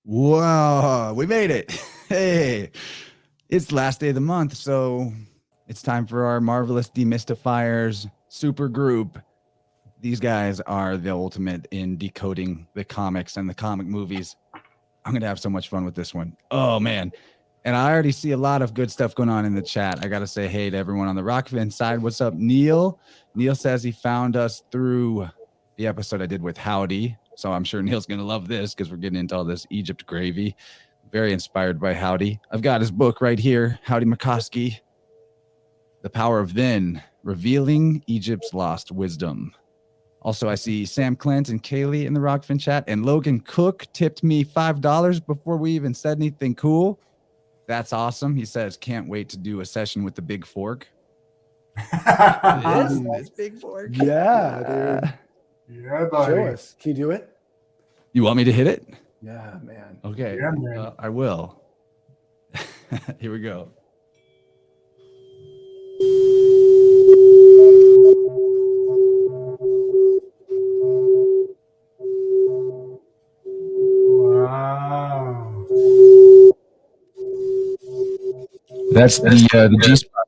Whoa, we made it. Hey, it's the last day of the month, so it's time for our marvelous Demystifiers super group. These guys are the ultimate in decoding the comics and the comic movies. I'm going to have so much fun with this one. Oh, man. And I already see a lot of good stuff going on in the chat. I got to say hey to everyone on the Rockfin side. What's up, Neil? Neil says he found us through the episode I did with Howdy. So I'm sure Neil's going to love this because we're getting into all this Egypt gravy. Very inspired by Howdy. I've got his book right here, Howdy McCoskey, The Power of Then, Revealing Egypt's Lost Wisdom. Also, I see Sam Clint and Kaylee in the Rockfin chat, and Logan Cook tipped me $5 before we even said anything cool. That's awesome. He says, can't wait to do a session with the big fork. this big fork. Yeah, dude. Yeah, buddy. Show us. Can you do it? You want me to hit it? Yeah, man. Okay. Yeah, man. I will. Here we go. Wow. That's the G spot.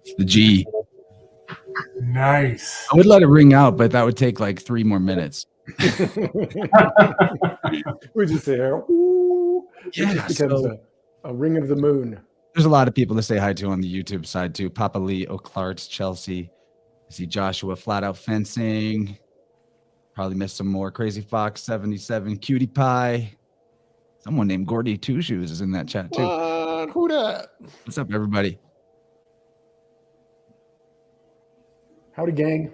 It's the G. Nice. I would let it ring out, but that would take like 3 more minutes. We just say, ooh. Yeah, It just becomes a ring of the moon. There's a lot of people to say hi to on the YouTube side too. Papa Lee, O'Clart's, Chelsea. I see Joshua, Flat Out Fencing. Probably missed some more. Crazy Fox 77, Cutie Pie. Someone named Gordy Two Shoes is in that chat too. Who that? What's up, everybody? Howdy, gang.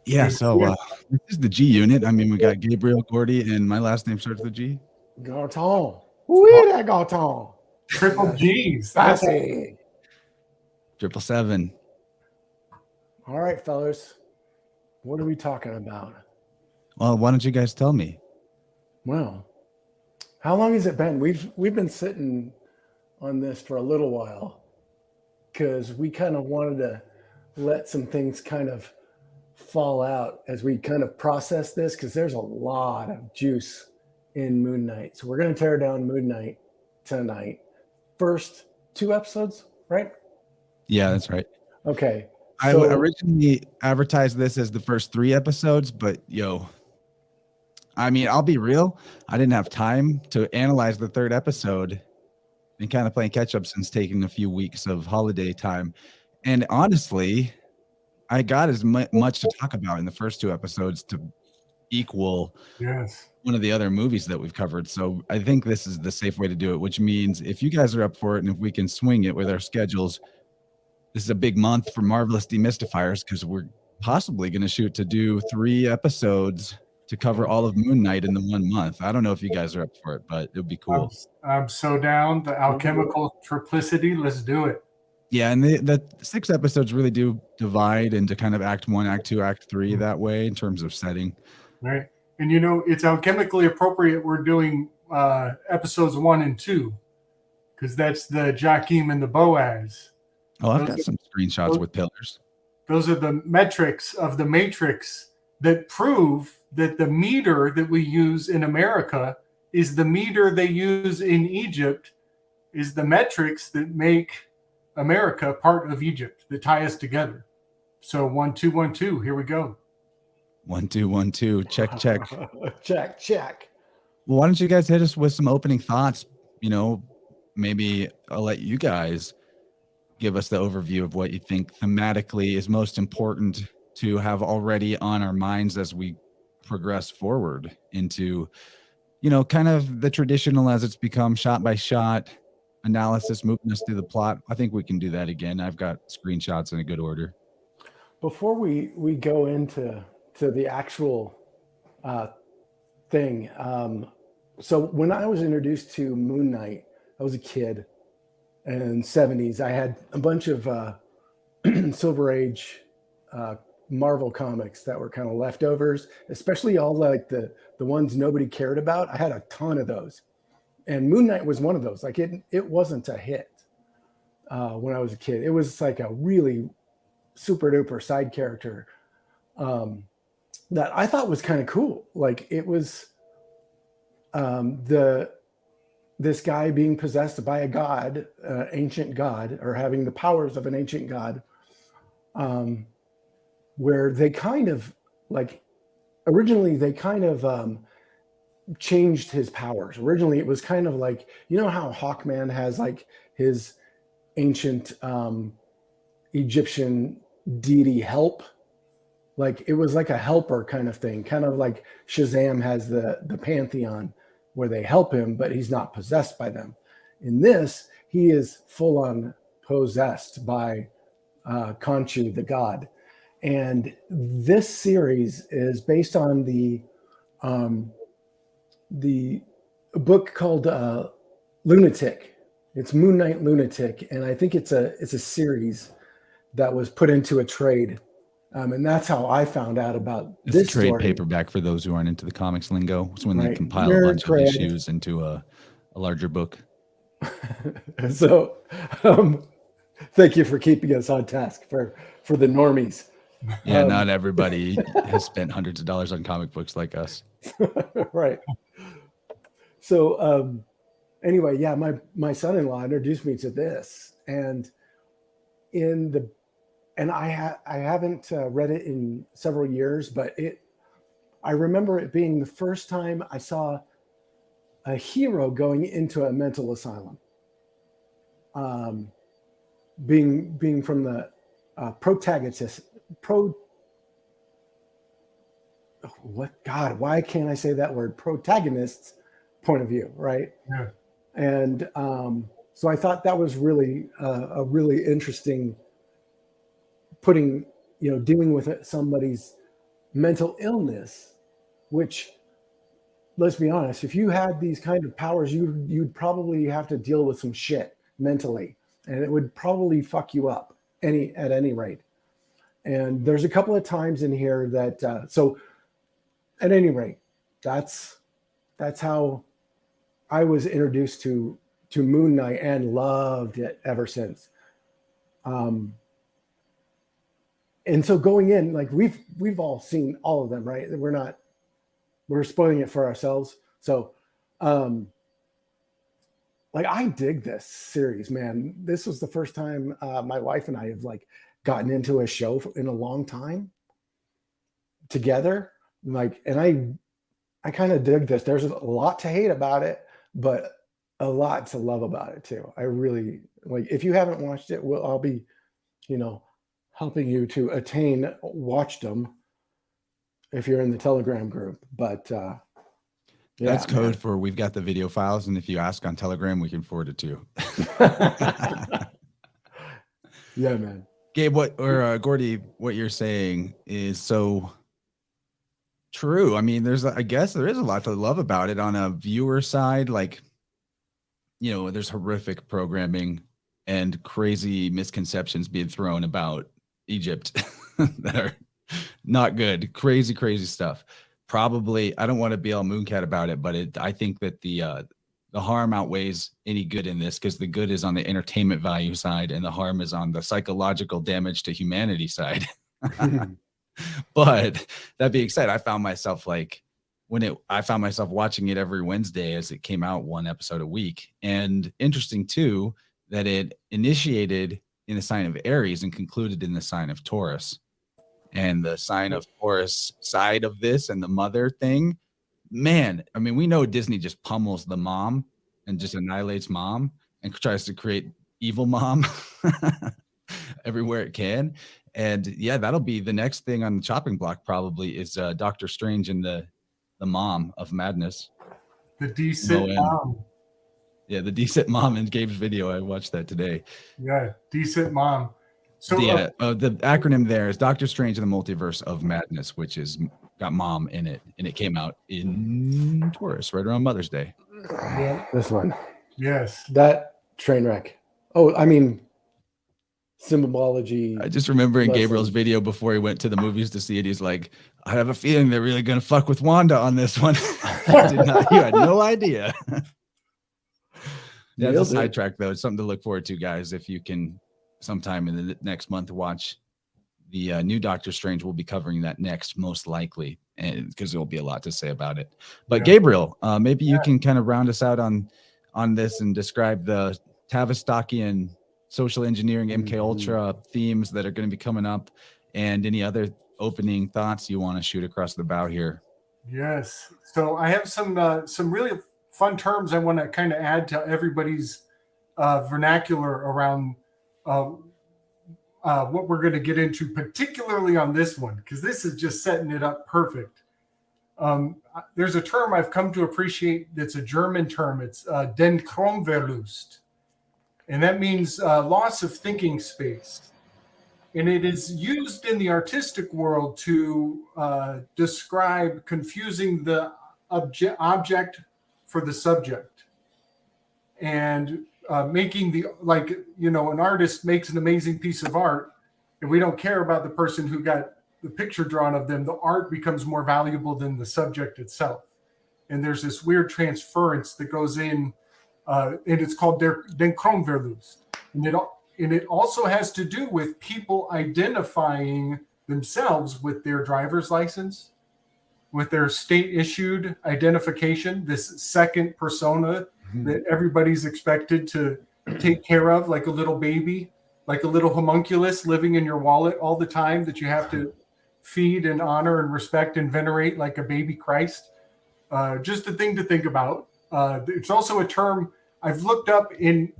Yeah, so this is the G unit. I mean, we got Gabriel, Gordy, and my last name starts with G. Garton. Who that Garton? Triple G's. That's That's it. 777. All right, fellas. What are we talking about? Well, why don't you guys tell me? Well, how long has it been? We've been sitting on this for a little while because we kind of wanted to let some things kind of fall out as we kind of process this, because there's a lot of juice in Moon Knight. So we're going to tear down Moon Knight tonight. First 2 episodes, right? Yeah, that's right. Okay. I So, originally advertised this as the first 3 episodes, but I mean, I'll be real. I didn't have time to analyze the 3rd episode and kind of playing catch up since taking a few weeks of holiday time. And honestly, I got as much to talk about in the first 2 episodes to equal yes. one of the other movies that we've covered. So I think this is the safe way to do it, which means if you guys are up for it and if we can swing it with our schedules, this is a big month for Marvelous Demystifiers because we're possibly going to shoot to do 3 episodes to cover all of Moon Knight in the 1 month. I don't know if you guys are up for it, but it would be cool. I'm so down. The alchemical triplicity. Let's do it. Yeah, and the 6 episodes really do divide into kind of Act 1, Act 2, Act 3 that way in terms of setting. Right. And it's alchemically appropriate. We're doing episodes 1 and 2 because that's the Joachim and the Boaz. Oh, I've got some screenshots with pillars. Those are the metrics of the matrix that prove that the meter that we use in America is the meter they use in Egypt, is the metrics that make America part of Egypt, that tie us together. So 1 2 1 2. Here we go. 1 2 1 2. Check. check. Well, why don't you guys hit us with some opening thoughts? Maybe I'll let you guys give us the overview of what you think thematically is most important to have already on our minds as we progress forward into, kind of the traditional as it's become shot by shot analysis, moving us through the plot. I think we can do that again. I've got screenshots in a good order. Before we go into the actual thing, so when I was introduced to Moon Knight, I was a kid in the 70s. I had a bunch of Silver Age Marvel comics that were kind of leftovers, especially all like the ones nobody cared about. I had a ton of those. And Moon Knight was one of those. Like it wasn't a hit when I was a kid. It was like a really super duper side character that I thought was kind of cool. Like it was this guy being possessed by a god, ancient god, or having the powers of an ancient god, where they kind of like originally they kind of changed his powers. Originally, it was kind of like, you know how Hawkman has like his ancient Egyptian deity help. Like it was like a helper kind of thing, kind of like Shazam has the pantheon where they help him, but he's not possessed by them. In this, he is full on possessed by Khonshu, the god. And this series is based on the book called Lunatic. It's Moon Knight Lunatic, and I think it's a series that was put into a trade. And that's how I found out about this trade story. Paperback for those who aren't into the comics lingo. It's when they Right. compile a bunch of issues into a larger book. So thank you for keeping us on task for the normies. Yeah, not everybody has spent hundreds of dollars on comic books like us. Right. So anyway, yeah, my son-in-law introduced me to this, and I haven't read it in several years, but I remember it being the first time I saw a hero going into a mental asylum. Being from the protagonist. Why can't I say that word? Protagonist's point of view, right? Yeah. And so I thought that was really a really interesting dealing with somebody's mental illness, which, let's be honest, if you had these kind of powers, you'd probably have to deal with some shit mentally, and it would probably fuck you up at any rate. And there's a couple of times in here that so at any rate, that's how I was introduced to Moon Knight and loved it ever since. And so going in, like we've all seen all of them, right? We're spoiling it for ourselves. So like I dig this series, man. This was the first time my wife and I have like gotten into a show in a long time together. Like, and I kind of dig this. There's a lot to hate about it, but a lot to love about it too. I really like, if you haven't watched it, I'll be, helping you to attain watchdom if you're in the Telegram group. But yeah, that's code for we've got the video files, and if you ask on Telegram, we can forward it to you. Yeah, man. Gabe, Gordy, what you're saying is so true. I mean, I guess there is a lot to love about it on a viewer side. Like, there's horrific programming and crazy misconceptions being thrown about Egypt that are not good. Crazy, crazy stuff. Probably, I don't want to be all mooncat about it, but I think that the harm outweighs any good in this, because the good is on the entertainment value side and the harm is on the psychological damage to humanity side. But that being said, I found myself watching it every Wednesday as it came out, one episode a week. And interesting too, that it initiated in the sign of Aries and concluded in the sign of Taurus. And the sign of Taurus side of this and the mother thing, man, I mean, we know Disney just pummels the mom and just annihilates mom and tries to create evil mom everywhere it can. And yeah, that'll be the next thing on the chopping block probably is Doctor Strange and the mom of madness. The decent mom. Yeah, the decent mom in Gabe's video. I watched that today. Yeah, decent mom. So the acronym there is Doctor Strange and the Multiverse of Madness, which is got mom in it, and it came out in Taurus right around Mother's Day. Yeah, this one. Yes. That train wreck. Oh, I mean, symbology. I just remember in Gabriel's video before he went to the movies to see it, he's like, I have a feeling they're really going to fuck with Wanda on this one. You had no idea. That's a sidetrack, though. It's something to look forward to, guys. If you can sometime in the next month watch the new Doctor Strange, we'll be covering that next, most likely. and because there'll be a lot to say about it. But Yeah. Gabriel, maybe you can kind of round us out on this and describe the Tavistokian social engineering MK Ultra themes that are going to be coming up, and any other opening thoughts you want to shoot across the bow here. Yes. So I have some really fun terms I want to kind of add to everybody's vernacular around what we're going to get into, particularly on this one, because this is just setting it up perfect. There's a term I've come to appreciate that's a German term. It's Denkronverlust. And that means loss of thinking space. And it is used in the artistic world to describe confusing the object for the subject. And making an artist makes an amazing piece of art, and we don't care about the person who got the picture drawn of them. The art becomes more valuable than the subject itself. And there's this weird transference that goes in, and it's called Denkronverlust. And it also has to do with people identifying themselves with their driver's license, with their state-issued identification, this second persona that everybody's expected to take care of, like a little baby, like a little homunculus living in your wallet all the time that you have to feed and honor and respect and venerate like a baby Christ. Just a thing to think about. It's also a term I've looked up in,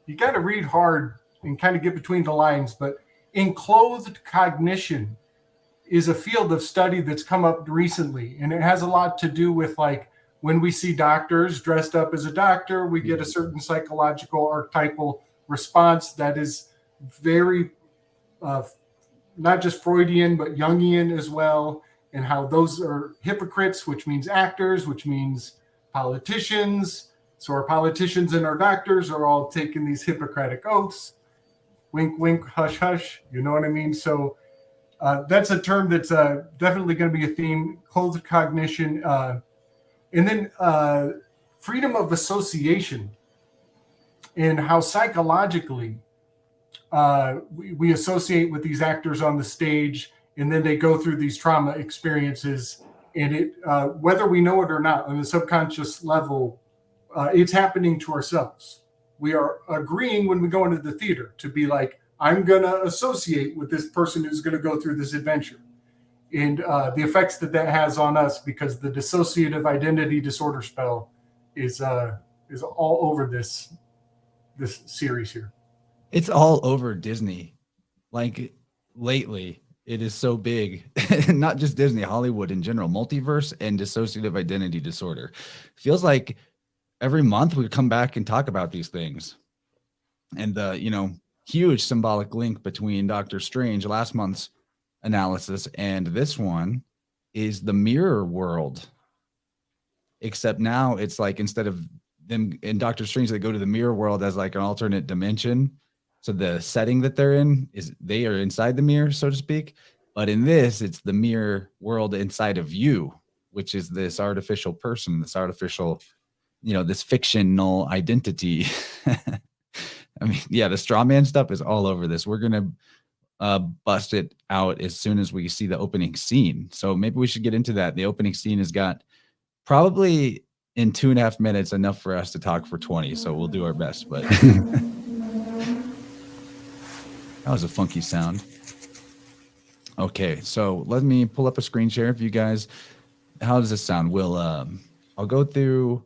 you got to read hard and kind of get between the lines, but enclothed cognition is a field of study that's come up recently. And it has a lot to do with, like, when we see doctors dressed up as a doctor, we get a certain psychological archetypal response that is very, not just Freudian, but Jungian as well. And how those are hypocrites, which means actors, which means politicians. So our politicians and our doctors are all taking these Hippocratic oaths. Wink, wink, hush, hush. You know what I mean? So that's a term that's definitely going to be a theme, clothed cognition. And then freedom of association, and how psychologically we associate with these actors on the stage, and then they go through these trauma experiences. And it, whether we know it or not, on the subconscious level, it's happening to ourselves. We are agreeing when we go into the theater to be like, I'm going to associate with this person who's going to go through this adventure. And the effects that has on us, because the dissociative identity disorder spell is all over this series here. It's all over Disney. Like, lately, it is so big. Not just Disney, Hollywood in general. Multiverse and dissociative identity disorder. Feels like every month we come back and talk about these things. And the, huge symbolic link between Doctor Strange, last month's analysis, and this one is the mirror world. Except now it's like, instead of them in Doctor Strange, they go to the mirror world as like an alternate dimension. So the setting that they're in is they are inside the mirror, so to speak. But in this, it's the mirror world inside of you, which is this artificial person, this artificial, this fictional identity. I mean, yeah, the straw man stuff is all over this. We're going to bust it out as soon as we see the opening scene. So maybe we should get into that. The opening scene has got probably in 2.5 minutes enough for us to talk for 20. So we'll do our best, but that was a funky sound. Okay. So let me pull up a screen share. If you guys, how does this sound? I'll go through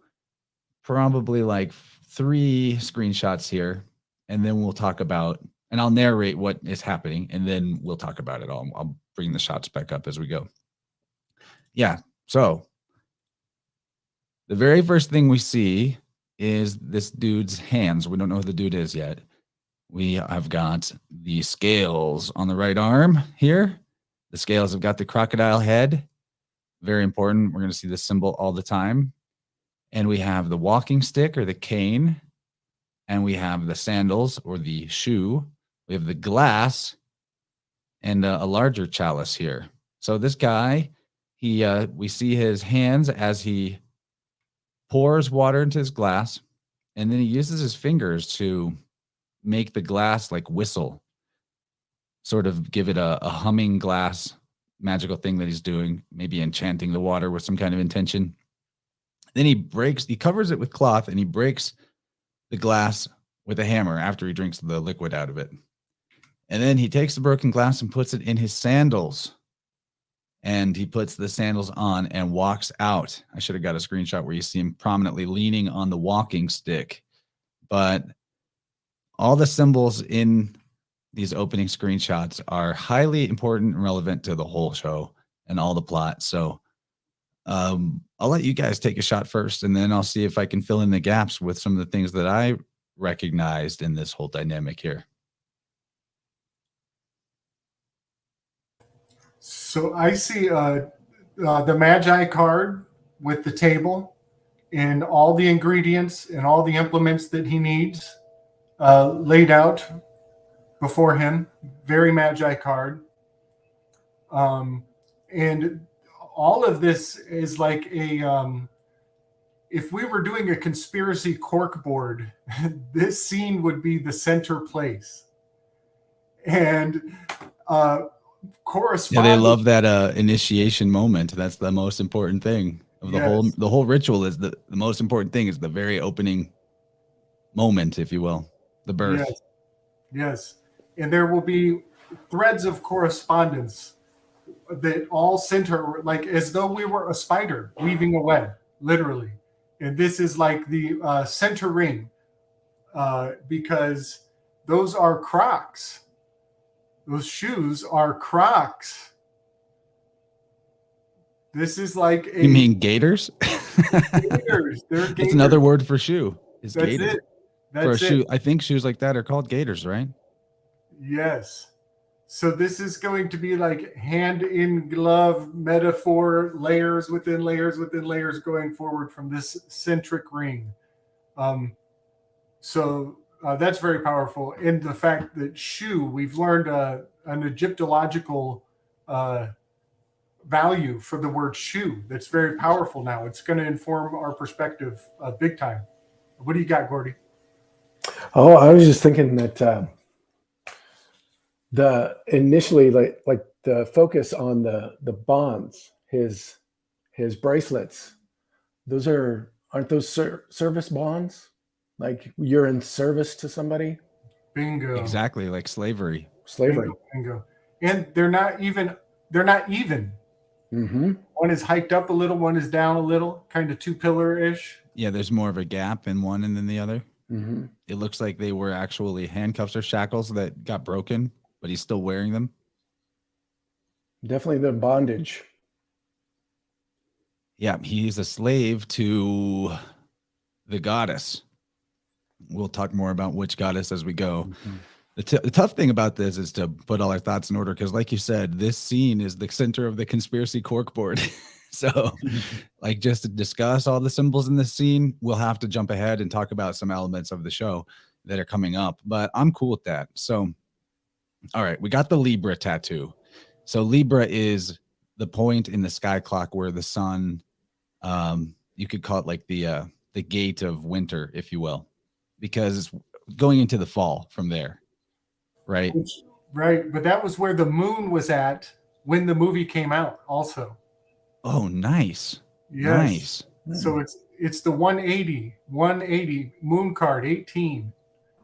probably like 3 screenshots here, and then we'll talk about, and I'll narrate what is happening, and then we'll talk about it all. I'll bring the shots back up as we go. Yeah. So the very first thing we see is this dude's hands. We don't know who the dude is yet. We have got the scales on the right arm here. The scales have got the crocodile head. Very important. We're going to see this symbol all the time. And we have the walking stick or the cane. And we have the sandals or the shoe. We have the glass and a larger chalice here. So this guy, we see his hands as he pours water into his glass. And then he uses his fingers to make the glass like whistle, sort of give it a humming glass magical thing that he's doing, maybe enchanting the water with some kind of intention. Then he covers it with cloth, and he breaks the glass with a hammer after he drinks the liquid out of it. And then he takes the broken glass and puts it in his sandals. And he puts the sandals on and walks out. I should have got a screenshot where you see him prominently leaning on the walking stick. But all the symbols in these opening screenshots are highly important and relevant to the whole show and all the plot. So I'll let you guys take a shot first, and then I'll see if I can fill in the gaps with some of the things that I recognized in this whole dynamic here. So I see the Magi card with the table and all the ingredients and all the implements that he needs laid out before him. Very Magi card. And all of this is like a, if we were doing a conspiracy corkboard, this scene would be the center place. And yeah, they love that initiation moment. That's the most important thing of the whole ritual. Is the most important thing is the very opening moment, if you will, the birth. Yes. And there will be threads of correspondence that all center, like as though we were a spider weaving a web, literally. And this is like the center ring, because those are Crocs. Those shoes are Crocs. This is like a... You mean gators? Gators. They're gators. It's another word for shoe. Is That's gator. it. That's for a it. shoe. I think shoes like that are called gators, right? Yes. So this is going to be like hand in glove metaphor, layers within layers within layers going forward from this centric ring. So that's very powerful. And the fact that shoe, we've learned an Egyptological value for the word shoe. That's very powerful now. It's going to inform our perspective big time. What do you got, Gordy? Oh, I was just thinking that the initially like the focus on the bonds, his bracelets, those aren't those service bonds? Like you're in service to somebody? Bingo. Exactly, like slavery. Bingo. And they're not even. Mm-hmm. One is hiked up a little, one is down a little, kind of 2-pillar-ish. Yeah, there's more of a gap in one and then the other. Mm-hmm. It looks like they were actually handcuffs or shackles that got broken, but he's still wearing them. Definitely the bondage. Yeah, he's a slave to the goddess. We'll talk more about which goddess as we go. Mm-hmm. The tough thing about this is to put all our thoughts in order, because like you said, this scene is the center of the conspiracy corkboard. So like just to discuss all the symbols in this scene, we'll have to jump ahead and talk about some elements of the show that are coming up, but I'm cool with that. So, all right, we got the Libra tattoo. So Libra is the point in the sky clock where the sun, you could call it like the gate of winter, if you will, because it's going into the fall from there. Right. Right. But that was where the moon was at when the movie came out also. Oh, nice. Yes. Nice. So it's the 180 moon card 18.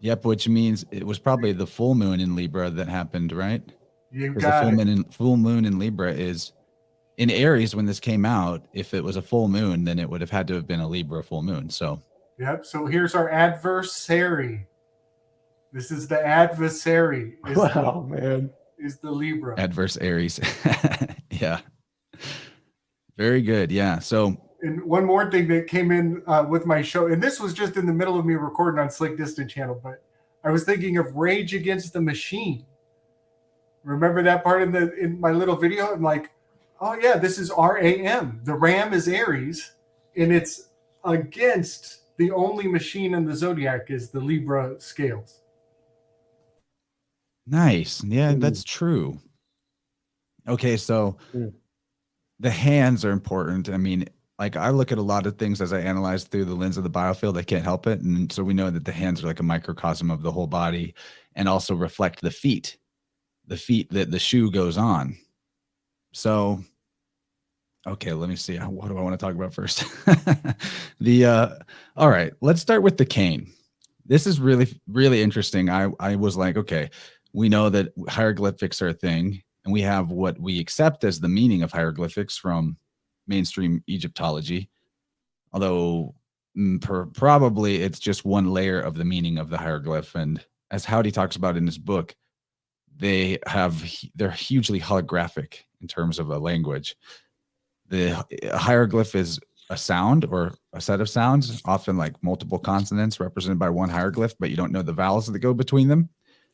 Yep. Which means it was probably the full moon in Libra that happened, right? You Because got the full moon in Libra is in Aries when this came out. If it was a full moon, then it would have had to have been a Libra full moon. So. Yep. So here's our adversary. This is the adversary. Wow, man. Is the Libra. Adverse Aries. Yeah. Very good. Yeah. So. And one more thing that came in with my show, and this was just in the middle of me recording on Slick Distant channel, but I was thinking of Rage Against the Machine. Remember that part in my little video? I'm like, oh yeah, this is RAM. The Ram is Aries, and it's against the only machine in the zodiac is the Libra scales. Nice. Yeah, that's true. Okay, so the hands are important. I mean, like I look at a lot of things as I analyze through the lens of the biofield. I can't help it. And so we know that the hands are like a microcosm of the whole body and also reflect the feet that the shoe goes on. So, okay, let me see. What do I want to talk about first? All right, let's start with the cane. This is really, really interesting. I was like, okay, we know that hieroglyphics are a thing, and we have what we accept as the meaning of hieroglyphics from mainstream Egyptology, although probably it's just one layer of the meaning of the hieroglyph. And as Howdy talks about in his book, they're hugely holographic in terms of a language. The hieroglyph is a sound or a set of sounds, often like multiple consonants represented by one hieroglyph, but you don't know the vowels that go between them.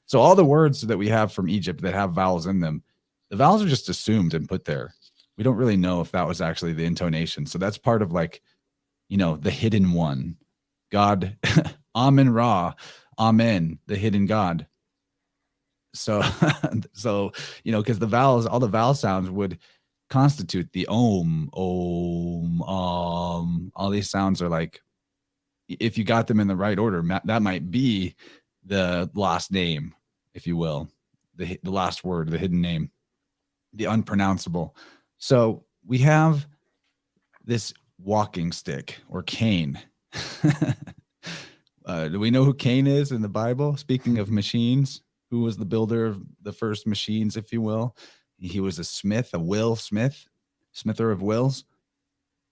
So all the words that we have from Egypt that have vowels in them, the vowels are just assumed and put there. We don't really know if that was actually the intonation. So that's part of like, the hidden one, God, Amen Ra, Amen, the hidden God. So, because the vowels, all the vowel sounds would constitute the om, all these sounds are like, if you got them in the right order, that might be the last name, if you will, the last word, the hidden name, the unpronounceable. So we have this walking stick or cane. Do we know who Cain is in the Bible? Speaking of machines, who was the builder of the first machines, if you will? He was a smith, smither of wills.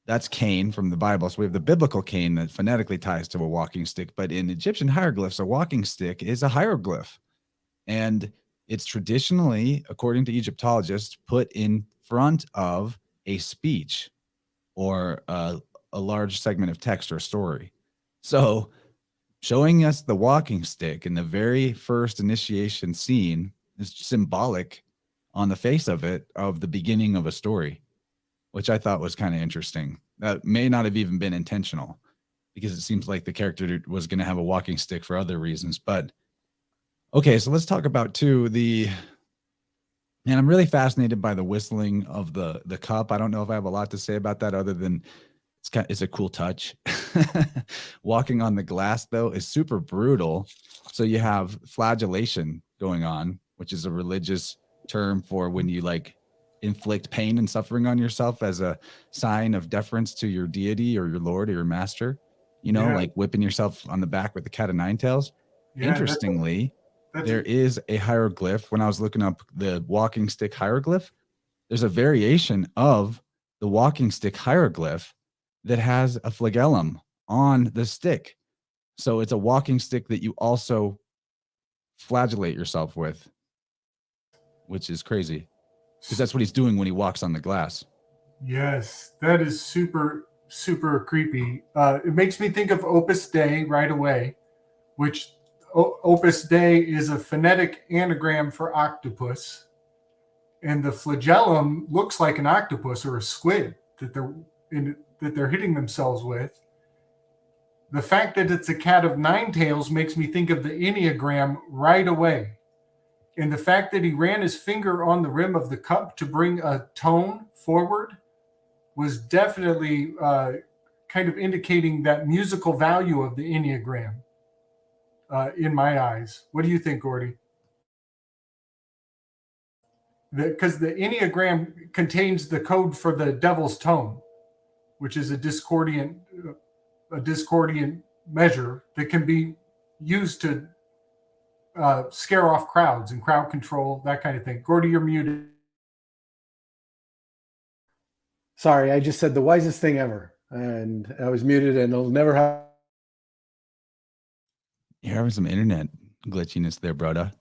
That's Cain from the Bible. So we have the biblical Cain that phonetically ties to a walking stick. But in Egyptian hieroglyphs, a walking stick is a hieroglyph. And it's traditionally, according to Egyptologists, put in front of a speech or a large segment of text or story. So showing us the walking stick in the very first initiation scene is symbolic on the face of it of the beginning of a story, which I thought was kind of interesting. That may not have even been intentional because it seems like the character was going to have a walking stick for other reasons. But okay, so let's talk about and I'm really fascinated by the whistling of the cup. I don't know if I have a lot to say about that other than it's a cool touch. Walking on the glass, though, is super brutal. So you have flagellation going on, which is a religious term for when you like inflict pain and suffering on yourself as a sign of deference to your deity or your lord or your master, like whipping yourself on the back with the cat of nine tails. Yeah, interestingly, there is a hieroglyph. When I was looking up the walking stick hieroglyph, there's a variation of the walking stick hieroglyph that has a flagellum on the stick. So it's a walking stick that you also flagellate yourself with, which is crazy because that's what he's doing when he walks on the glass. Yes, that is super, super creepy. It makes me think of Opus Dei right away, which Opus Dei is a phonetic anagram for octopus. And the flagellum looks like an octopus or a squid that they're hitting themselves with. The fact that it's a cat of nine tails makes me think of the Enneagram right away. And the fact that he ran his finger on the rim of the cup to bring a tone forward was definitely kind of indicating that musical value of the Enneagram in my eyes. What do you think, Gordy? Because the Enneagram contains the code for the devil's tone, which is a discordant measure that can be used to scare off crowds and crowd control, that kind of thing. Gordy, you're muted. Sorry, I just said the wisest thing ever, and I was muted, and it'll never happen. You're having some internet glitchiness there, brother.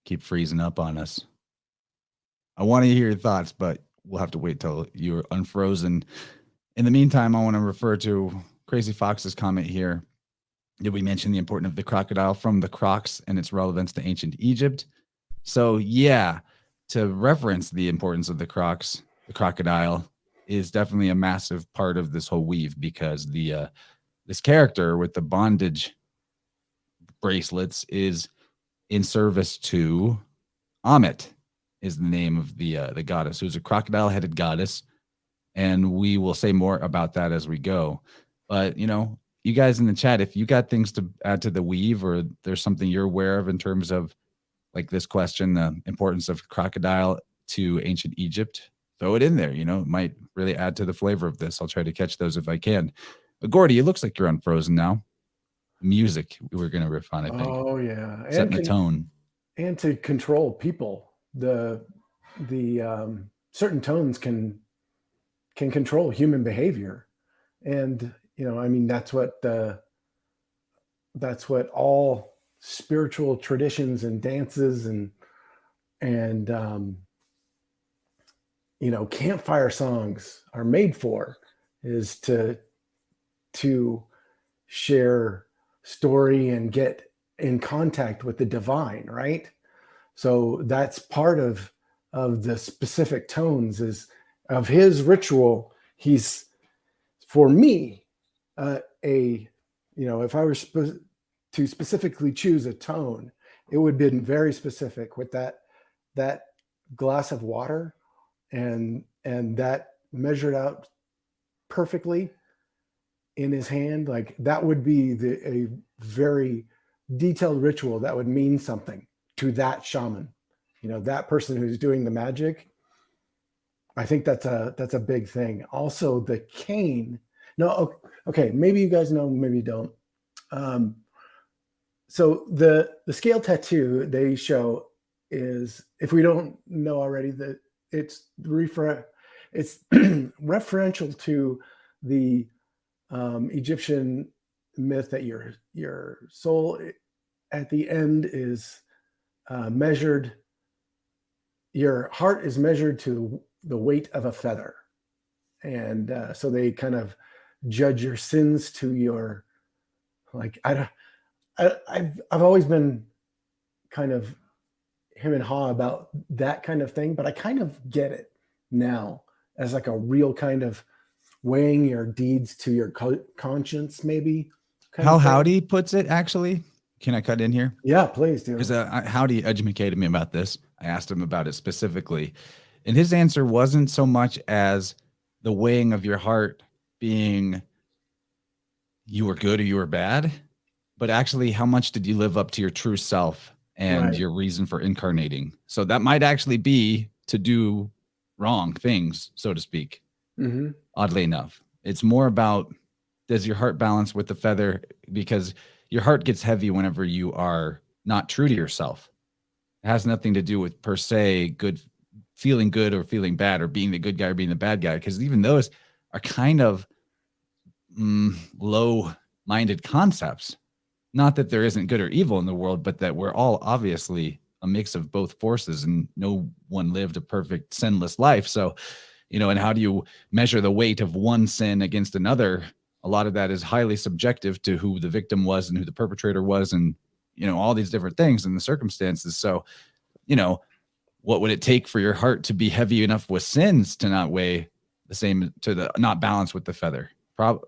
Keep freezing up on us. I want to hear your thoughts, but we'll have to wait till you're unfrozen. In the meantime, I want to refer to Crazy Fox's comment here. Did we mention the importance of the crocodile from the Crocs and its relevance to ancient Egypt? So yeah, to reference the importance of the Crocs, the crocodile is definitely a massive part of this whole weave because this character with the bondage bracelets is in service to Ammit, is the name of the goddess, who's a crocodile-headed goddess, and we will say more about that as we go. But you guys in the chat, if you got things to add to the weave, or there's something you're aware of in terms of like this question, the importance of crocodile to ancient Egypt, throw it in there. You know, it might really add to the flavor of this. I'll try to catch those if I can. But Gordy, it looks like you're unfrozen now. Music we were going to riff on, I think. Oh yeah, Setting the tone. And to control people, the certain tones can control human behavior, and you know, I mean, that's what all spiritual traditions and dances and you know, campfire songs are made for, is to share story and get in contact with the divine, right? So that's part of the specific tones is of his ritual. He's, for me, you know, if I were to specifically choose a tone, it would have been very specific with that glass of water and that measured out perfectly in his hand. Like that would be a very detailed ritual that would mean something to that shaman, you know, that person who's doing the magic. I think that's a big thing. Also the cane. No, okay, maybe you guys know, maybe you don't. So the scale tattoo they show is, if we don't know already, that it's referential to the Egyptian myth that your soul at the end is measured. Your heart is measured to the weight of a feather, and so they kind of judge your sins to your, like, I've always been kind of him and haw about that kind of thing, but I kind of get it now as like a real kind of weighing your deeds to your conscience, maybe. How Howdy puts it, actually. Can I cut in here? Yeah, please do. Because Howdy educated me about this. I asked him about it specifically, and his answer wasn't so much as the weighing of your heart being you were good or you were bad, but actually how much did you live up to your true self and your reason for incarnating. So that might actually be to do wrong things, so to speak. Mm-hmm. Oddly enough, it's more about, does your heart balance with the feather? Because your heart gets heavy whenever you are not true to yourself. It has nothing to do with per se feeling good or feeling bad, or being the good guy or being the bad guy. Because even those are kind of low-minded concepts. Not that there isn't good or evil in the world, but that we're all obviously a mix of both forces, and no one lived a perfect sinless life. So, you know, and how do you measure the weight of one sin against another? A lot of that is highly subjective to who the victim was and who the perpetrator was, and, you know, all these different things and the circumstances. So, you know, what would it take for your heart to be heavy enough with sins to not weigh the same, to the not balance with the feather?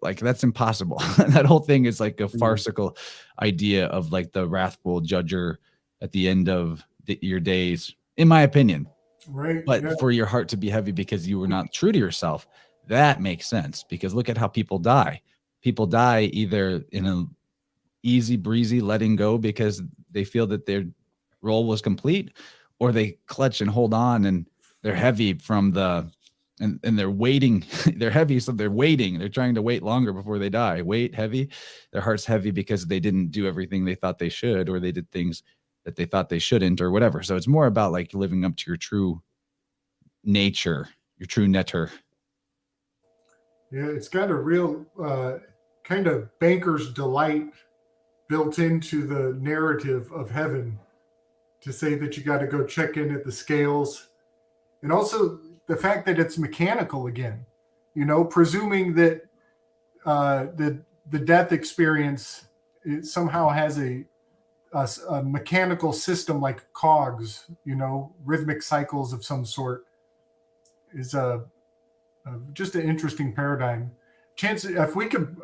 Like, that's impossible. That whole thing is like a farcical idea of like the wrathful judger at the end of your days, in my opinion. Right. But for your heart to be heavy because you were not true to yourself, that makes sense. Because look at how people die. People die either in an easy breezy letting go because they feel that their role was complete, or they clutch and hold on and they're heavy from the, and they're waiting. They're heavy, so they're waiting. They're trying to wait longer before they die. Wait, heavy. Their heart's heavy because they didn't do everything they thought they should, or they did things that they thought they shouldn't, or whatever. So it's more about like living up to your true nature, your true netter. Yeah, it's got a real kind of banker's delight built into the narrative of heaven, to say that you got to go check in at the scales. And also the fact that it's mechanical again, you know, presuming that the death experience, it somehow has a mechanical system like cogs, you know, rhythmic cycles of some sort, is just an interesting paradigm. Chance, if we could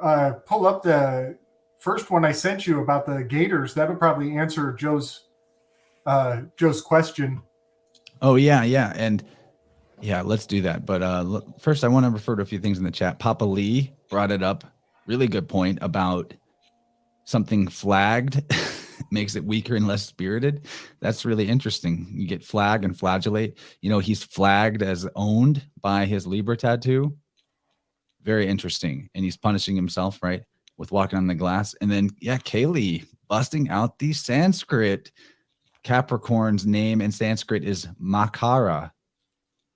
pull up the first one I sent you about the gators, that would probably answer Joe's question. Oh yeah, and yeah, let's do that. But first, I want to refer to a few things in the chat. Papa Lee brought it up. Really good point about something flagged makes it weaker and less spirited. That's really interesting. You get flag and flagellate. You know, he's flagged as owned by his Libra tattoo. Very interesting. And he's punishing himself, right, with walking on the glass. And then, yeah, Kaylee busting out the Sanskrit. Capricorn's name in Sanskrit is Makara.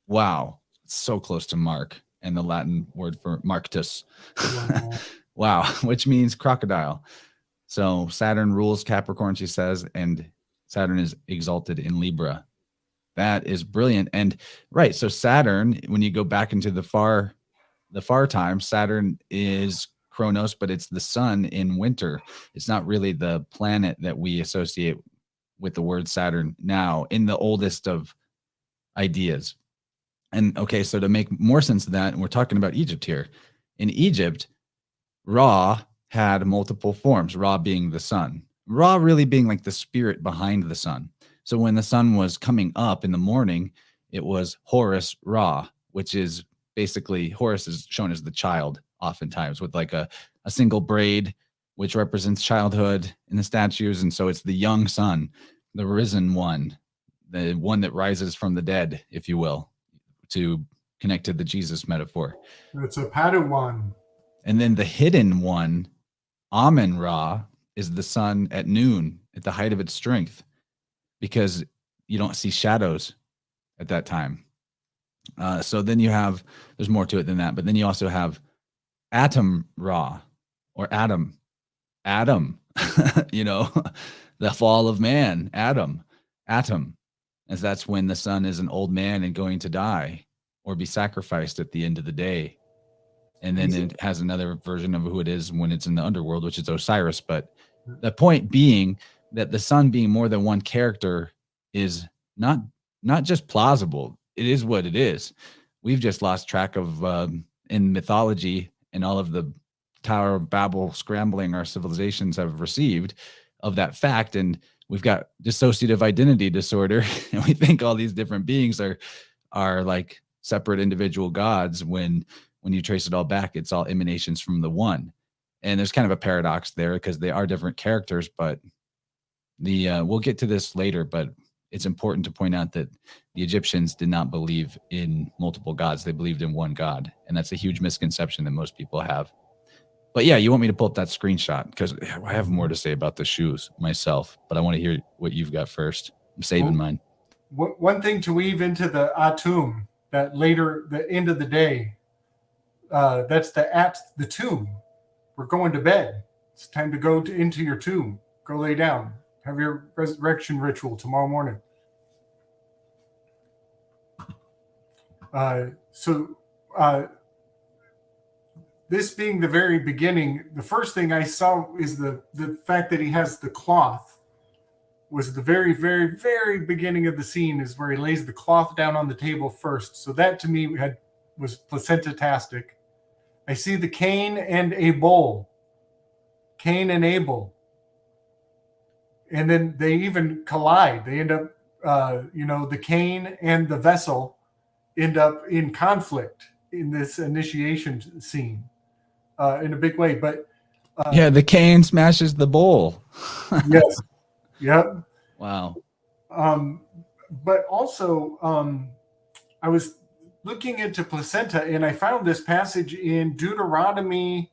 Wow. It's so close to Mark and the Latin word for Marctus. Wow. Which means crocodile. So Saturn rules Capricorn, she says, and Saturn is exalted in Libra. That is brilliant. And right, so Saturn, when you go back into the far time, Saturn is Kronos, but it's the sun in winter. It's not really the planet that we associate with the word Saturn now in the oldest of ideas. And okay, so to make more sense of that, and we're talking about Egypt here. In Egypt, Ra had multiple forms, Ra being the sun, Ra really being like the spirit behind the sun. So when the sun was coming up in the morning, it was Horus Ra, which is basically, Horus is shown as the child oftentimes with like a single braid, which represents childhood in the statues. And so it's the young sun, the risen one, the one that rises from the dead, if you will, to connect to the Jesus metaphor. It's a Padawan. And then the hidden one, Amen Ra, is the sun at noon, at the height of its strength, because you don't see shadows at that time. So then you have, there's more to it than that, but then you also have Atom Ra, or Adam, you know, the fall of man, Atom, as that's when the sun is an old man and going to die or be sacrificed at the end of the day. And then it has another version of who it is when it's in the underworld, which is Osiris. But the point being that the sun being more than one character is not just plausible. It is what it is. We've just lost track of, in mythology and all of the Tower of Babel scrambling our civilizations have received of that fact. And we've got dissociative identity disorder. And we think all these different beings are like separate individual gods when you trace it all back, it's all emanations from the one. And there's kind of a paradox there because they are different characters, but we'll get to this later, but it's important to point out that the Egyptians did not believe in multiple gods. They believed in one God. And that's a huge misconception that most people have. But yeah, you want me to pull up that screenshot because I have more to say about the shoes myself, but I want to hear what you've got first. I'm saving mine. One thing to weave into the Atum, that later, the end of the day, that's the tomb. We're going to bed. It's time to go into your tomb. Go lay down. Have your resurrection ritual tomorrow morning. This being the very beginning, the first thing I saw is the fact that he has the cloth. Was the very, very, very beginning of the scene is where he lays the cloth down on the table first. So that to me was placenta-tastic. I see the Cain and a bowl. Cain and Abel. And then they even collide. They end up, the Cain and the vessel end up in conflict in this initiation scene in a big way. But the Cain smashes the bowl. Yes. Yep. Wow. But also, I was looking into placenta, and I found this passage in Deuteronomy,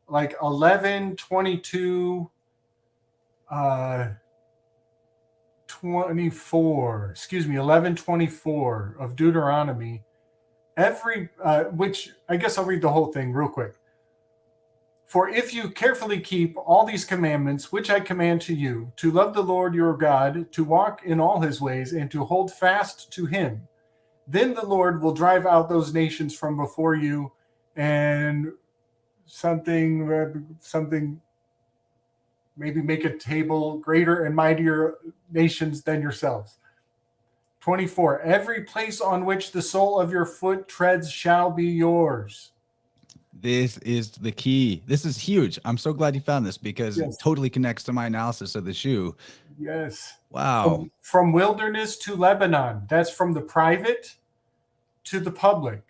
like 11:24 of Deuteronomy. Which I guess I'll read the whole thing real quick. For if you carefully keep all these commandments, which I command to you, to love the Lord your God, to walk in all his ways, and to hold fast to him, then the Lord will drive out those nations from before you, and something, maybe make a table greater and mightier nations than yourselves. 24, every place on which the sole of your foot treads shall be yours. This is the key. This is huge. I'm so glad you found this because it totally connects to my analysis of the shoe. Yes. Wow. From wilderness to Lebanon. That's from the private to the public.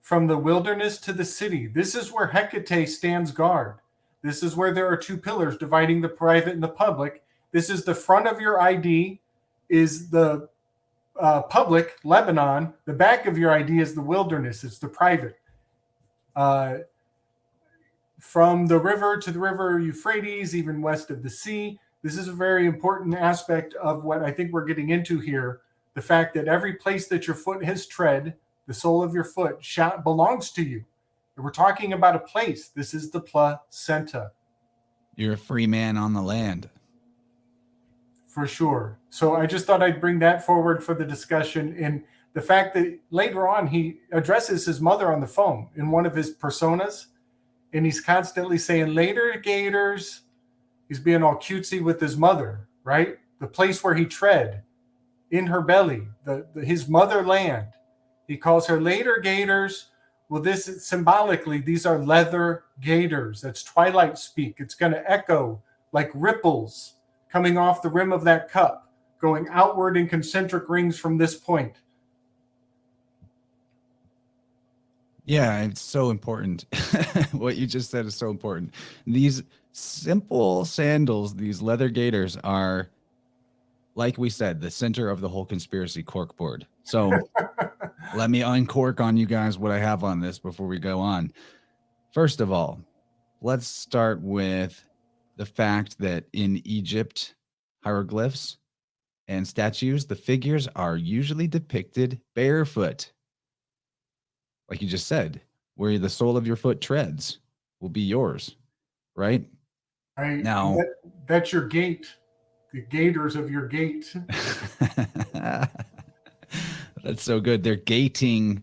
From the wilderness to the city. This is where Hecate stands guard. This is where there are two pillars dividing the private and the public. This is the front of your ID is the public, Lebanon. The back of your ID is the wilderness. It's the private. From the river to the river Euphrates, even west of the sea. This is a very important aspect of what I think we're getting into here. The fact that every place that your foot has tread, the sole of your foot, belongs to you. And we're talking about a place. This is the placenta. You're a free man on the land. For sure. So I just thought I'd bring that forward for the discussion. And the fact that later on he addresses his mother on the phone in one of his personas. And he's constantly saying, later, gators. He's being all cutesy with his mother, right? The place where he tread in her belly, his motherland. He calls her later gators. Well, this is symbolically, these are leather gators. That's Twilight speak. It's going to echo like ripples coming off the rim of that cup, going outward in concentric rings from this point. Yeah, it's so important. What you just said is so important. These simple sandals, these leather gaiters are, like we said, the center of the whole conspiracy corkboard. So let me uncork on you guys what I have on this before we go on. First of all, let's start with the fact that in Egypt, hieroglyphs and statues, the figures are usually depicted barefoot. Like you just said, where the sole of your foot treads will be yours, right? Right. Now, that's your gate, the gators of your gate. That's so good. They're gating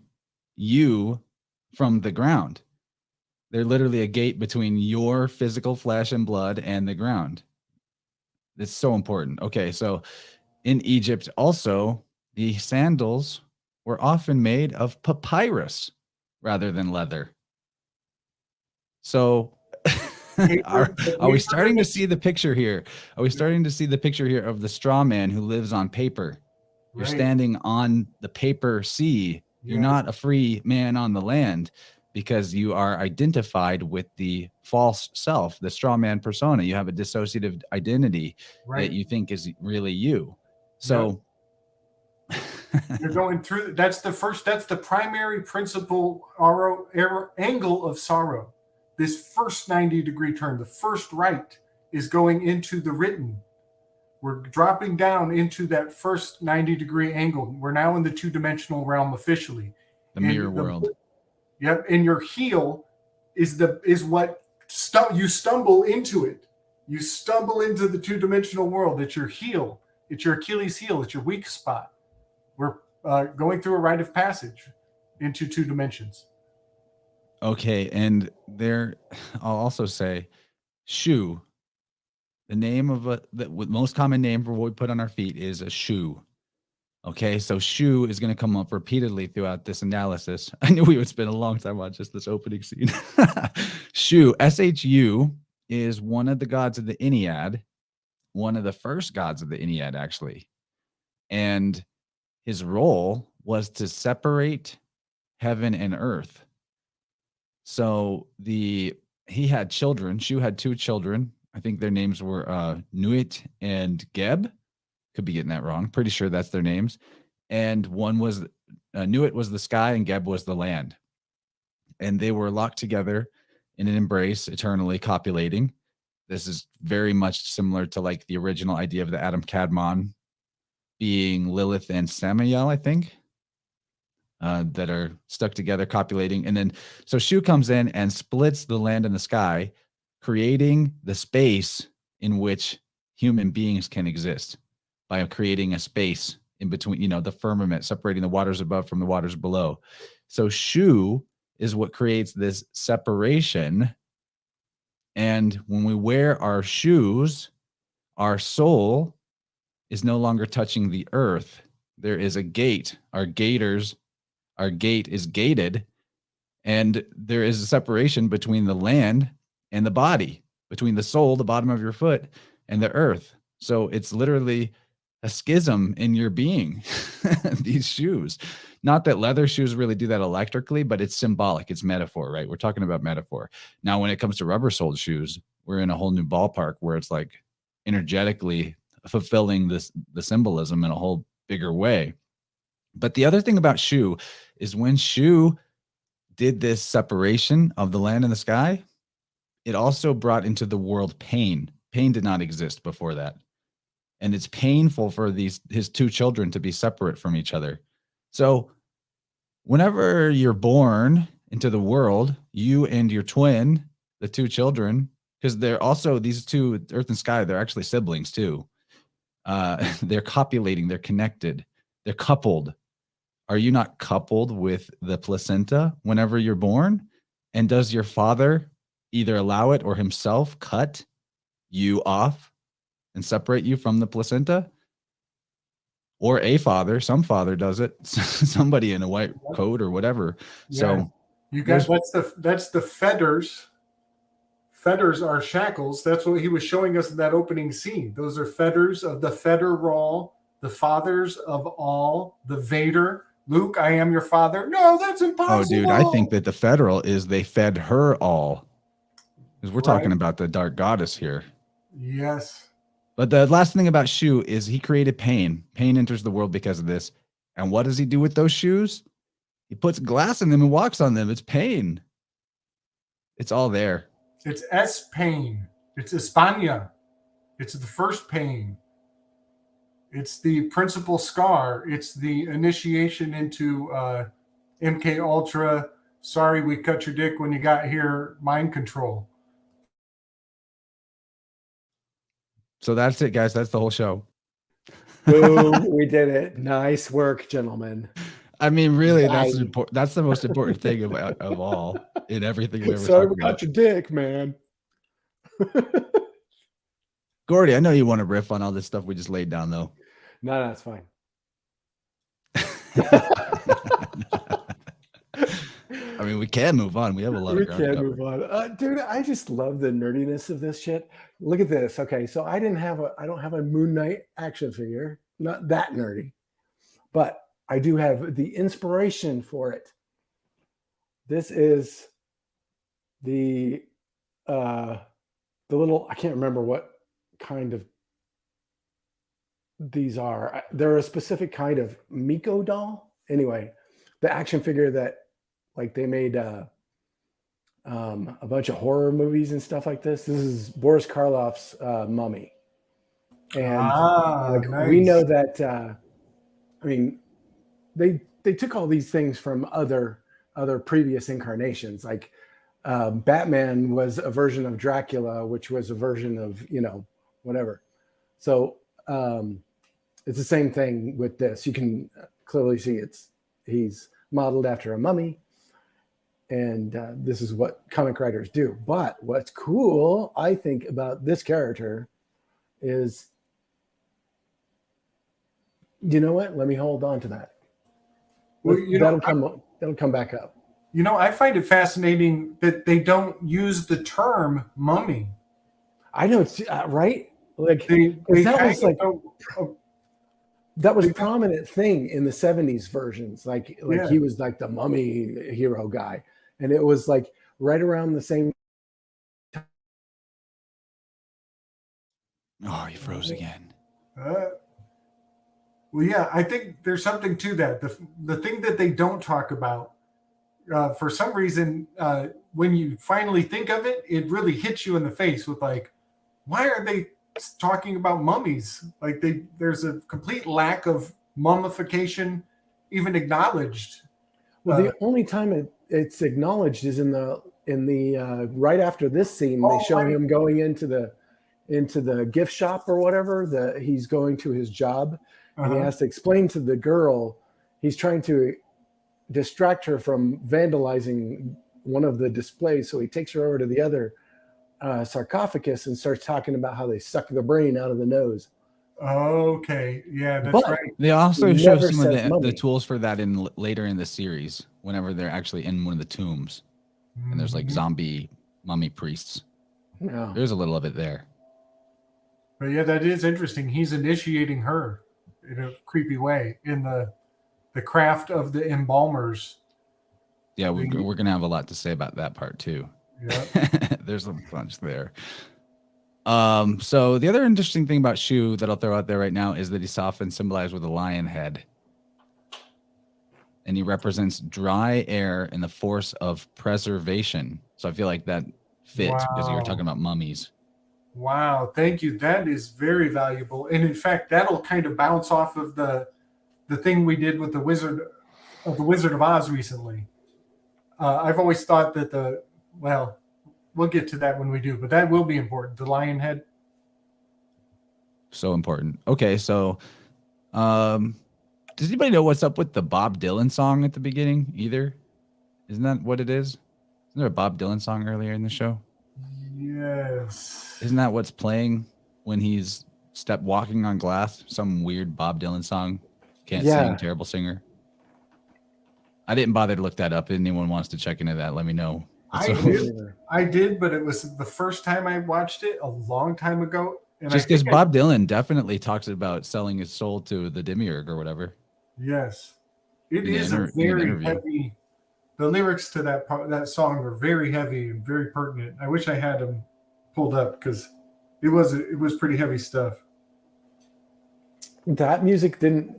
you from the ground. They're literally a gate between your physical flesh and blood and the ground. It's so important. Okay, so in Egypt also, the sandals were often made of papyrus rather than leather. So are we starting to see the picture here? Are we starting to see the picture here of the straw man who lives on paper? You're Right. standing on the paper sea. You're not a free man on the land because you are identified with the false self, the straw man persona. You have a dissociative identity that you think is really you. So you're going through, that's the primary principal angle of sorrow. This first 90-degree turn, the first right is going into the written. We're dropping down into that first 90-degree angle. We're now in the two-dimensional realm officially. The mirror world. Yep. And your heel is what you stumble into it. You stumble into the two-dimensional world. It's your heel. It's your Achilles heel. It's your weak spot. We're going through a rite of passage into two dimensions. Okay, and there, I'll also say, shoe. The name of the most common name for what we put on our feet is a shoe. Okay, so shoe is going to come up repeatedly throughout this analysis. I knew we would spend a long time on just this opening scene. Shu, S-H-U, is one of the gods of the Ennead, one of the first gods of the Ennead, actually. And his role was to separate heaven and earth. So he had children. Shu had two children. I think their names were Nuit and Geb. Could be getting that wrong. Pretty sure that's their names. And one was Nuit was the sky and Geb was the land. And they were locked together in an embrace, eternally copulating. This is very much similar to like the original idea of the Adam Kadmon being Lilith and Samael, I think, that are stuck together, copulating. And then, so Shu comes in and splits the land and the sky, creating the space in which human beings can exist by creating a space in between, the firmament, separating the waters above from the waters below. So Shu is what creates this separation. And when we wear our shoes, our soul is no longer touching the earth. There is a gate. Our gate is gated, and there is a separation between the land and the body, between the soul, the bottom of your foot, and the earth. So it's literally a schism in your being, these shoes. Not that leather shoes really do that electrically, but it's symbolic. It's metaphor, right? We're talking about metaphor. Now, when it comes to rubber-soled shoes, we're in a whole new ballpark where it's like energetically fulfilling the symbolism in a whole bigger way. But the other thing about Shu is when Shu did this separation of the land and the sky, it also brought into the world pain. Pain did not exist before that. And it's painful for his two children to be separate from each other. So whenever you're born into the world, you and your twin, the two children, because they're also, these two, Earth and Sky, they're actually siblings too. They're copulating, they're connected, they're coupled. Are you not coupled with the placenta whenever you're born? And does your father either allow it or himself cut you off and separate you from the placenta? Or some father does it, somebody in a white coat or whatever. Yeah. So you guys, that's the fetters. Fetters are shackles. That's what he was showing us in that opening scene. Those are fetters of the federal, the fathers of all, the Vader. Luke, I am your father. No, that's impossible. Oh, dude, I think that the federal is they fed her all. Because we're talking about the dark goddess here. Yes. But the last thing about Shu is he created pain. Pain enters the world because of this. And what does he do with those shoes? He puts glass in them and walks on them. It's pain. It's all there. It's pain. It's España. It's the first pain. It's the principal scar. It's the initiation into MK Ultra. Sorry, we cut your dick when you got here. Mind control. So that's it, guys. That's the whole show. Boom, we did it. Nice work, gentlemen. I mean, really, that's the most important thing of all in everything we ever Sorry, talked we about. got your dick, man. Gordy, I know you want to riff on all this stuff we just laid down, though. No, that's fine. I mean, we can move on. We have a lot of ground to cover. Move on. Dude, I just love the nerdiness of this shit. Look at this. Okay, so I don't have a Moon Knight action figure. Not that nerdy. But I do have the inspiration for it. This is the little, I can't remember what kind of these are. They're a specific kind of Miko doll. Anyway, the action figure that like they made a bunch of horror movies and stuff like this. This is Boris Karloff's Mummy. And nice. We know that, I mean, they took all these things from other previous incarnations. Like Batman was a version of Dracula, which was a version of, whatever. So it's the same thing with this. You can clearly see he's modeled after a mummy. And this is what comic writers do. But what's cool, I think, about this character is, you know what? Let me hold on to that. Well, that'll come back up. I find it fascinating that they don't use the term mummy. I know, it's right. Like that was a prominent thing in the 70s versions. Like he was like the mummy hero guy. And it was like right around the same time. Oh, he froze again. Well, yeah, I think there's something to that. The thing that they don't talk about, for some reason, when you finally think of it, it really hits you in the face with like, why are they talking about mummies? Like there's a complete lack of mummification even acknowledged. Well, the only time it's acknowledged is in the right after this scene. They show him going into the gift shop or whatever. He's going to his job, and he has to explain to the girl. He's trying to distract her from vandalizing one of the displays, so he takes her over to the other sarcophagus and starts talking about how they suck the brain out of the nose. Okay, yeah, that's right. They also show some of the tools for that later in the series, whenever they're actually in one of the tombs, and there's like zombie mummy priests. Yeah. There's a little of it there. But yeah, that is interesting. He's initiating her in a creepy way in the craft of the embalmers. Yeah, we're gonna have a lot to say about that part too. Yeah. There's a bunch there. So the other interesting thing about Shu that I'll throw out there right now is that he's often symbolized with a lion head. And he represents dry air and the force of preservation. So I feel like that fits because you were talking about mummies. Wow, thank you. That is very valuable. And in fact, that'll kind of bounce off of the thing we did with the Wizard of Oz recently. I've always thought that we'll get to that when we do, but that will be important. The lion head. So important. Okay, so does anybody know what's up with the Bob Dylan song at the beginning either? Isn't that what it is? Isn't there a Bob Dylan song earlier in the show? Yes. Isn't that what's playing when he's walking on glass? Some weird Bob Dylan song. Can't sing, terrible singer. I didn't bother to look that up. If anyone wants to check into that, let me know. I did, but it was the first time I watched it a long time ago. And just because Bob Dylan definitely talks about selling his soul to the demiurge or whatever. Yes. It is a very heavy. The lyrics to that song are very heavy and very pertinent. I wish I had them pulled up because it was pretty heavy stuff. That music didn't.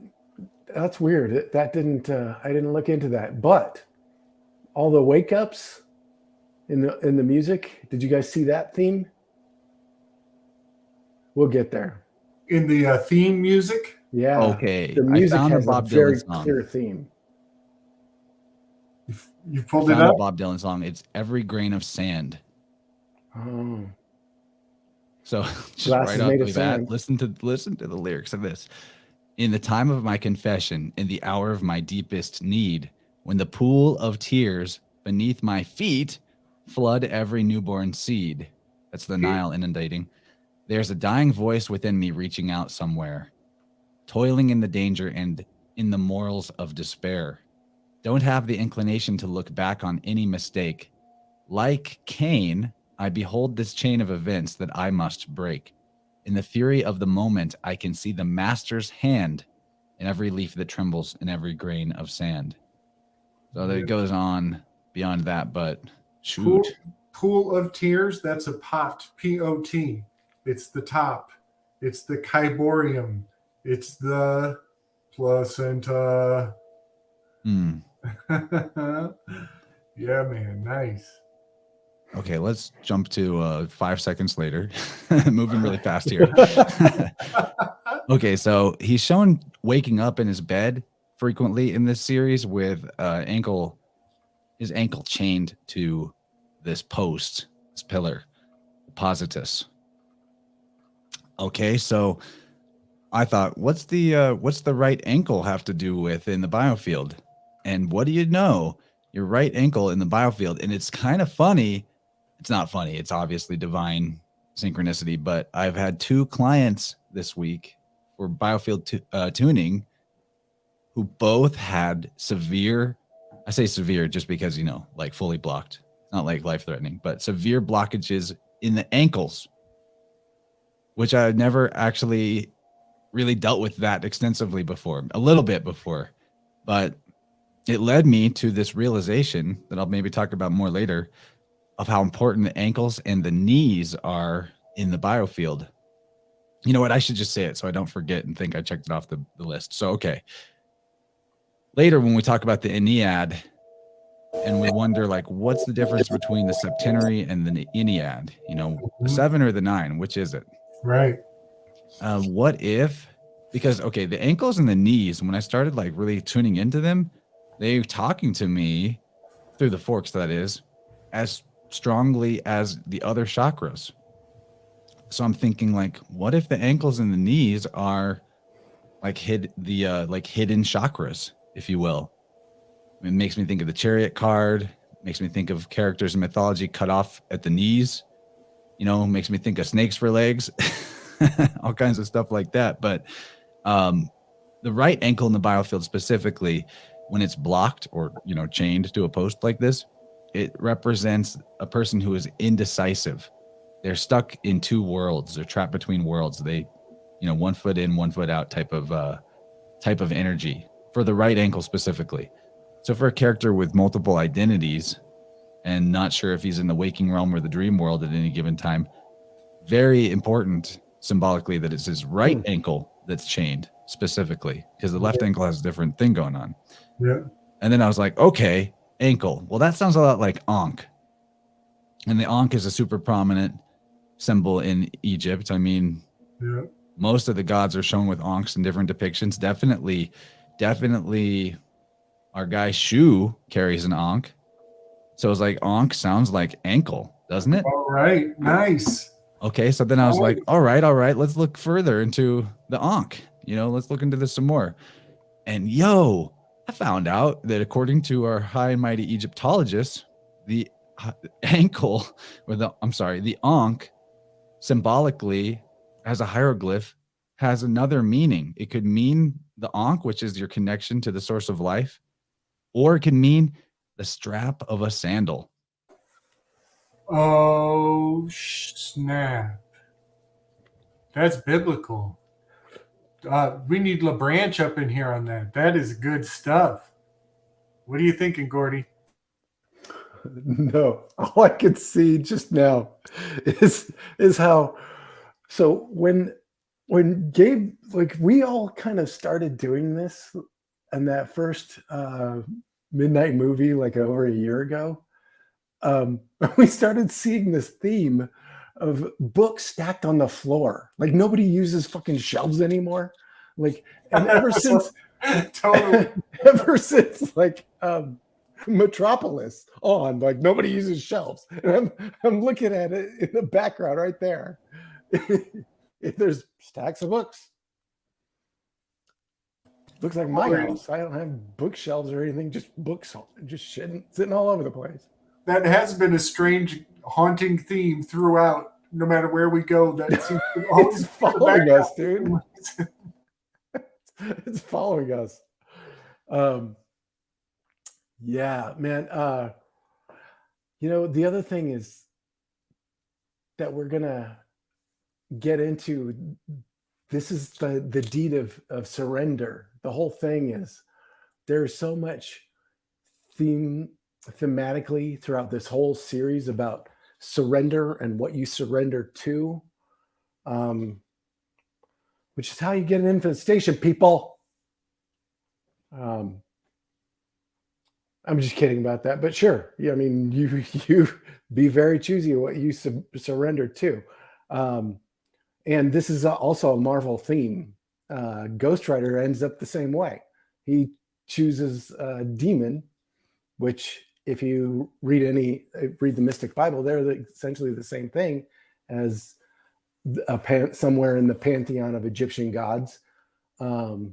That's weird. That didn't. I didn't look into that. But all the wake ups in the music. Did you guys see that theme? We'll get there. In the theme music. Yeah. Okay. The music I found has a Bob a very Dylan song. clear theme. You pulled it up. A Bob Dylan song. It's Every Grain of Sand. Oh. So just Glass right off made the of bat, sand. listen to the lyrics of this. In the time of my confession, in the hour of my deepest need, when the pool of tears beneath my feet flood every newborn seed. That's the Nile inundating. There's a dying voice within me reaching out somewhere, toiling in the danger and in the morals of despair. Don't have the inclination to look back on any mistake. Like Cain, I behold this chain of events that I must break. In the fury of the moment, I can see the master's hand in every leaf that trembles, in every grain of sand. So it goes on beyond that, but shoot. Pool of tears, that's a pot, P-O-T. It's the top. It's the kyborium. It's the placenta. Yeah, man. Nice. Okay, let's jump to 5 seconds later. Moving really fast here. Okay, so he's shown waking up in his bed frequently in this series with his ankle chained to this post, this pillar, positus. Okay, so I thought, what's the right ankle have to do with in the biofield? And what do you know? Your right ankle in the biofield, and it's kind of funny. It's not funny. It's obviously divine synchronicity, but I've had 2 clients this week for biofield tuning who both had severe, I say severe just because, like fully blocked. It's not like life-threatening, but severe blockages in the ankles, which I've never actually really dealt with that extensively before, a little bit before, but it led me to this realization that I'll maybe talk about more later of how important the ankles and the knees are in the biofield. You know what? I should just say it so I don't forget and think I checked it off the list. So, okay. Later, when we talk about the Ennead and we wonder, like, what's the difference between the septenary and the Ennead? The 7 or the 9, which is it? Right. What if, because, okay, the ankles and the knees, when I started like really tuning into them, they were talking to me through the forks, that is, as strongly as the other chakras. So I'm thinking, like, what if the ankles and the knees are like hidden chakras, if you will? It makes me think of the Chariot card, makes me think of characters in mythology cut off at the knees, makes me think of snakes for legs, all kinds of stuff like that. But the right ankle in the biofield specifically, when it's blocked or, chained to a post like this, it represents a person who is indecisive. They're stuck in 2 worlds. They're trapped between worlds. They, 1 foot in, 1 foot out type of energy for the right ankle specifically. So for a character with multiple identities and not sure if he's in the waking realm or the dream world at any given time, very important symbolically that it's his right Hmm. ankle that's chained specifically, because the left ankle has a different thing going on. Yeah. And then I was like, okay, ankle. Well, that sounds a lot like Ankh. And the Ankh is a super prominent symbol in Egypt. I mean, Yeah. most of the gods are shown with Ankhs in different depictions. Definitely our guy Shu carries an Ankh. So it's like Ankh sounds like ankle, doesn't it? All right. Nice. Okay, so then I was like, all right, let's look further into the Ankh. Let's look into this some more. And I found out that according to our high and mighty Egyptologists, the ankle, the Ankh symbolically as a hieroglyph has another meaning. It could mean the Ankh, which is your connection to the source of life, or it can mean the strap of a sandal. Oh, snap. That's biblical. We need LaBranch up in here on that. That is good stuff. What are you thinking, Gordy? No, all I could see just now is how. So when Gabe, like, we all kind of started doing this, and that first midnight movie, like over a year ago, we started seeing this theme of books stacked on the floor. Like, nobody uses fucking shelves anymore. Like, and ever since, Totally. ever since like Metropolis on, like, nobody uses shelves. And I'm looking at it in the background right there. There's stacks of books. Looks like my house. I don't have bookshelves or anything, just books, just sitting all over the place. That has been a strange, haunting theme throughout. No matter where we go, that seems to always It's following us, dude. It's following us. Yeah, man. The other thing is that we're gonna get into. This is the deed of surrender. The whole thing is there's so much thematically throughout this whole series about surrender and what you surrender to, which is how you get an infestation, people. I'm just kidding about that, but sure. Yeah, I mean, you be very choosy what you surrender to. And this is also a Marvel theme. Ghost Rider ends up the same way. He chooses a demon, which, if you read the Mystic Bible, they're essentially the same thing as somewhere in the pantheon of Egyptian gods. But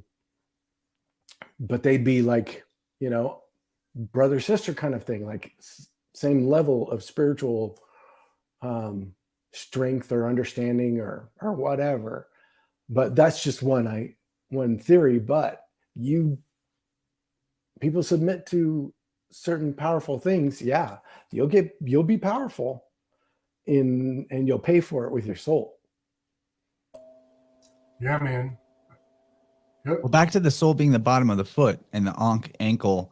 they'd be like, brother sister kind of thing, like same level of spiritual strength or understanding or whatever. But that's just one theory. But people submit to certain powerful things. Yeah, you'll be powerful and you'll pay for it with your soul. Yeah, man. Yep. Well, back to the sole being the bottom of the foot and the ankle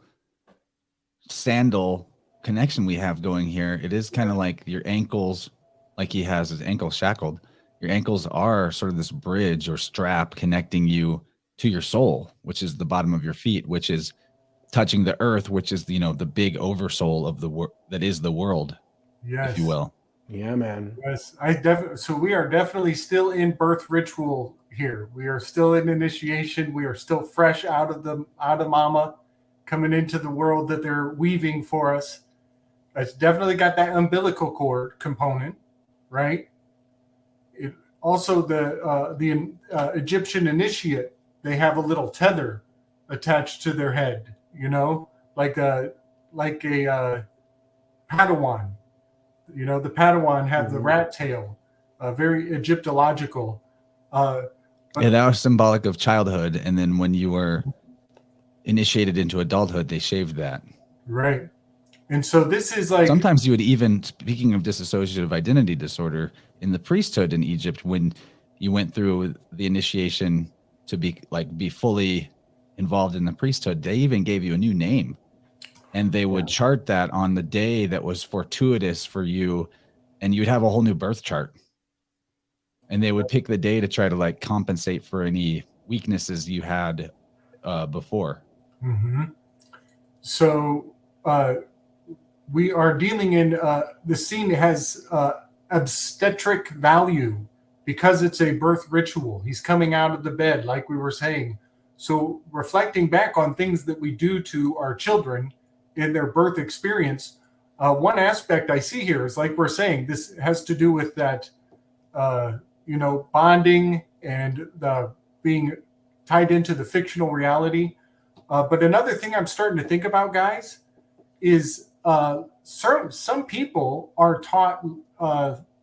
sandal connection we have going here. It is kind of like your ankles, like he has his ankles shackled. Your ankles are sort of this bridge or strap connecting you to your soul, which is the bottom of your feet, which is touching the earth, which is, the big oversoul of that is the world, yes, if you will. Yeah, man. Yes, so we are definitely still in birth ritual here. We are still in initiation. We are still fresh out of mama, coming into the world that they're weaving for us. It's definitely got that umbilical cord component, right? Also, the Egyptian initiate, they have a little tether attached to their head, like a Padawan. The Padawan have the rat tail, very Egyptological. Yeah, that was symbolic of childhood. And then when you were initiated into adulthood, they shaved that. Right. And so this is like... Sometimes you would even, speaking of dissociative identity disorder, in the priesthood in Egypt, when you went through the initiation to be fully involved in the priesthood, they even gave you a new name. And they would chart that on the day that was fortuitous for you, and you'd have a whole new birth chart. And they would pick the day to try to like compensate for any weaknesses you had before. Mm-hmm. So we are dealing in the scene has obstetric value because it's a birth ritual. He's coming out of the bed, like we were saying. So reflecting back on things that we do to our children in their birth experience, one aspect I see here is, like we're saying, this has to do with that, bonding and being tied into the fictional reality. But another thing I'm starting to think about, guys, is some people are taught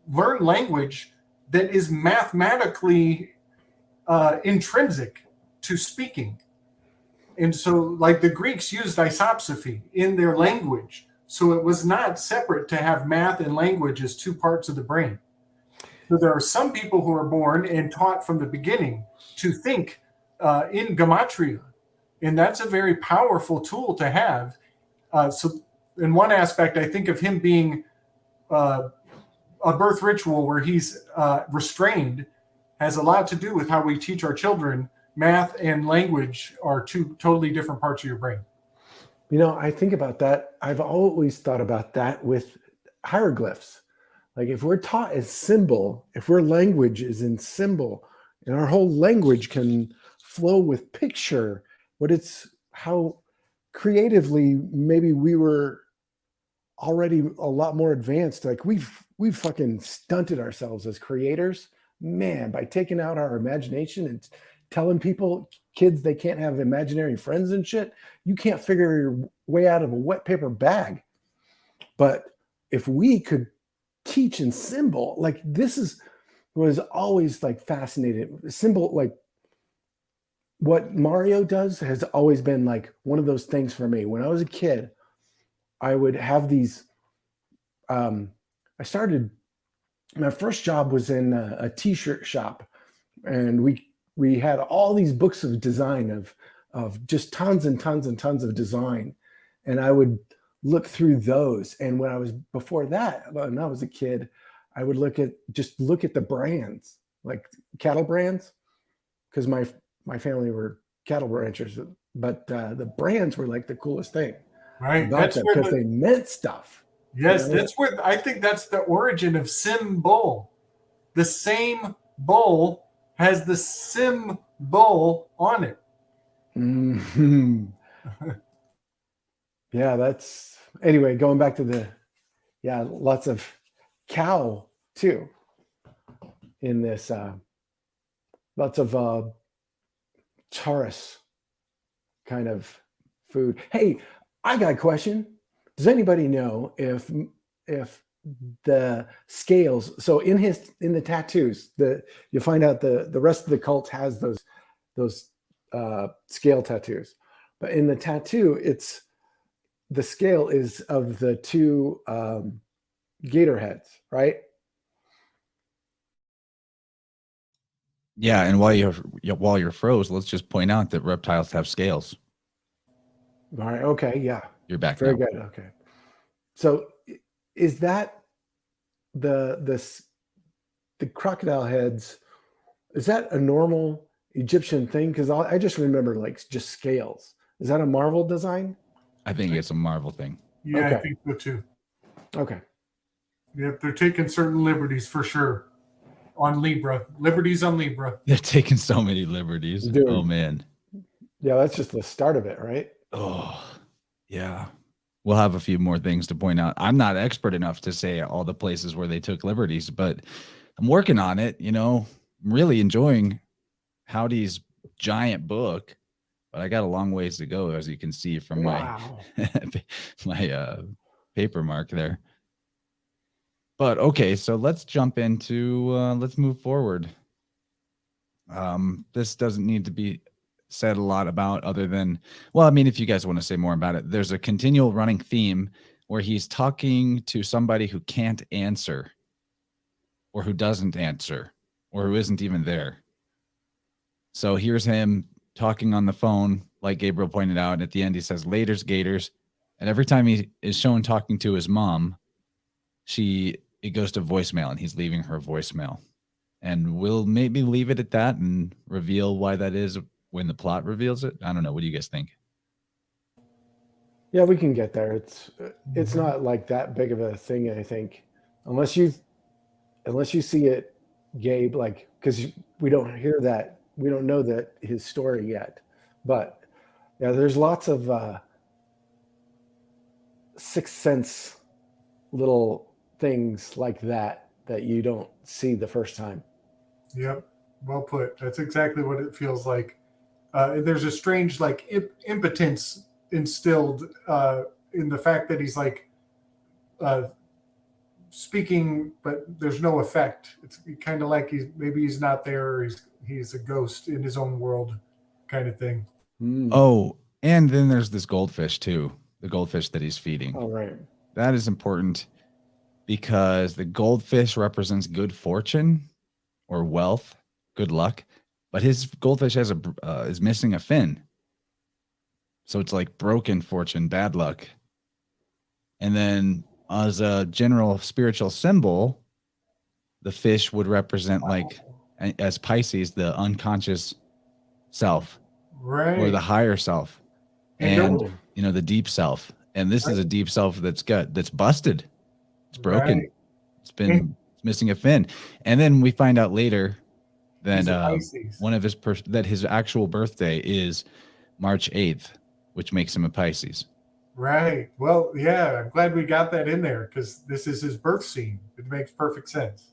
learn language that is mathematically intrinsic to speaking. And so, like the Greeks used isopsophy in their language. So it was not separate to have math and language as two parts of the brain. So there are some people who are born and taught from the beginning to think in gematria. And that's a very powerful tool to have. So in one aspect, I think of him being a birth ritual where he's restrained has a lot to do with how we teach our children. Math and language are two totally different parts of your brain. I think about that. I've always thought about that with hieroglyphs. Like if we're taught as symbol, if our language is in symbol, and our whole language can flow with picture, but it's how creatively maybe we were already a lot more advanced. Like we've fucking stunted ourselves as creators, man, by taking out our imagination and telling kids they can't have imaginary friends and shit. You can't figure your way out of a wet paper bag. But if we could teach in symbol, like was always like fascinated. Symbol, like what Mario does has always been like one of those things for me. When I was a kid, I would have these, my first job was in a t-shirt shop, and we had all these books of design of just tons and tons and tons of design. And I would look through those. And when I was a kid, I would look at the brands, like cattle brands, because my family were cattle ranchers, but the brands were like the coolest thing. Right. That's because they meant stuff. Yes, that's where I think that's the origin of symbol. The same bowl has the symbol on it. Mm-hmm. Yeah, anyway, going back to lots of cow too in this, lots of Taurus kind of food. Hey, I got a question. Does anybody know if the scales, so in the tattoos, you'll find out the rest of the cult has those scale tattoos, but in the tattoo, the scale is of the two gator heads, right? Yeah, and while you're froze, let's just point out that reptiles have scales. All right. Okay. Yeah. You're back. Very now. good. Okay. So is that the crocodile heads? Is that a normal Egyptian thing? Because I just remember like just scales. Is that a Marvel design? I think it's a Marvel thing. Yeah, okay. I think so too. Okay. Yep, they're taking certain liberties for sure on Libra. Liberties on Libra. They're taking so many liberties. Dude. Oh man. Yeah, that's just the start of it, right? Oh, yeah. We'll have a few more things to point out. I'm not expert enough to say all the places where they took liberties, but I'm working on it. I'm really enjoying Howdy's giant book, but I got a long ways to go, as you can see from my paper mark there. But okay, so let's jump into let's move forward. This doesn't need to be said a lot about, other than, well, I mean, if you guys want to say more about it, there's a continual running theme where he's talking to somebody who can't answer, or who doesn't answer, or who isn't even there. So here's him talking on the phone, like Gabriel pointed out, and at the end he says, "Laters, gators." And every time he is shown talking to his mom, it goes to voicemail, and he's leaving her voicemail. And we'll maybe leave it at that and reveal why that is when the plot reveals it. I don't know. What do you guys think? Yeah, we can get there. It's not like that big of a thing, I think, unless you see it, Gabe. Like, because we don't hear that, we don't know that his story yet. But yeah, there's lots of sixth sense little things like that you don't see the first time. Yep, well put. That's exactly what it feels like. There's a strange like impotence instilled in the fact that he's like speaking, but there's no effect. It's kind of like he's not there. Or he's a ghost in his own world, kind of thing. Oh, and then there's this goldfish too. The goldfish that he's feeding. Oh, right. That is important because the goldfish represents good fortune or wealth, good luck, but his goldfish has is missing a fin. So it's like broken fortune, bad luck. And then as a general spiritual symbol, the fish would represent like, as Pisces, the unconscious self, right, or the higher self, and the deep self. And this is a deep self that's busted. It's broken. Right. It's missing a fin. And then we find out later that one of his actual birthday is March 8th, which makes him a Pisces. Right. Well, yeah, I'm glad we got that in there because this is his birth scene. It makes perfect sense.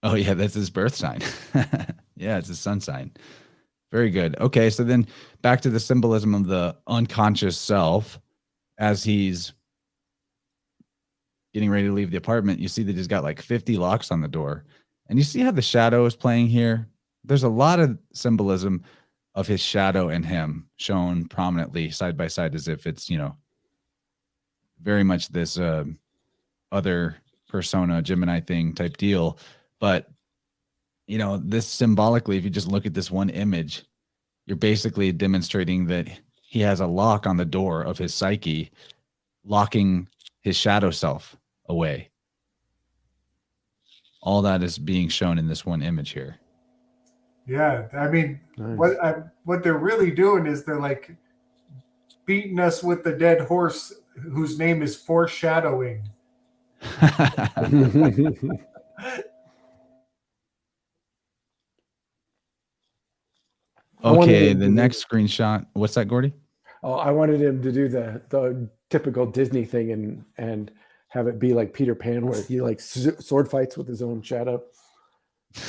Oh, yeah, that's his birth sign. Yeah, it's his sun sign. Very good. Okay, so then back to the symbolism of the unconscious self. As he's getting ready to leave the apartment, you see that he's got like 50 locks on the door. And you see how the shadow is playing here? There's a lot of symbolism of his shadow and him shown prominently side by side, as if it's, very much this other persona, Gemini thing type deal. But, this symbolically, if you just look at this one image, you're basically demonstrating that he has a lock on the door of his psyche, locking his shadow self away. All that is being shown in this one image here. Yeah, I mean, nice. what they're really doing is they're like beating us with the dead horse whose name is foreshadowing. Okay, the next screenshot. What's that, Gordy? Oh, I wanted him to do the typical Disney thing and have it be like Peter Pan, where he like sword fights with his own shadow.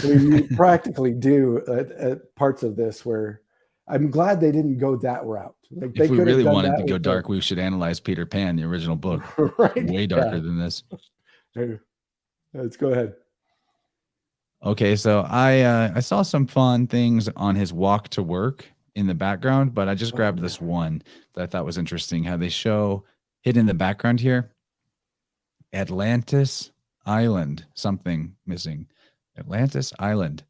I mean, you practically do parts of this where I'm glad they didn't go that route. Like, if we really wanted to go dark, we should analyze Peter Pan, the original book. Right? Way darker than this. Let's go ahead. Okay, so I saw some fun things on his walk to work in the background, but I just grabbed this one that I thought was interesting. How they show hidden in the background here, Atlantis Island, something missing. Atlantis Island.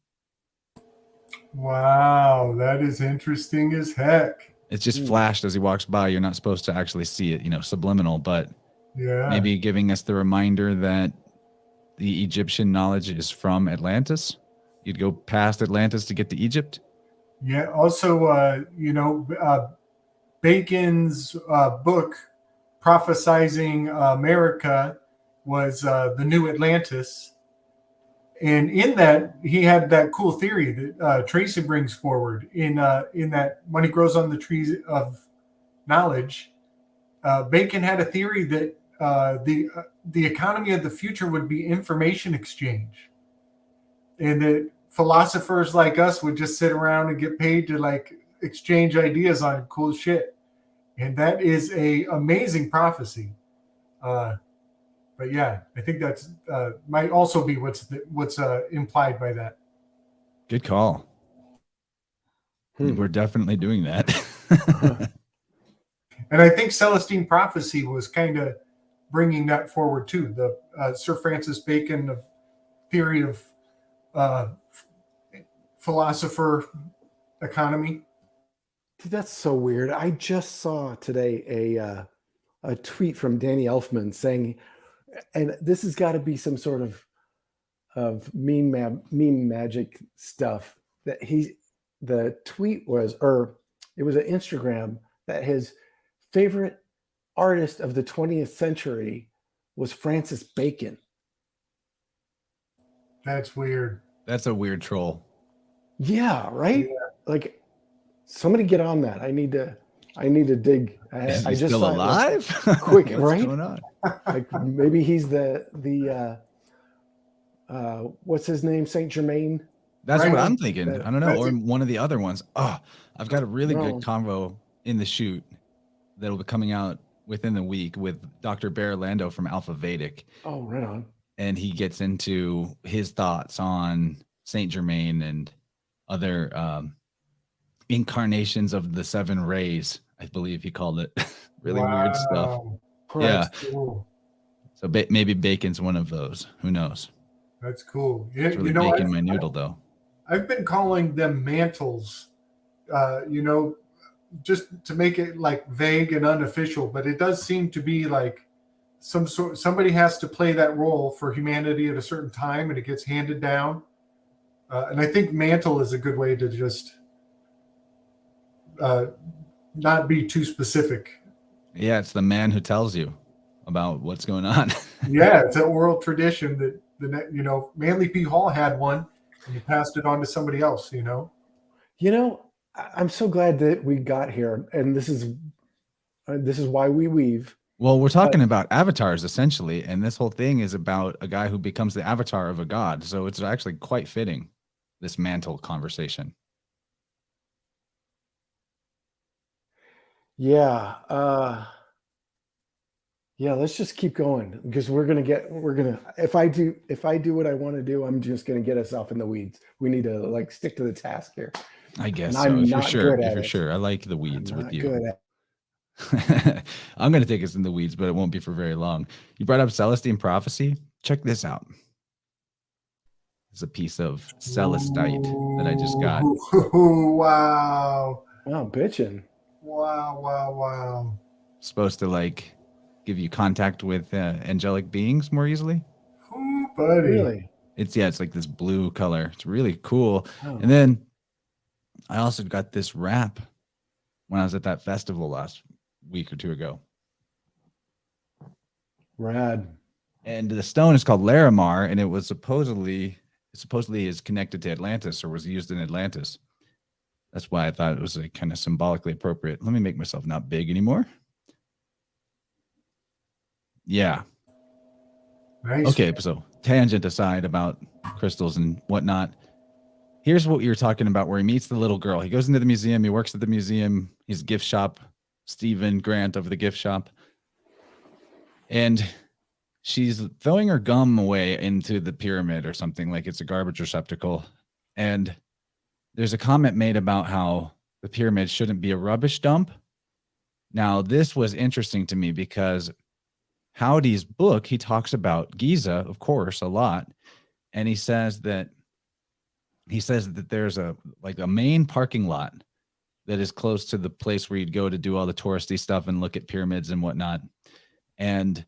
Wow, that is interesting as heck. It's just flashed as he walks by. You're not supposed to actually see it, subliminal, but maybe giving us the reminder that the Egyptian knowledge is from Atlantis. You'd go past Atlantis to get to Egypt. Yeah. Also, Bacon's book, Prophesizing America, was the New Atlantis. And in that, he had that cool theory that Tracy brings forward in that money grows on the trees of knowledge. Bacon had a theory that the economy of the future would be information exchange, and that philosophers like us would just sit around and get paid to like exchange ideas on cool shit. And that is a amazing prophecy. But yeah, I think that's might also be what's implied by that. Good call. We're definitely doing that. And I think Celestine prophecy was kind of bringing that forward too. The Sir Francis Bacon of theory of philosopher economy. Dude, that's so weird. I just saw today a tweet from Danny Elfman saying, and this has got to be some sort of meme magic stuff that the tweet was, or it was an Instagram that his favorite artist of the 20th century was Francis Bacon. That's weird. That's a weird troll. Yeah, right. Yeah. Like, somebody get on that. I need to dig. Is he I just still saw it, alive? quick, What's right? going on? like maybe he's the what's his name, Saint Germain. That's Right. what I'm thinking. I don't know, That's or it. one of the other ones. Oh, I've got a really No. good convo in the shoot that'll be coming out within the week with Dr. Bear Lando from Alpha Vedic, Oh, right on. and he gets into his thoughts on Saint Germain and other incarnations of the seven rays, I believe he called it. Really weird stuff. Wow. Yeah. That's cool. So maybe Bacon's one of those. Who knows? That's cool. Yeah, It's really you know, baking my noodle, though. I've been calling them mantles, just to make it like vague and unofficial, but it does seem to be like somebody has to play that role for humanity at a certain time, and it gets handed down. And I think mantle is a good way to just not be too specific. Yeah, it's the man who tells you about what's going on. Yeah, it's an oral tradition that Manly P. Hall had one, and he passed it on to somebody else. I'm so glad that we got here, and this is why we weave. Well, we're talking about avatars essentially, and this whole thing is about a guy who becomes the avatar of a god. So it's actually quite fitting, this mantle conversation. Yeah. Let's just keep going, because if I do what I want to do, I'm just going to get us off in the weeds. We need to stick to the task here. I guess And so. I'm If you're not sure, good at if you're it. sure, I like the weeds I'm with not you. good at I'm going to take us in the weeds, but it won't be for very long. You brought up Celestine prophecy. Check this out. It's a piece of celestite that I just got. Ooh, wow. Wow, bitchin'. Wow. Supposed to give you contact with angelic beings more easily. Ooh, buddy. Really? It's like this blue color. It's really cool. Oh. And then I also got this wrap when I was at that festival last week or two ago. Rad. And the stone is called Larimar, and it was supposedly is connected to Atlantis, or was used in Atlantis. That's why I thought it was kind of symbolically appropriate. Let me make myself not big anymore. Yeah. Nice. Okay, so tangent aside about crystals and whatnot. Here's what you were talking about, where he meets the little girl. He goes into the museum. He works at the museum. He's gift shop, Stephen Grant of the gift shop. And she's throwing her gum away into the pyramid or something, like it's a garbage receptacle. And there's a comment made about how the pyramid shouldn't be a rubbish dump. Now, this was interesting to me because Howdy's book, he talks about Giza, of course, a lot. And he says that there's a main parking lot that is close to the place where you'd go to do all the touristy stuff and look at pyramids and whatnot. And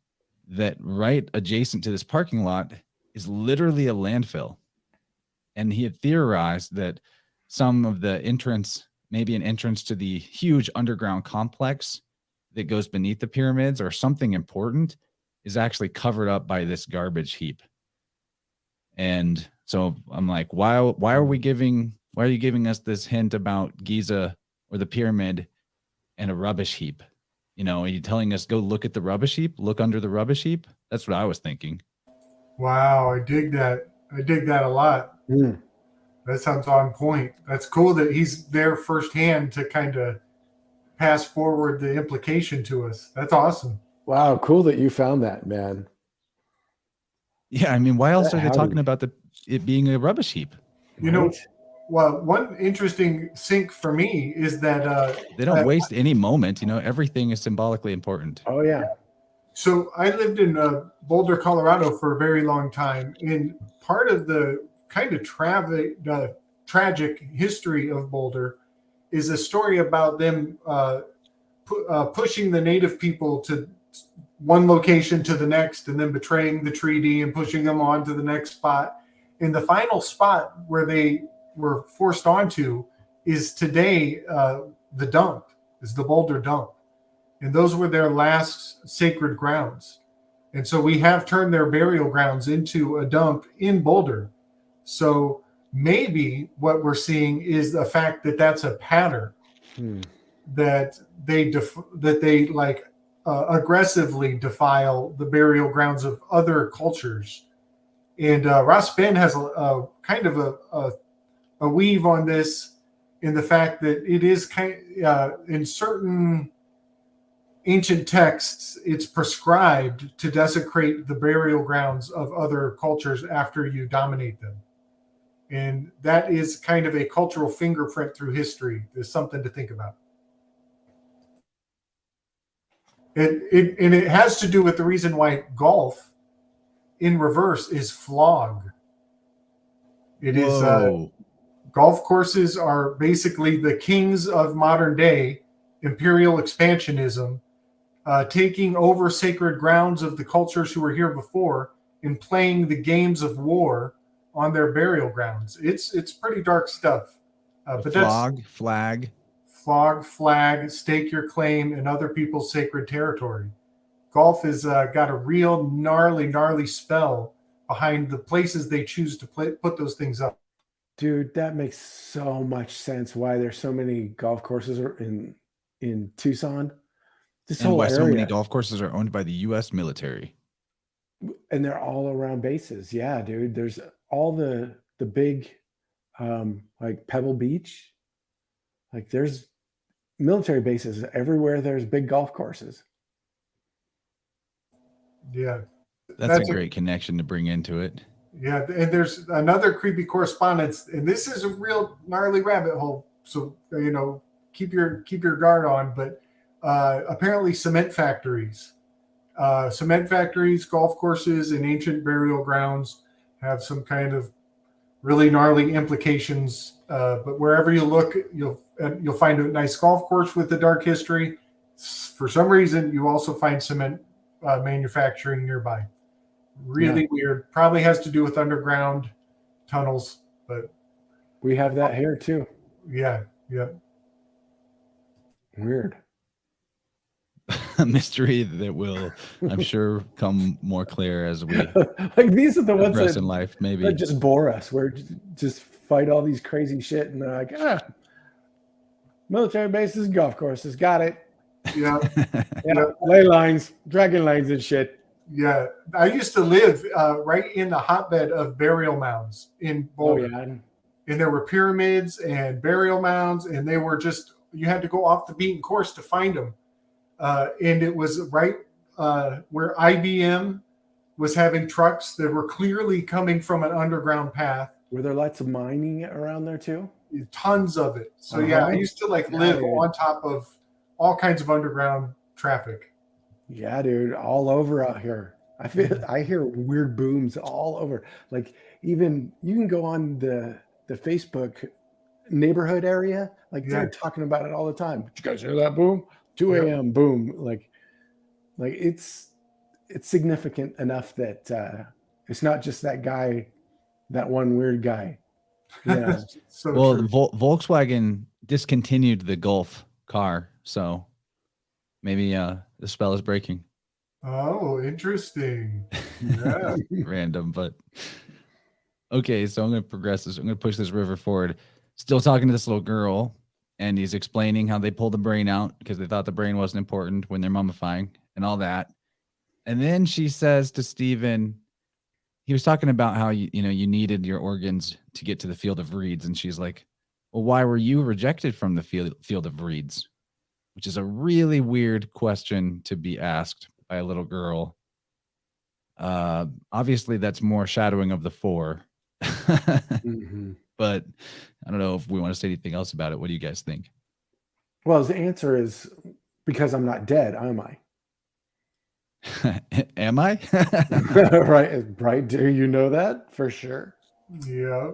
that right adjacent to this parking lot is literally a landfill. And he had theorized that some of the entrance, maybe an entrance to the huge underground complex that goes beneath the pyramids or something important, is actually covered up by this garbage heap. And so I'm like, why are you giving us this hint about Giza or the pyramid and a rubbish heap? Are you telling us go look at the rubbish heap, look under the rubbish heap? That's what I was thinking. Wow, I dig that. I dig that a lot. Mm. That sounds on point. That's cool that he's there firsthand to kind of pass forward the implication to us. That's awesome. Wow, cool that you found that, man. Yeah, I mean, why else Yeah, are they talking about it being a rubbish heap? Right? Well, one interesting sync for me is that They don't waste any moment. Everything is symbolically important. Oh yeah. So I lived in Boulder, Colorado for a very long time, and part of the kind of tragic history of Boulder is a story about them pushing the native people to one location to the next, and then betraying the treaty and pushing them on to the next spot. And the final spot where they were forced onto is today the dump, is the Boulder dump. And those were their last sacred grounds. And so we have turned their burial grounds into a dump in Boulder. So maybe what we're seeing is the fact that that's a pattern that they aggressively defile the burial grounds of other cultures. And Ross Ben has a kind of a weave on this in the fact that it is in certain ancient texts, it's prescribed to desecrate the burial grounds of other cultures after you dominate them. And that is kind of a cultural fingerprint through history. There's something to think about. It has to do with the reason why golf in reverse is flog. It is golf courses are basically the kings of modern day imperial expansionism, taking over sacred grounds of the cultures who were here before and playing the games of war on their burial grounds. It's pretty dark stuff. But flog, flag, stake your claim in other people's sacred territory. Golf has got a real gnarly spell behind the places they choose to put those things up. Dude, that makes so much sense why there's so many golf courses in Tucson. This and whole why area. so many golf courses are owned by the U.S. military. And they're all around bases. Yeah, dude. There's all the big, like Pebble Beach. Like there's military bases everywhere. There's big golf courses. Yeah. That's a great connection to bring into it. Yeah. And there's another creepy correspondence, and this is a real gnarly rabbit hole. So, keep your guard on, but apparently cement factories, golf courses, and ancient burial grounds have some kind of really gnarly implications. But wherever you look, you'll find a nice golf course with a dark history. For some reason, you also find cement manufacturing nearby. Really weird. Probably has to do with underground tunnels, but we have that here too. Yeah. Weird. A mystery that will, I'm sure, come more clear as we like these are the ones progress in life. Maybe that just bore us. We're just fight all these crazy shit, and they're like, military bases, golf courses, got it. Yeah. Ley lines, dragon lines, and shit. Yeah, I used to live right in the hotbed of burial mounds in Boulder. Oh, yeah. And there were pyramids and burial mounds, and they were just, you had to go off the beaten course to find them. And it was right where IBM was having trucks that were clearly coming from an underground path. Were there lots of mining around there too? Tons of it. So I used to live on top of all kinds of underground traffic. Yeah, dude, all over out here. I hear weird booms all over. Like even you can go on the Facebook neighborhood area. Like they're talking about it all the time. Did you guys hear that boom? 2 a.m. boom. Like it's significant enough that it's not just that guy, that one weird guy. Yeah. Volkswagen discontinued the Golf car, so maybe the spell is breaking. Oh, interesting. Yeah. Random, but okay. So I'm going to progress this. I'm going to push this river forward. Still talking to this little girl, and he's explaining how they pulled the brain out because they thought the brain wasn't important when they're mummifying and all that. And then she says to Stephen, he was talking about how you needed your organs to get to the field of reeds, and she's like, "Well, why were you rejected from the field of reeds?" Which is a really weird question to be asked by a little girl. Obviously, that's more shadowing of the four. Mm-hmm. But I don't know if we want to say anything else about it. What do you guys think? Well, the answer is because I'm not dead, am I? Am I? Right. Do you know that for sure? Yeah.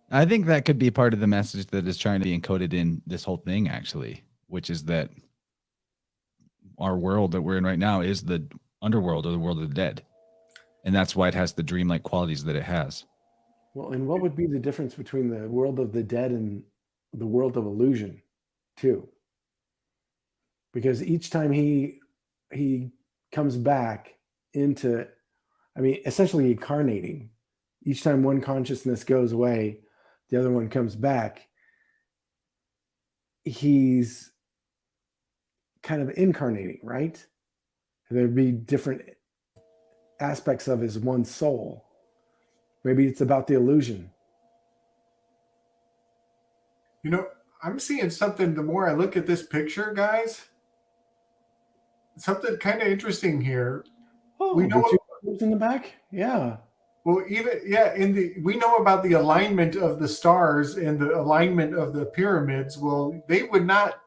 I think that could be part of the message that is trying to be encoded in this whole thing, actually, which is that our world that we're in right now is the underworld or the world of the dead. And that's why it has the dreamlike qualities that it has. Well, and what would be the difference between the world of the dead and the world of illusion, too? Because each time he comes back into, I mean, essentially incarnating. Each time one consciousness goes away, the other one comes back. He's kind of incarnating, right? There'd be different aspects of his one soul. Maybe it's about the illusion. You know, I'm seeing something, the more I look at this picture, guys, something kind of interesting here. Oh, we know the two in the back? Yeah. Well, we know about the alignment of the stars and the alignment of the pyramids. Well, they would not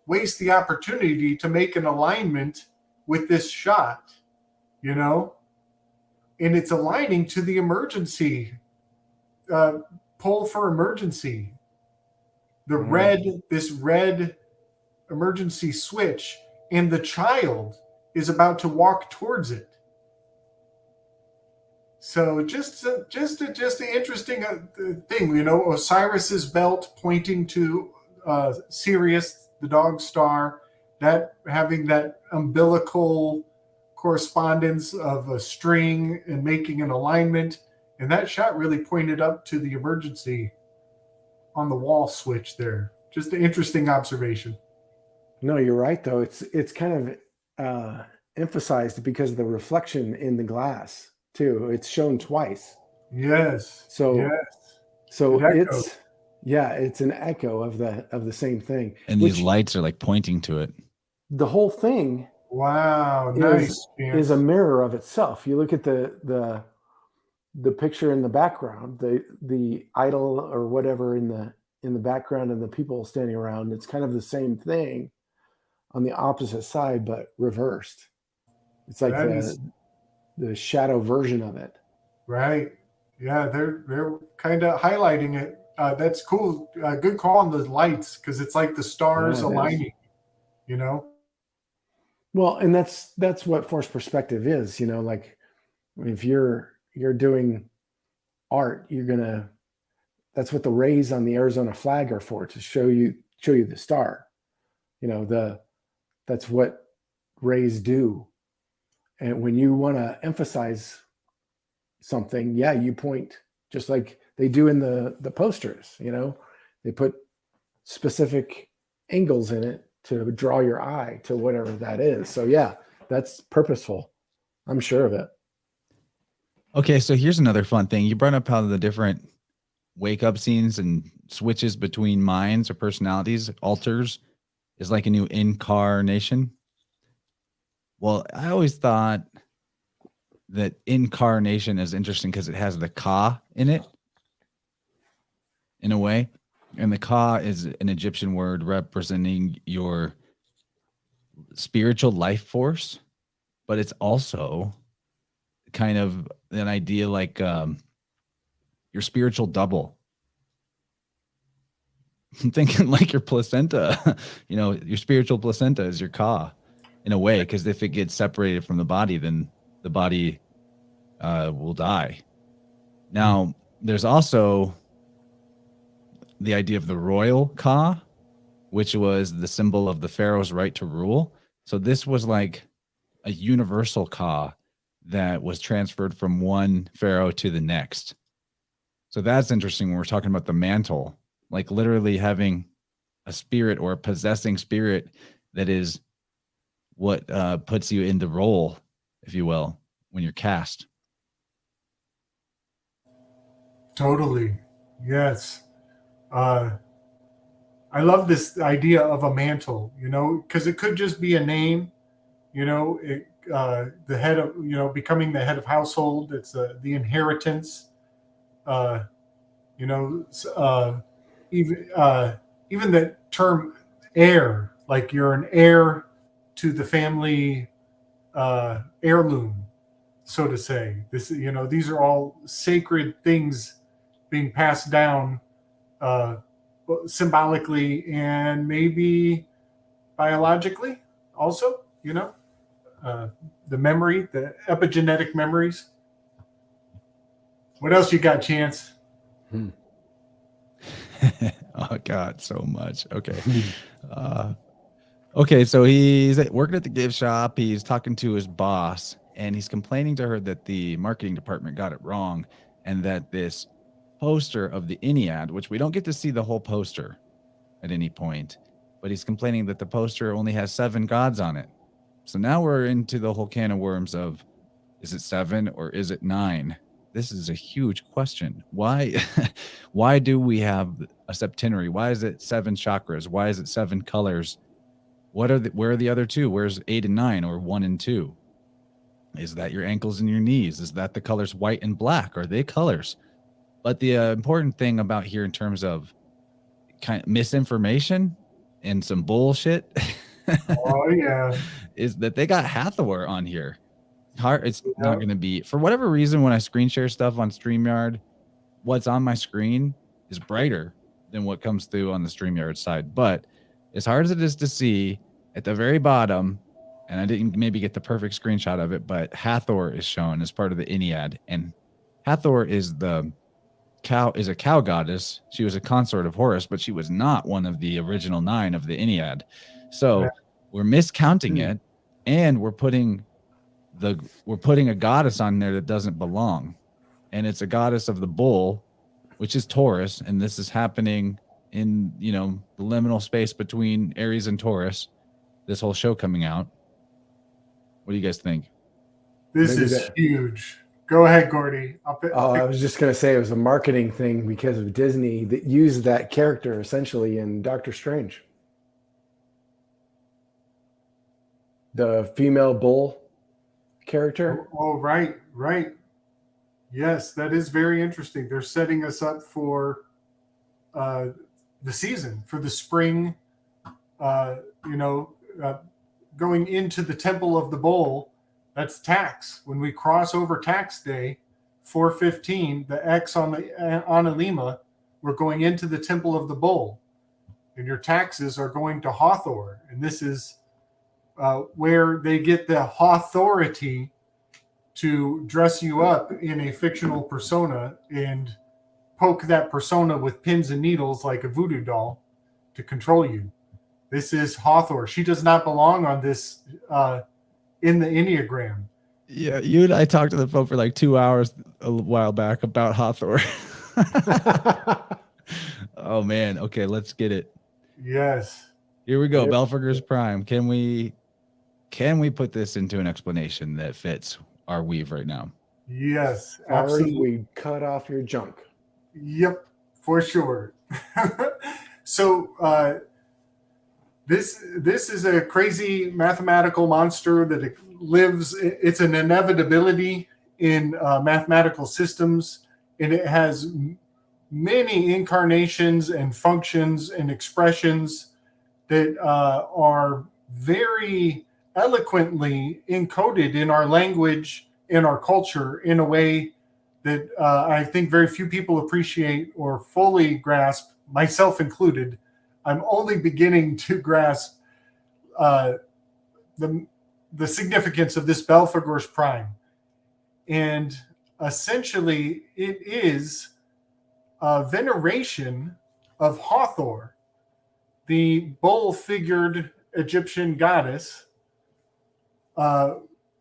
waste the opportunity to make an alignment with this shot, you know? And it's aligning to the emergency pull for emergency. This red emergency switch, and the child is about to walk towards it. So just an interesting thing, you know. Osiris's belt pointing to Sirius, the dog star, that having that umbilical correspondence of a string and making an alignment, and that shot really pointed up to the emergency on the wall switch there. Just an interesting observation. No, you're right, though. It's kind of emphasized because of the reflection in the glass too. It's shown twice. Yes. So it's an echo of the same thing. And these lights are like pointing to it. The whole thing, wow, nice, is a mirror of itself. You look at the picture in the background, the idol or whatever in the background, and the people standing around. It's kind of the same thing on the opposite side, but reversed. It's like the shadow version of it. Right. Yeah, they're kind of highlighting it. That's cool. Good call on the lights, because it's like the stars aligning, you know? Well, and that's what forced perspective is, you know, like if you're doing art, that's what the rays on the Arizona flag are for, to show you the star. You know, that's what rays do. And when you want to emphasize something, you point, just like they do in the posters, you know, they put specific angles in it to draw your eye to whatever that is. So that's purposeful. I'm sure of it. Okay, so here's another fun thing. You brought up how the different wake up scenes and switches between minds or personalities, alters, is like a new incarnation. Well, I always thought that incarnation is interesting because it has the ka in it, in a way. And the ka is an Egyptian word representing your spiritual life force, but it's also kind of an idea like your spiritual double. I'm thinking like your placenta, you know, your spiritual placenta is your ka in a way, because if it gets separated from the body, then the body will die. Now, there's also the idea of the royal ka, which was the symbol of the pharaoh's right to rule. So this was like a universal ka that was transferred from one pharaoh to the next. So that's interesting when we're talking about the mantle, like literally having a spirit or a possessing spirit that is what puts you in the role, if you will, when you're cast. Totally. Yes. I love this idea of a mantle, you know, because it could just be a name, you know, the head of, you know, becoming the head of household. It's the inheritance, you know, even the term heir, like you're an heir to the family heirloom, so to say. This, you know, these are all sacred things being passed down symbolically and maybe biologically also, you know, the memory, the epigenetic memories. What else you got, Chance? Oh God, so much. Okay. Okay, so he's working at the gift shop. He's talking to his boss, and he's complaining to her that the marketing department got it wrong, and that this poster of the Ennead, which we don't get to see the whole poster at any point, but he's complaining that the poster only has 7 gods on it. So now we're into the whole can of worms of, is it 7 or is it 9? This is a huge question. Why do we have a septenary? Why is it 7 chakras? Why is it 7 colors? Where are the other 2? Where's 8 and 9 or 1 and 2? Is that your ankles and your knees? Is that the colors white and black? Are they colors? But the important thing about here in terms of kind of misinformation and some bullshit Oh yeah, is that they got Hathor on here. It's not going to be, for whatever reason, when I screen share stuff on StreamYard, what's on my screen is brighter than what comes through on the StreamYard side. But as hard as it is to see, at the very bottom, and I didn't maybe get the perfect screenshot of it, but Hathor is shown as part of the Ennead. And Hathor is a cow goddess. She was a consort of Horus, but she was not one of the original 9 of the Ennead. So we're miscounting it, and we're putting a goddess on there that doesn't belong. And it's a goddess of the bull, which is Taurus, and this is happening in, the liminal space between Aries and Taurus, this whole show coming out. What do you guys think? This is huge. Go ahead, Gordy. I was just going to say it was a marketing thing because of Disney that used that character essentially in Doctor Strange. The female bull character. Oh, right. Yes, that is very interesting. They're setting us up for the season, for the spring, going into the Temple of the Bull. That's tax. When we cross over tax day, 4/15, the X on the Anilima, we're going into the Temple of the Bull. And your taxes are going to Hathor. And this is where they get the authority to dress you up in a fictional persona and poke that persona with pins and needles like a voodoo doll to control you. This is Hathor. She does not belong on this in the Enneagram. Yeah, you and I talked to the phone for like 2 hours a while back about Hathor. Oh man. Okay, let's get it. Yes. Here we go. Yep. Belfagor's Prime. Can we put this into an explanation that fits our weave right now? Yes, absolutely. We cut off your junk. Yep, for sure. So this is a crazy mathematical monster that lives. It's an inevitability in mathematical systems, and it has many incarnations and functions and expressions that are very eloquently encoded in our language, in our culture, in a way that I think very few people appreciate or fully grasp, myself included. I'm only beginning to grasp the significance of this Belfagor's Prime. And essentially, it is a veneration of Hathor, the bull-figured Egyptian goddess,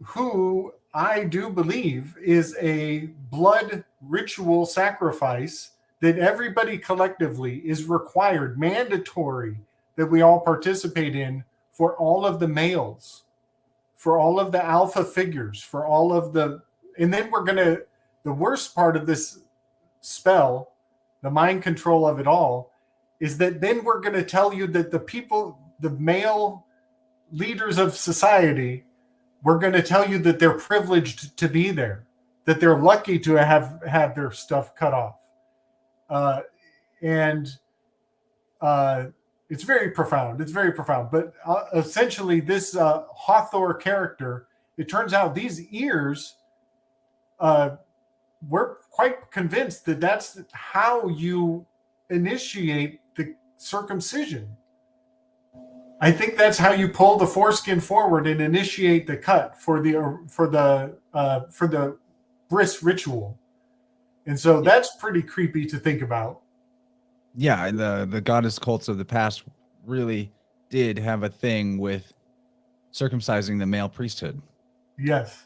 who I do believe is a blood ritual sacrifice that everybody collectively is required, mandatory, that we all participate in for all of the males, for all of the alpha figures, for all of the, and then the worst part of this spell, the mind control of it all, is that then we're going to tell you that the people, the male leaders of society, we're going to tell you that they're privileged to be there, that they're lucky to have had their stuff cut off. It's very profound. It's very profound. But essentially, this Hathor character, it turns out these ears, we're quite convinced that that's how you initiate the circumcision. I think that's how you pull the foreskin forward and initiate the cut for the bris ritual. And so that's pretty creepy to think about. Yeah, and the goddess cults of the past really did have a thing with circumcising the male priesthood. Yes.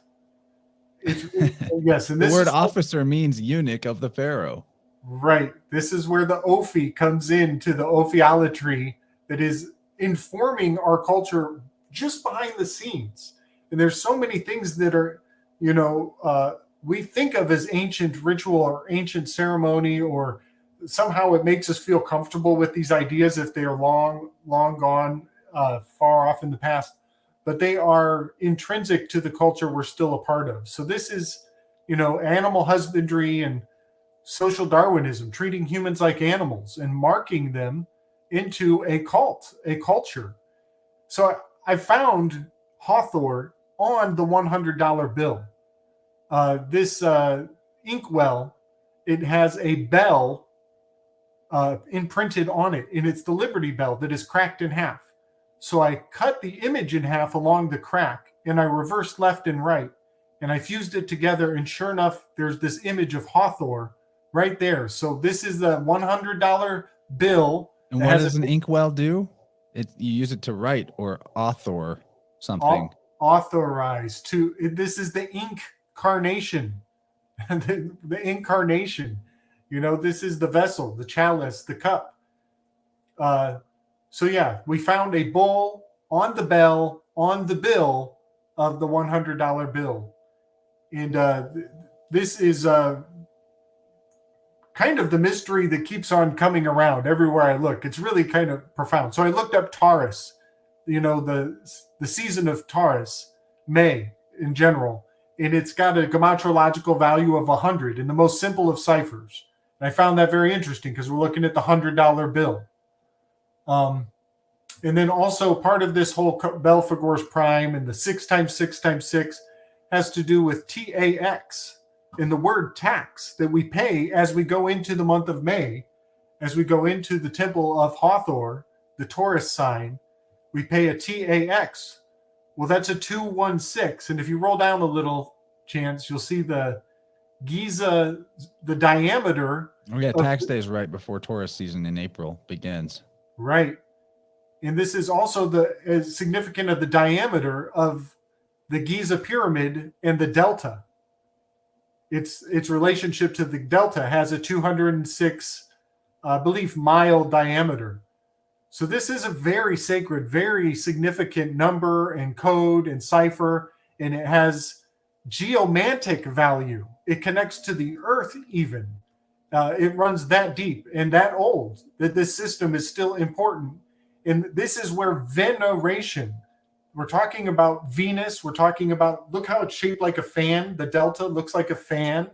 Yes, and The this word is officer means eunuch of the pharaoh. right. This is where the Ophi comes into the Ophiolatry that is informing our culture just behind the scenes. And there's so many things that are, we think of as ancient ritual or ancient ceremony, or somehow it makes us feel comfortable with these ideas if they are long gone, far off in the past. But they are intrinsic to the culture we're still a part of. So this is, animal husbandry and social Darwinism, treating humans like animals and marking them into a cult, a culture. So I found Hathor on the $100 bill. This inkwell, it has a bell imprinted on it, and it's the Liberty Bell that is cracked in half. So I cut the image in half along the crack, and I reversed left and right, and I fused it together, and sure enough, there's this image of Hathor right there. So this is the $100 bill. And what does an inkwell do? You use it to write or author something. Authorize to. This is the ink carnation, the incarnation. This is the vessel, the chalice, the cup. So yeah, we found a bowl on the bell, on the bill of the $100 bill. And this is kind of the mystery that keeps on coming around everywhere I look. It's really kind of profound. So I looked up Taurus, the season of Taurus, May in general, and it's got a gematrological value of 100 in the most simple of ciphers. And I found that very interesting because we're looking at the $100 bill. And then also part of this whole Belphegor's prime and the 6 times 6 times 6 has to do with TAX. And the word tax that we pay as we go into the month of May, as we go into the temple of Hathor, the Taurus sign, we pay a TAX. Well, that's a 216. And if you roll down a little, Chance, you'll see the giza, the diameter. Oh, yeah, tax day is right before Taurus season in April begins. Right. And this is also significant of the diameter of the Giza pyramid and the delta. Its relationship to the delta has a 206, I believe, mile diameter. So this is a very sacred, very significant number and code and cipher, and it has geomantic value. It connects to the earth even. It runs that deep and that old that this system is still important. And this is where veneration, we're talking about Venus. We're talking about, look how it's shaped like a fan. The delta looks like a fan.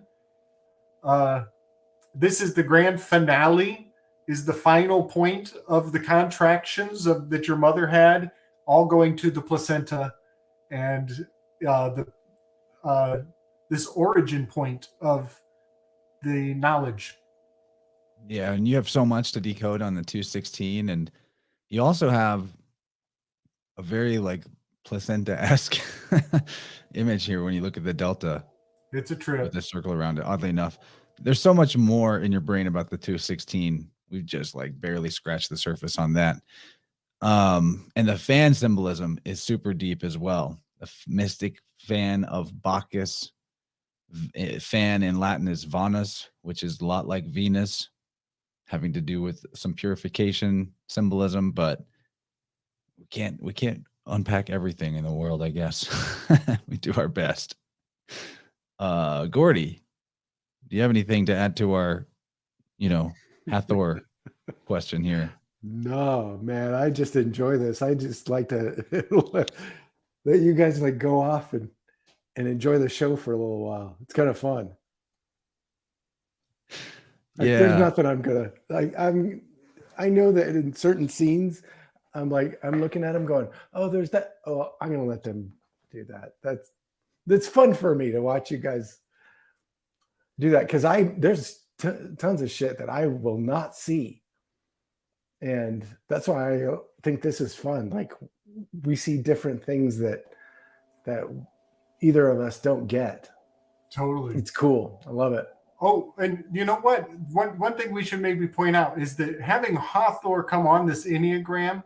This is the grand finale, is the final point of the contractions that your mother had, all going to the placenta, and this origin point of the knowledge. Yeah, and you have so much to decode on the 216, and you also have a very placenta-esque image here when you look at the delta. It's a trip. With the circle around it. Oddly enough, there's so much more in your brain about the 216. We've just barely scratched the surface on that. And the fan symbolism is super deep as well. The mystic fan of Bacchus. Fan in Latin is Vanus, which is a lot like Venus, having to do with some purification symbolism, but we can't unpack everything in the world, I guess. We do our best. Gordy, do you have anything to add to our, Hathor question here? No, man, I just enjoy this. I just like to let you guys go off and enjoy the show for a little while. It's kind of fun. Yeah. There's nothing I'm gonna I know that in certain scenes, I'm looking at them going, oh, there's that. Oh, I'm gonna let them do that. That's fun for me to watch you guys do that, because there's tons of shit that I will not see, and that's why I think this is fun. We see different things that either of us don't get. Totally, it's cool. I love it. Oh, and you know what? One thing we should maybe point out is that having Hathor come on this Enneagram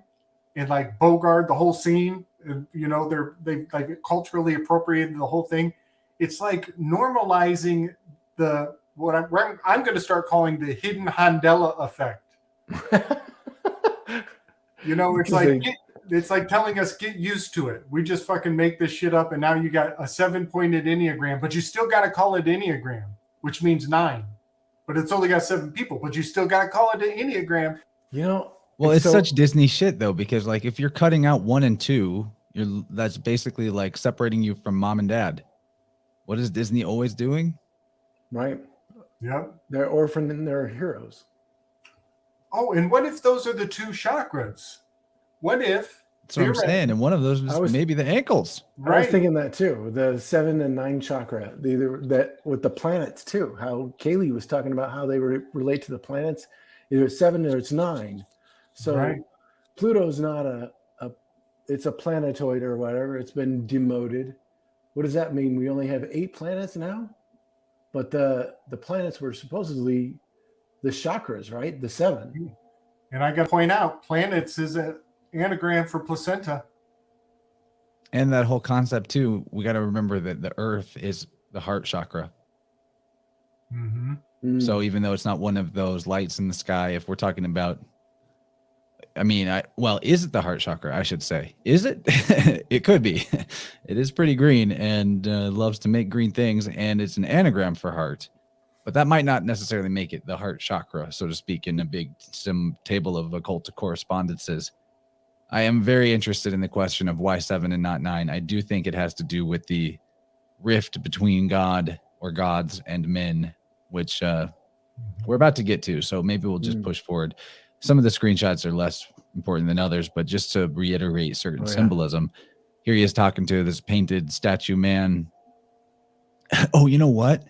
and like Bogart the whole scene, you know, they like culturally appropriated the whole thing. It's like normalizing what I'm going to start calling the hidden Handela effect. You know, it's like telling us get used to it. We just fucking make this shit up, and now you got a 7-pointed Enneagram, but you still got to call it Enneagram, which means 9. But it's only got 7 people, but you still got to call it an Enneagram. You know, well, it's such Disney shit though, because like if you're cutting out 1 and 2, that's basically like separating you from mom and dad. What is Disney always doing? Right. Yep. They're orphan and they're heroes. Oh, and what if those are the 2 chakras? What if? That's what I'm saying. And one of those was maybe the ankles. Right. I was thinking that too. The 7 and 9 chakra. That with the planets too. How Kaylee was talking about how they relate to the planets. Either it's 7 or it's 9. So Pluto's not it's a planetoid or whatever. It's been demoted. What does that mean? We only have 8 planets now? But the planets were supposedly the chakras, right? The 7. And I got to point out, planets is an anagram for placenta. And that whole concept too, we got to remember that the earth is the heart chakra. Mm-hmm. So even though it's not one of those lights in the sky, if we're talking about, I mean, is it the heart chakra? I should say, is it? It could be. It is pretty green and loves to make green things, and it's an anagram for heart. But that might not necessarily make it the heart chakra, so to speak, in a big table of occult correspondences. I am very interested in the question of why 7 and not 9. I do think it has to do with the rift between God or gods and men, which we're about to get to. So maybe we'll just push forward. Some of the screenshots are less important than others, but just to reiterate certain symbolism, here he is talking to this painted statue man. Oh, you know what?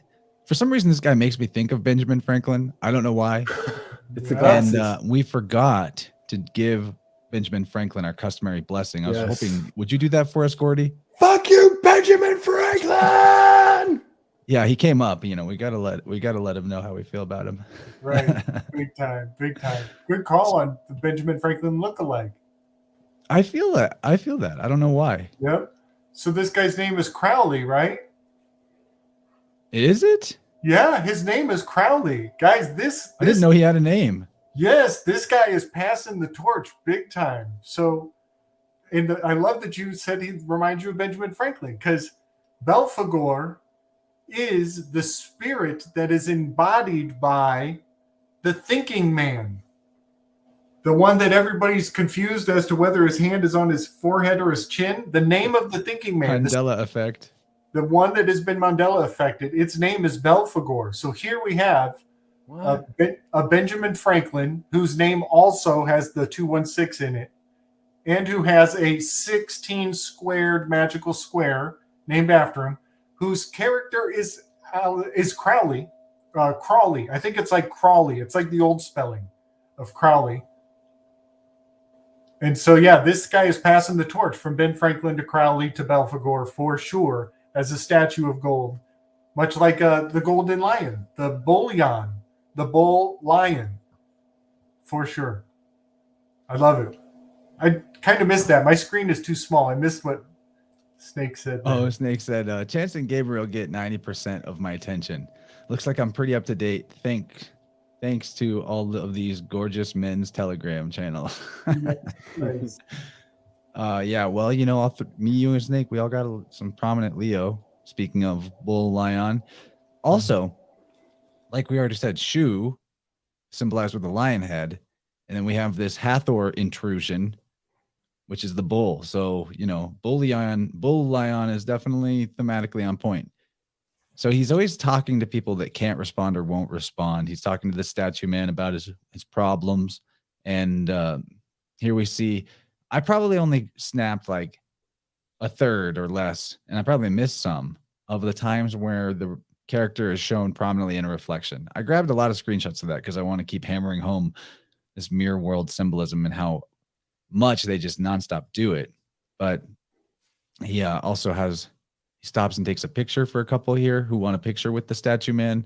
For some reason, this guy makes me think of Benjamin Franklin. I don't know why. It's the glasses. And we forgot to give Benjamin Franklin our customary blessing. I was hoping, would you do that for us, Gordy? Fuck you, Benjamin Franklin! Yeah, he came up. You know, we gotta let him know how we feel about him. Right, big time. Good call on the Benjamin Franklin lookalike. I feel that. I don't know why. Yep. So this guy's name is Crowley, right? Is it? Yeah, his name is Crowley. Guys, I didn't know he had a name. Yes, this guy is passing the torch big time. So, I love that you said he reminds you of Benjamin Franklin, because Belphegor is the spirit that is embodied by the thinking man. The one that everybody's confused as to whether his hand is on his forehead or his chin. The name of the thinking man. Mandela effect. The one that has been Mandela affected. Its name is Belphegor. So here we have a Benjamin Franklin, whose name also has the 216 in it, and who has a 16 squared magical square named after him, whose character is Crowley. Crawley. I think it's like Crawley. It's like the old spelling of Crowley. And so, yeah, this guy is passing the torch from Ben Franklin to Crowley to Belphegor for sure as a statue of gold, much like the golden lion, the bullion, the bull lion, for sure. I love it. I kind of missed that. My screen is too small. I missed what Snake said there. Oh, Snake said, Chance and Gabriel get 90% of my attention. Looks like I'm pretty up to date. Thanks to all of these gorgeous men's Telegram channel. Nice. Yeah, well, you know, me, you, and Snake, we all got some prominent Leo. Speaking of bull lion. Also, like we already said, Shu, symbolized with the lion head. And then we have this Hathor intrusion, which is the bull. So, you know, bull lion is definitely thematically on point. So he's always talking to people that can't respond or won't respond. He's talking to the statue man about his problems. And here we see, I probably only snapped like a third or less, and I probably missed some of the times where the character is shown prominently in a reflection. I grabbed a lot of screenshots of that because I want to keep hammering home this mirror world symbolism and how much they just nonstop do it. But he also he stops and takes a picture for a couple here who want a picture with the statue man.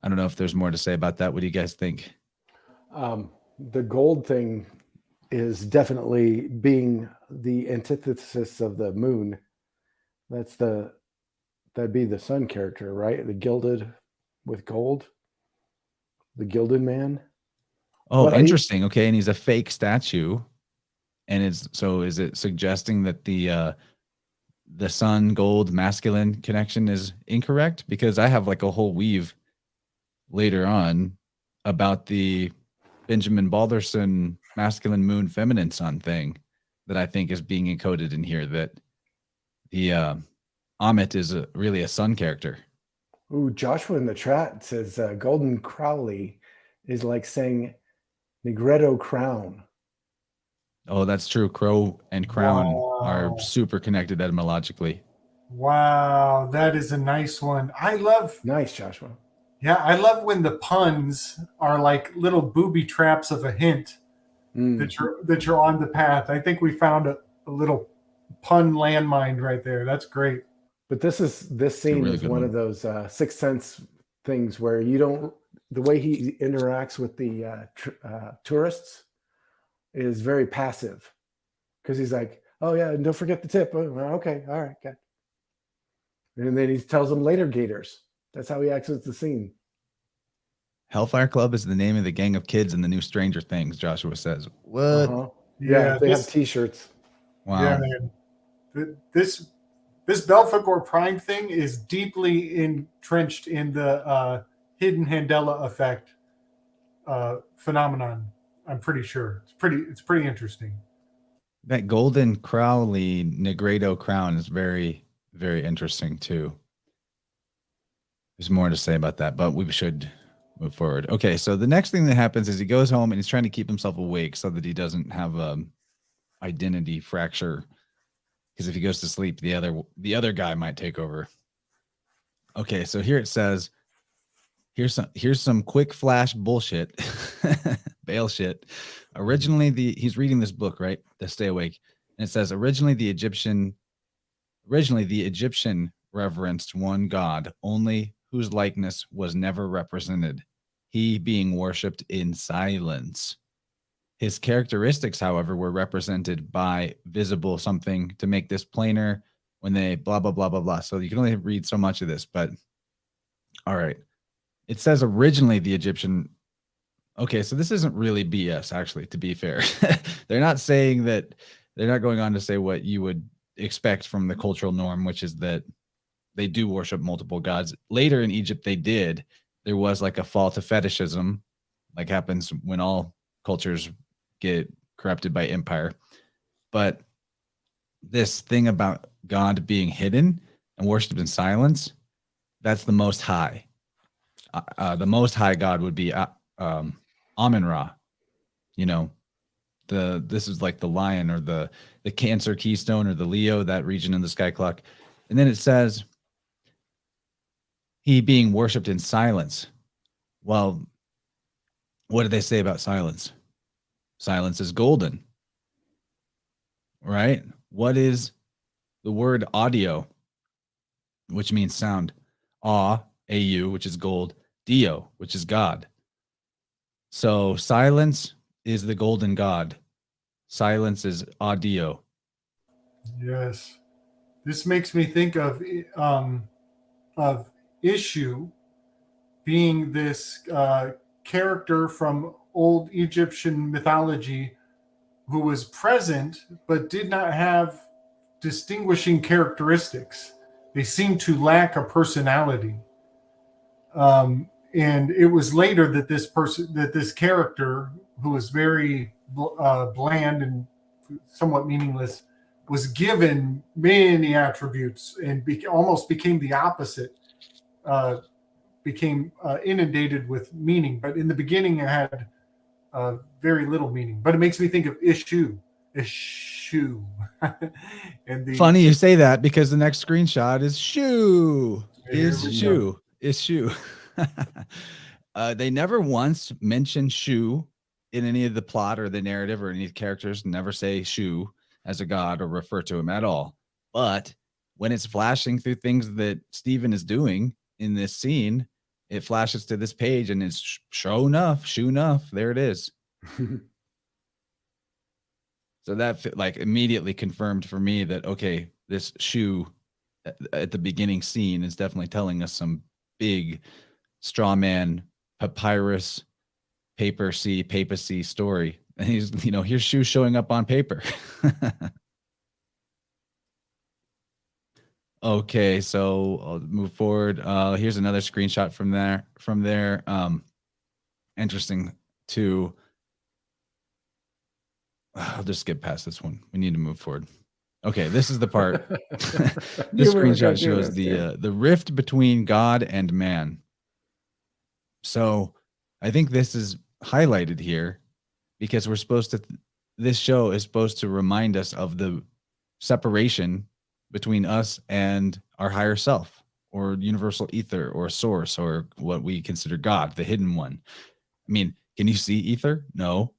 I don't know if there's more to say about that. What do you guys think? The gold thing is definitely being the antithesis of the moon. That'd be the sun character, right? The gilded with gold, the gilded man. Oh, But interesting. Okay, and he's a fake statue, and is it suggesting that the sun gold masculine connection is incorrect? Because I have like a whole weave later on about the Benjamin Balderson masculine moon feminine sun thing that I think is being encoded in here, that the Amit is really a sun character. Ooh, Joshua in the chat says Golden Crowley is like saying Negretto crown. Oh, that's true. Crow and crown are Wow. super connected etymologically. Wow, that is a nice one. I love Nice, Joshua. when the puns are like little booby traps of a hint that you're on the path. I think we found a little pun landmine right there. That's great. But this scene really is good one one. of those Sixth Sense things where the way he interacts with the tourists is very passive, because he's like, oh yeah, and don't forget the tip. Oh, okay, all right, good. And then he tells them later, Gators. That's how he exits the scene. Hellfire Club is the name of the gang of kids in the new Stranger Things, Joshua says. What? Uh-huh. Yeah, they have T-shirts. Wow. Yeah, man. This Belphegor Prime thing is deeply entrenched in the hidden Handela effect phenomenon. I'm pretty sure it's pretty interesting. That Golden Crowley Negredo crown is very, very interesting too. There's more to say about that, but we should move forward. Okay, so the next thing that happens is he goes home and he's trying to keep himself awake so that he doesn't have identity fracture. Because if he goes to sleep, the other guy might take over. Okay, so here it says, here's some quick flash bullshit, bail shit. Originally, he's reading this book, right? To stay awake, and it says originally the Egyptian reverenced one god only, whose likeness was never represented, he being worshipped in silence. His characteristics, however, were represented by visible something to make this plainer when they blah, blah, blah, blah, blah. So you can only read so much of this, but all right. It says originally the Egyptian. Okay, so this isn't really BS, actually, to be fair. They're not saying that, they're not going on to say what you would expect from the cultural norm, which is that they do worship multiple gods. Later in Egypt, they did. There was like a fall to fetishism, like happens when all cultures get corrupted by empire. But this thing about God being hidden and worshipped in silence, that's the Most High. The Most High God would be Amun-Ra. You know, this is like the lion or the Cancer keystone or the Leo, that region in the sky clock. And then it says he being worshipped in silence. Well, what did they say about silence? Silence is golden, right? What is the word audio, which means sound? A-U, which is gold. Dio, which is God. So silence is the golden God. Silence is audio. Yes, this makes me think of Ishu being this character from old Egyptian mythology who was present but did not have distinguishing characteristics. They seemed to lack a personality. And it was later that this character, who was very bland and somewhat meaningless, was given many attributes and almost became the opposite, became inundated with meaning. But in the beginning, it had very little meaning. But it makes me think of Ishu. And Funny you say that, because the next screenshot is shoe. They never once mention Shu in any of the plot or the narrative, or any of the characters never say Shu as a god or refer to him at all. But when it's flashing through things that Stephen is doing in this scene, it flashes to this page, and it's sure enough, there it is. So that like immediately confirmed for me that, okay, this shoe at the beginning scene is definitely telling us some big straw man, papyrus, papacy story. And he's, here's shoe showing up on paper. Okay, so I'll move forward. Here's another screenshot from there. Interesting too. I'll just skip past this one. We need to move forward. Okay, this is the part. This screenshot shows the rift between God and man. So I think this is highlighted here because this show is supposed to remind us of the separation between us and our higher self, or universal ether, or source, or what we consider God, the hidden one. I mean, can you see ether? No.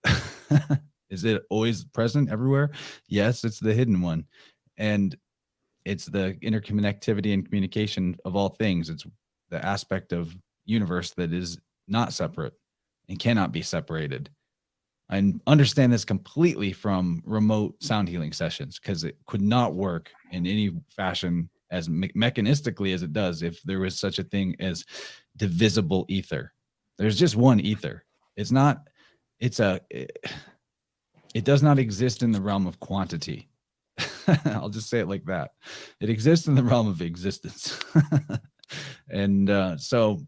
Is it always present everywhere? Yes, it's the hidden one. And it's the interconnectivity and communication of all things. It's the aspect of universe that is not separate and cannot be separated. I understand this completely from remote sound healing sessions, because it could not work in any fashion as mechanistically as it does if there was such a thing as divisible ether. There's just one ether. It does not exist in the realm of quantity. I'll just say it like that. It exists in the realm of existence. And so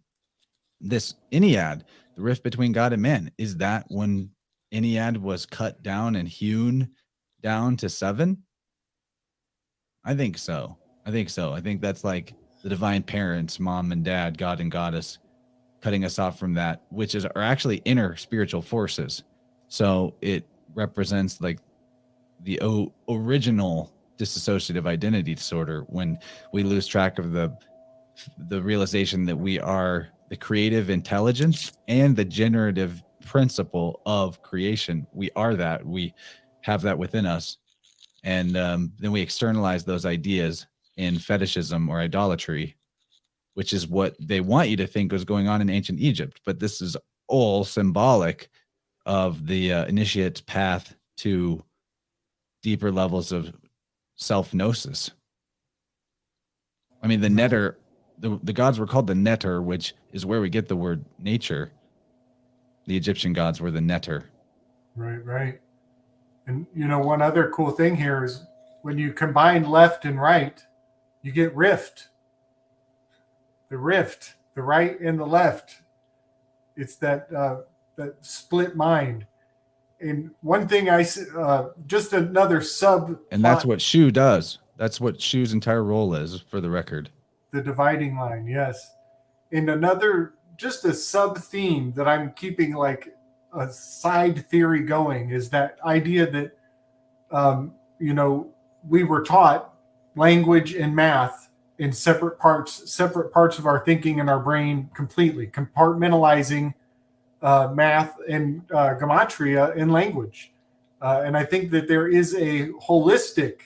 this Ennead, the rift between God and man, is that when Ennead was cut down and hewn down to 7? I think so. I think that's like the divine parents, mom and dad, God and goddess, cutting us off from that, which are actually inner spiritual forces. So it represents like the original dissociative identity disorder, when we lose track of the realization that we are the creative intelligence and the generative principle of creation. We are that. We have that within us. And then we externalize those ideas in fetishism or idolatry, which is what they want you to think was going on in ancient Egypt. But this is all symbolic of the initiate's path to deeper levels of self-gnosis. I mean, the netter, the gods were called the netter, which is where we get the word nature. The Egyptian gods were the netter. Right. And, one other cool thing here is when you combine left and right, you get rift. The rift, the right and the left. It's that split mind. And one thing just another sub. And that's what Shu does. That's what Shu's entire role is, for the record. The dividing line, yes. And another, just a sub theme that I'm keeping like a side theory going, is that idea that, we were taught language and math in separate parts of our thinking and our brain, completely compartmentalizing math and gematria in language. And I think that there is a holistic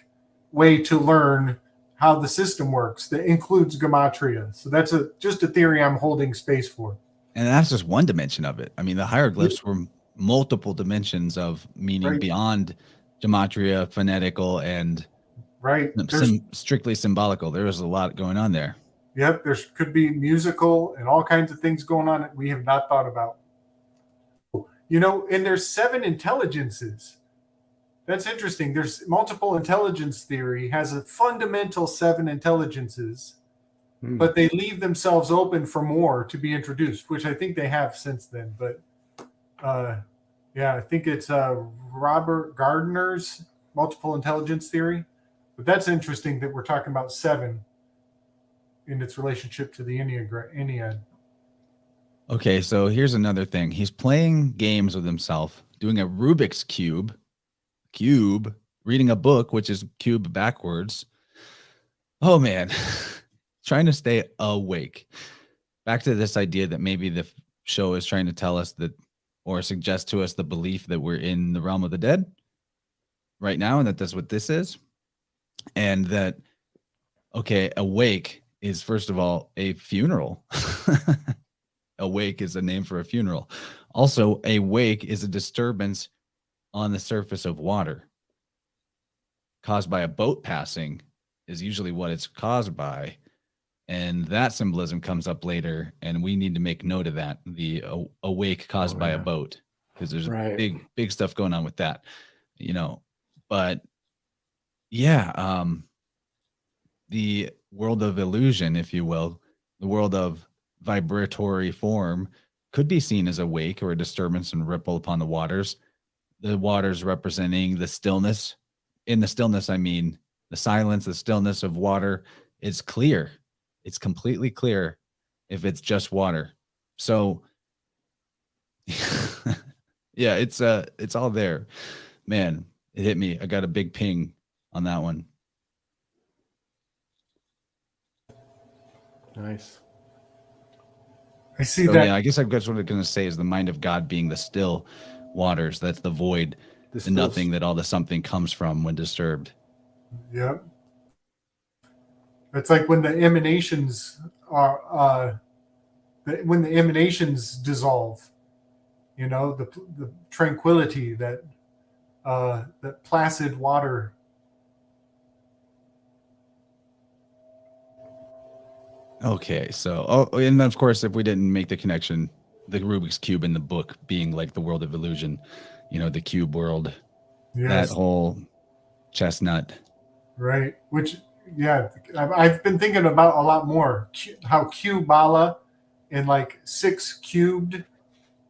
way to learn how the system works that includes gematria. So that's just a theory I'm holding space for. And that's just one dimension of it. I mean, the hieroglyphs were multiple dimensions of meaning beyond gematria, phonetical, and strictly symbolical. There was a lot going on there. Yep, there could be musical and all kinds of things going on that we have not thought about. And there's 7 intelligences. That's interesting. There's multiple intelligence theory has a fundamental 7 intelligences, but they leave themselves open for more to be introduced, which I think they have since then. But I think it's Robert Gardner's multiple intelligence theory. But that's interesting that we're talking about 7 in its relationship to the Ennead. Okay, so here's another thing. He's playing games with himself, doing a Rubik's cube, reading a book, which is cube backwards. Oh man, trying to stay awake. Back to this idea that maybe the show is trying to tell us that, or suggest to us the belief that we're in the realm of the dead right now, and that's what this is. And that, okay, awake is first of all a funeral. a wake is a name for a funeral. Also, a wake is a disturbance on the surface of water caused by a boat passing is usually what it's caused by. And that symbolism comes up later, and we need to make note of that. The awake caused by a boat, because there's big stuff going on with that, you know. But yeah, the world of illusion, if you will, the world of vibratory form could be seen as a wake or a disturbance and ripple upon the waters. The waters representing the stillness. In the stillness, I mean the silence, the stillness of water. It's clear. It's completely clear if it's just water. So yeah, it's all there. Man, it hit me. I got a big ping on that one. Nice. I see that. Yeah, I guess what I'm going to say is the mind of God being the still waters. That's the void, the nothing that all the something comes from when disturbed. Yep. It's like when the emanations are, when the emanations dissolve, you know, the tranquility, that placid water. Okay, so and then of course, if we didn't make the connection, the Rubik's Cube in the book being like the world of illusion, you know, the cube world, that whole chestnut. Right, which, yeah, I've been thinking about a lot more, how Cubala and like 6 cubed,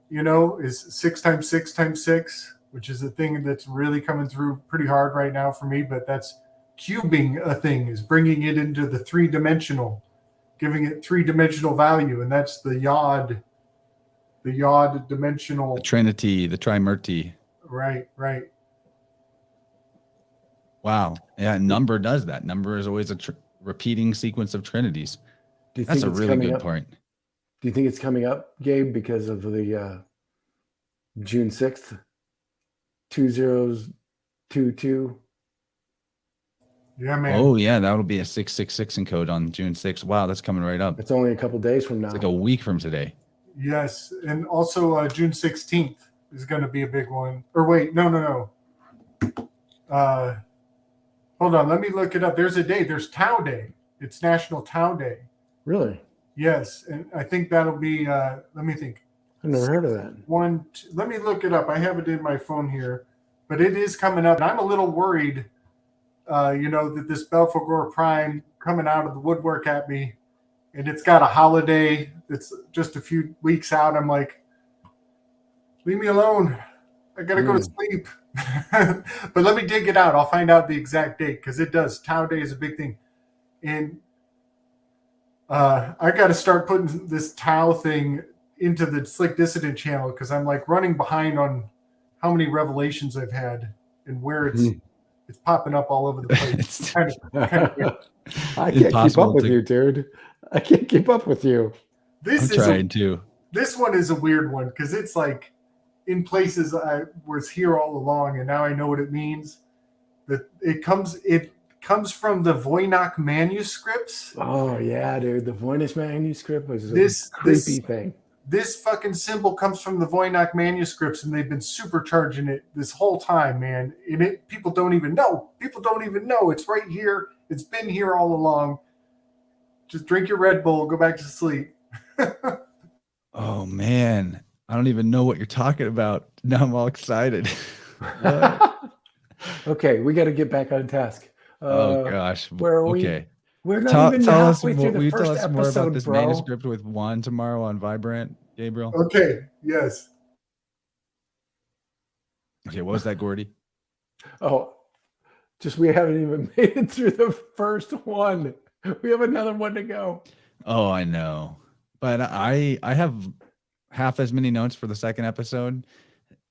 you know, is 6 times 6 times 6, which is a thing that's really coming through pretty hard right now for me. But that's cubing a thing, is bringing it into the 3-dimensional, giving it 3-dimensional value. And that's the yod dimensional. The Trinity, the Trimurti. Right. Wow. Yeah, number does that. Number is always a repeating sequence of trinities. That's a really good point. Do you think it's coming up, Gabe, because of the June 6th, 2022? Yeah, man. Oh, yeah, that'll be a 666 encode on June 6th. Wow, that's coming right up. It's only a couple days from now. It's like a week from today. Yes, and also June 16th is going to be a big one. Or wait, no. Hold on, let me look it up. There's a day. There's Tau Day. It's National Tau Day. Really? Yes, and I think that'll be. Let me think. I've never heard of that. Let me look it up. I have it in my phone here, but it is coming up. And I'm a little worried, you know, that this Belphegor Prime coming out of the woodwork at me, and it's got a holiday that's just a few weeks out. I'm like, leave me alone. I gotta go to sleep. But let me dig it out. I'll find out the exact date, because it does. Tau Day is a big thing. And I got to start putting this Tau thing into the Slick Dissident channel, because I'm like running behind on how many revelations I've had and where it's popping up all over the place. It's kind of I can't keep up with you, dude. I can't keep up with you. I'm trying to. This one is a weird one, because it's like in places I was here all along, and now I know what it means. That it comes from the Voynich manuscripts. Oh yeah, dude, the Voynich manuscript was a creepy thing. This fucking symbol comes from the Voynich manuscripts, and they've been supercharging it this whole time, man. And people don't even know. People don't even know it's right here. It's been here all along. Just drink your Red Bull, go back to sleep. Oh man, I don't even know what you're talking about. Now I'm all excited. Okay, we got to get back on task. Oh gosh, where are we? Okay, we're not even halfway through the first episode, more about this bro. manuscript with Juan tomorrow on Vibrant, Gabriel? Okay, yes. Okay, what was that, Gordy? Oh, just we haven't even made it through the first one. We have another one to go. Oh, I know, but I have half as many notes for the second episode.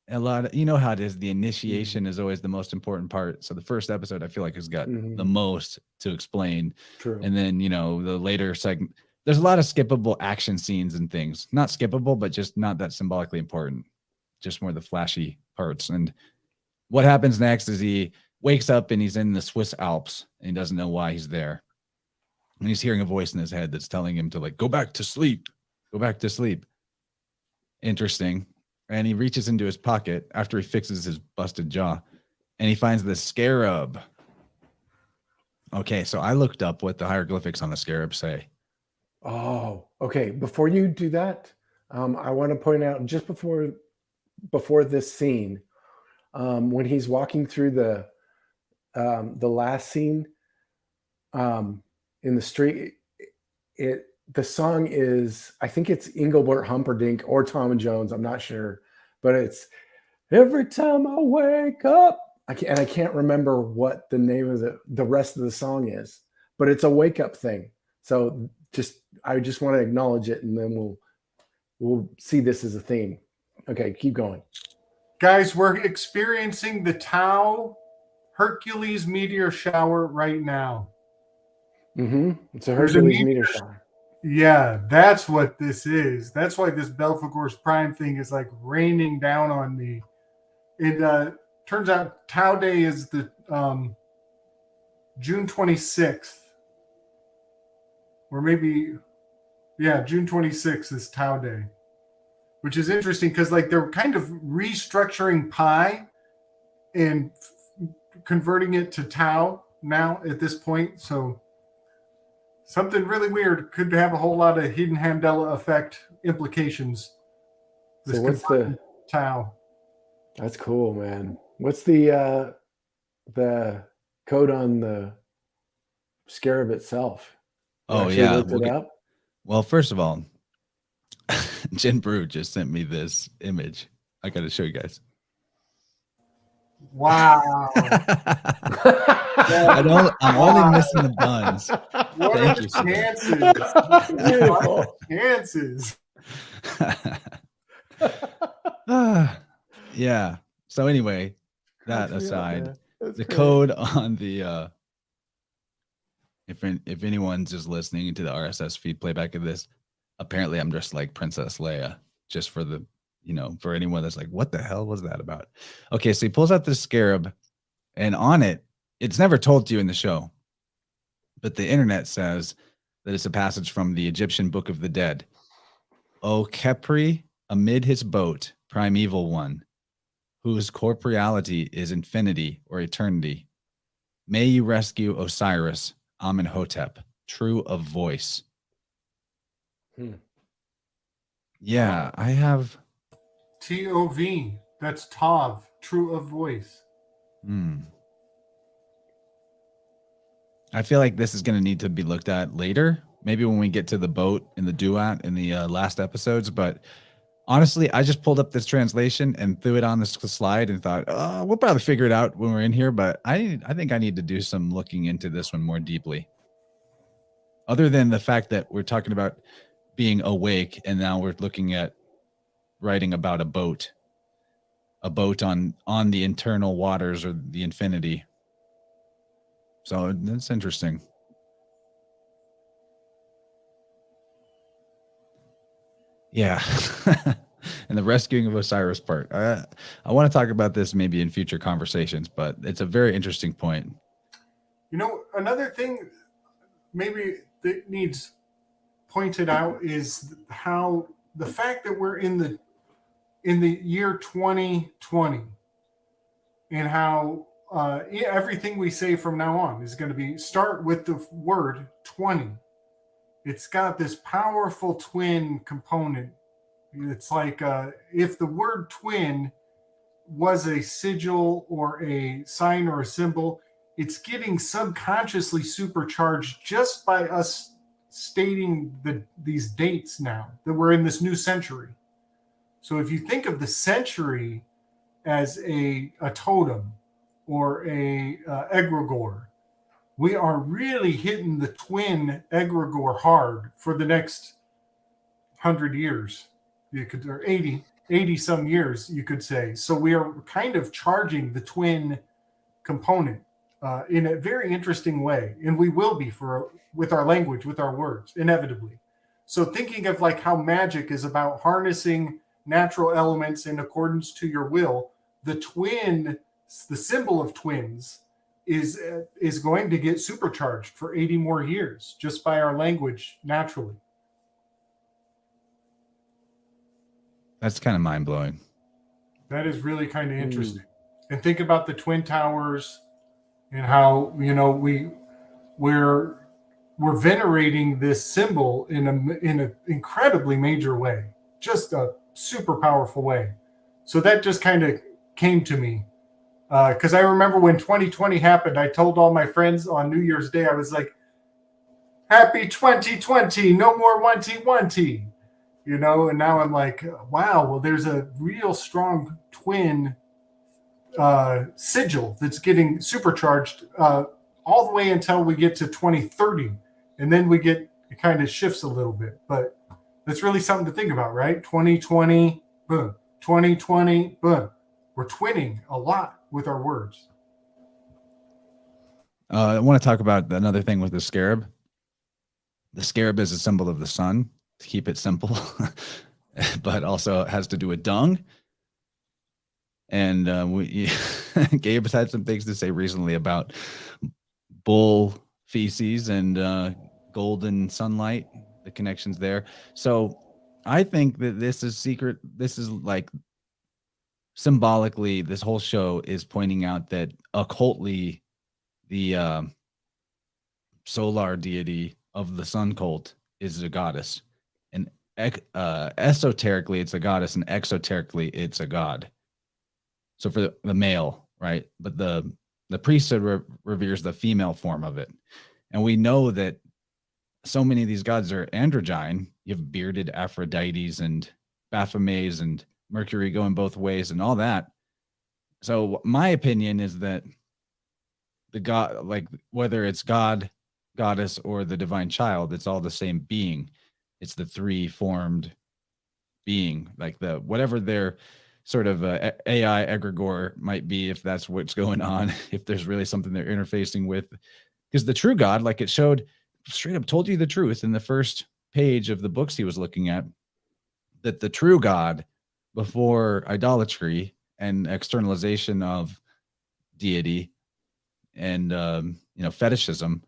A lot of, you know how it is, the initiation is always the most important part. So the first episode I feel like has got the most to explain. True. And then, you know, the later segment, there's a lot of skippable action scenes and things. Not skippable, but just not that symbolically important. Just more the flashy parts. And what happens next is he wakes up and he's in the Swiss Alps and he doesn't know why he's there. And he's hearing a voice in his head that's telling him to, like, go back to sleep. Go back to sleep. interesting. And he reaches into his pocket after he fixes his busted jaw, and he finds the scarab. Okay, so I looked up what the hieroglyphics on the scarab say. Oh, okay. Before you do that, I want to point out just before this scene, when he's walking through the last scene in the street, the song is, I think it's Engelbert Humperdinck or Tom and Jones, I'm not sure, but it's every time I wake up. I can't remember what the name of the rest of the song is, but it's a wake up thing. So I just want to acknowledge it, and then we'll see this as a theme. Okay, keep going. Guys, we're experiencing the Tau Hercules meteor shower right now. It's a Hercules meteor shower. Yeah, that's what this is. That's why this Belphegor's Prime thing is like raining down on me. It turns out Tau Day is the June 26th. Or maybe, yeah, June 26th is Tau Day. Which is interesting because like they're kind of restructuring pi and converting it to Tau now at this point. So something really weird could have a whole lot of hidden Handela effect implications. So what's the Tau? That's cool, man. What's the code on the scarab itself? Oh yeah. Well, first of all, Jen Brew just sent me this image. I got to show you guys. Wow. I'm only missing the buns. What Thank are you, sir. Chances? Yeah. So anyway, that aside, the code on the if anyone's just listening to the RSS feed playback of this, apparently I'm just like Princess Leia, just for the, for anyone that's like, what the hell was that about? Okay, so he pulls out this scarab, and on it, it's never told to you in the show, but the internet says that it's a passage from the Egyptian Book of the Dead. O Khepri, amid his boat, primeval one, whose corporeality is infinity or eternity, may you rescue Osiris, Amenhotep, true of voice. Yeah, I have TOV. That's Tav, true of voice. I feel like this is going to need to be looked at later, maybe when we get to the boat and the duat in the last episodes. But honestly, I just pulled up this translation and threw it on the slide and thought, we'll probably figure it out when we're in here. But I think I need to do some looking into this one more deeply. Other than the fact that we're talking about being awake, and now we're looking at writing about a boat on the internal waters or the infinity. So that's interesting. Yeah. And the rescuing of Osiris part. I want to talk about this maybe in future conversations, but it's a very interesting point. Another thing maybe that needs pointed out is how the fact that we're in the year 2020 and how everything we say from now on is going to start with the word 20. It's got this powerful twin component. It's like if the word twin was a sigil or a sign or a symbol, it's getting subconsciously supercharged just by us stating these dates now that we're in this new century. So if you think of the century as a totem or a egregore, we are really hitting the twin egregore hard for the next 100 years, or 80 some years, you could say. So we are kind of charging the twin component in a very interesting way, and we will be with our language, with our words, inevitably. So thinking of like how magic is about harnessing natural elements in accordance to your will, the symbol of twins is going to get supercharged for 80 more years just by our language naturally. That's kind of mind blowing. That is really kind of interesting. And think about the Twin Towers and how, we're venerating this symbol in an incredibly major way, just a super powerful way. So that just kind of came to me. Because I remember when 2020 happened, I told all my friends on New Year's Day, I was like, happy 2020, no more wanty. And now I'm like, wow, well, there's a real strong twin sigil that's getting supercharged all the way until we get to 2030. And then it kind of shifts a little bit. But that's really something to think about, right? 2020, boom. 2020, boom. We're twinning a lot with our words. I want to talk about another thing with the scarab. The scarab is a symbol of the sun, to keep it simple, but also it has to do with dung. And Gabe has had some things to say recently about bull feces and golden sunlight, the connections there. So I think that this is secret. This is like symbolically, this whole show is pointing out that occultly, the solar deity of the sun cult is a goddess, and esoterically it's a goddess, and exoterically it's a god. So for the male, right? But the priesthood reveres the female form of it, and we know that so many of these gods are androgyne. You have bearded Aphrodites and Baphomets and Mercury going both ways and all that. So my opinion is that the god, like whether it's God, goddess, or the divine child, it's all the same being. It's the three formed being, like the whatever their sort of AI egregore might be, if that's what's going on, if there's really something they're interfacing with. Because the true God, like it showed, straight up told you the truth in the first page of the books he was looking at, that the true God, before idolatry and externalization of deity and fetishism,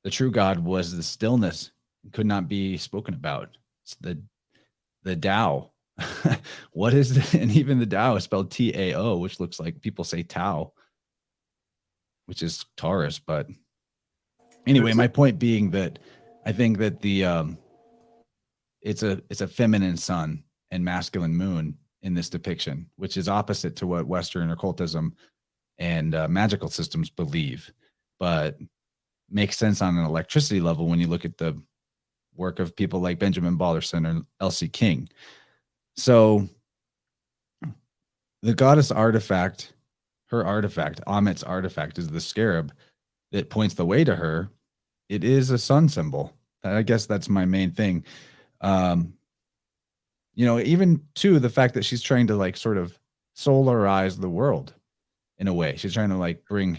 the true God was the stillness, could not be spoken about. It's the Tao. What is it? And even the Tao is spelled Tao, which looks like people say Tao, which is Taurus. But anyway, my point being that I think that the it's a feminine sun and masculine moon in this depiction, which is opposite to what Western occultism and magical systems believe, but makes sense on an electricity level when you look at the work of people like Benjamin Balderson or Elsie King. So the goddess artifact, her artifact, Amit's artifact, is the scarab that points the way to her. It is a sun symbol. I guess that's my main thing. Even to the fact that she's trying to like sort of solarize the world in a way. She's trying to like bring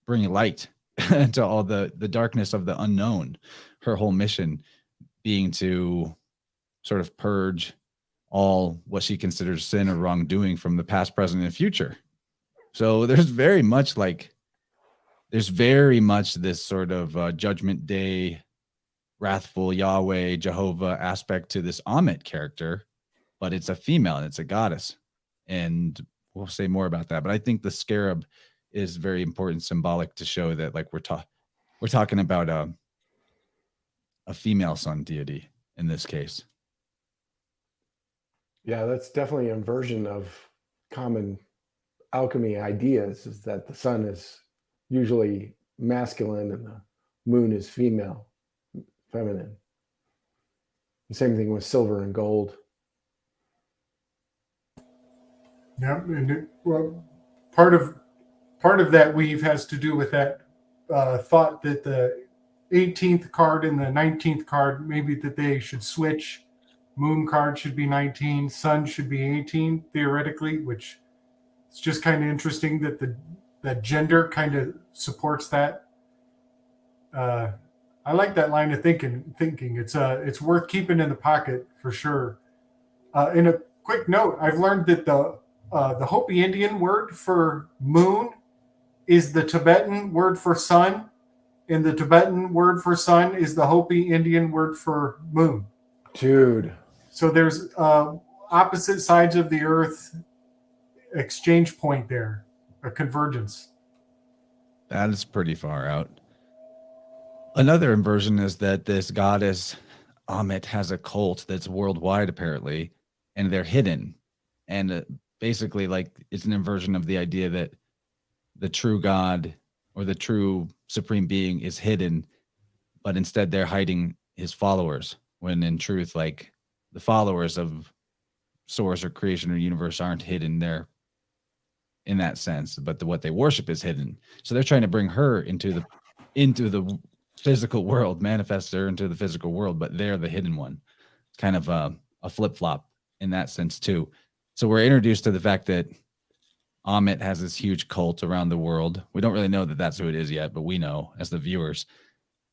light to all the darkness of the unknown. Her whole mission being to sort of purge all what she considers sin or wrongdoing from the past, present, and future. So there's very much this sort of Judgment Day, wrathful Yahweh, Jehovah aspect to this Amit character, but it's a female and it's a goddess. And we'll say more about that. But I think the scarab is very important, symbolic, to show that like we're talking about a female sun deity in this case. Yeah, that's definitely a version of common alchemy ideas, is that the sun is usually masculine and the moon is feminine. The same thing with silver and gold. Yeah, and part of that weave has to do with that thought that the 18th card and the 19th card, maybe that they should switch. Moon card should be 19, sun should be 18 theoretically, which it's just kind of interesting that that gender kind of supports that. I like that line of thinking. It's worth keeping in the pocket for sure. In a quick note, I've learned that the Hopi Indian word for moon is the Tibetan word for sun, and the Tibetan word for sun is the Hopi Indian word for moon. Dude. So there's, opposite sides of the earth exchange point there, a convergence. That is pretty far out. Another inversion is that this goddess Amit has a cult that's worldwide apparently, and they're hidden. And basically, like, it's an inversion of the idea that the true God or the true supreme being is hidden, but instead they're hiding his followers, when in truth, like, the followers of source or creation or universe aren't hidden there in that sense, but what they worship is hidden. So they're trying to bring her into the physical world, manifest her into the physical world, but they're the hidden one. It's kind of a flip-flop in that sense too. So we're introduced to the fact that Amit has this huge cult around the world. We don't really know that that's who it is yet, but we know as the viewers.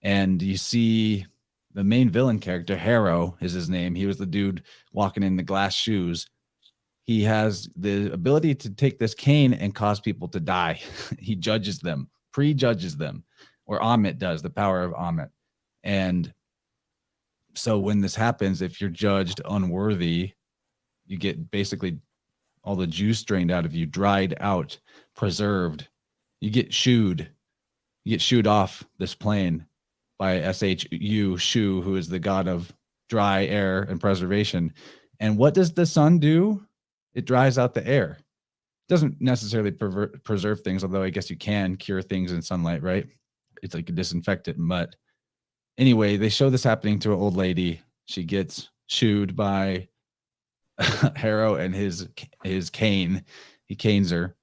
And you see the main villain character, Harrow is his name. He was the dude walking in the glass shoes. He has the ability to take this cane and cause people to die. He judges them, prejudges them, or Amit does, the power of Amit. And so when this happens, if you're judged unworthy, you get basically all the juice drained out of you, dried out, preserved. You get shooed. You get shooed off this plane by SHU, Shu, who is the god of dry air and preservation. And what does the sun do? It dries out the air. It doesn't necessarily preserve things, although I guess you can cure things in sunlight, right? It's like a disinfectant. But anyway, they show this happening to an old lady. She gets shooed by Harrow and his cane. He canes her,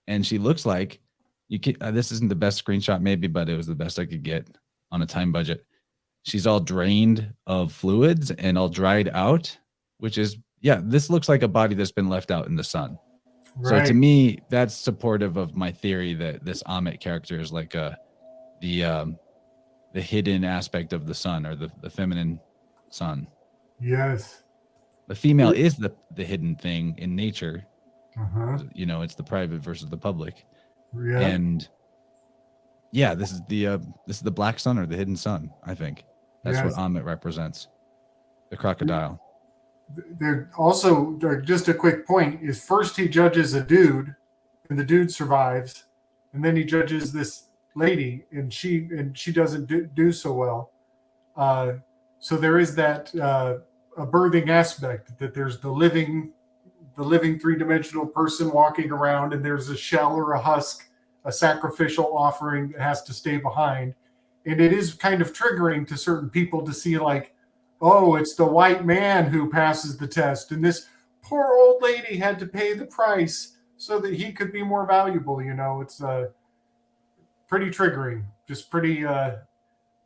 and she looks like you can. This isn't the best screenshot, maybe, but it was the best I could get on a time budget. She's all drained of fluids and all dried out, which is, yeah, this looks like a body that's been left out in the sun. Right. So to me, that's supportive of my theory that this Amit character is like the hidden aspect of the sun, or the feminine sun. Yes. The female is the hidden thing in nature. Uh-huh. It's the private versus the public. Yeah. And yeah, this is the black sun, or the hidden sun, I think. That's what Amit represents. The crocodile. There also, just a quick point, is first he judges a dude, and the dude survives, and then he judges this lady, and she doesn't do so well. So there is that a birthing aspect, that there's the living three-dimensional person walking around, and there's a shell or a husk, a sacrificial offering that has to stay behind. And it is kind of triggering to certain people to see, like, oh, it's the white man who passes the test, and this poor old lady had to pay the price so that he could be more valuable. It's pretty triggering, just pretty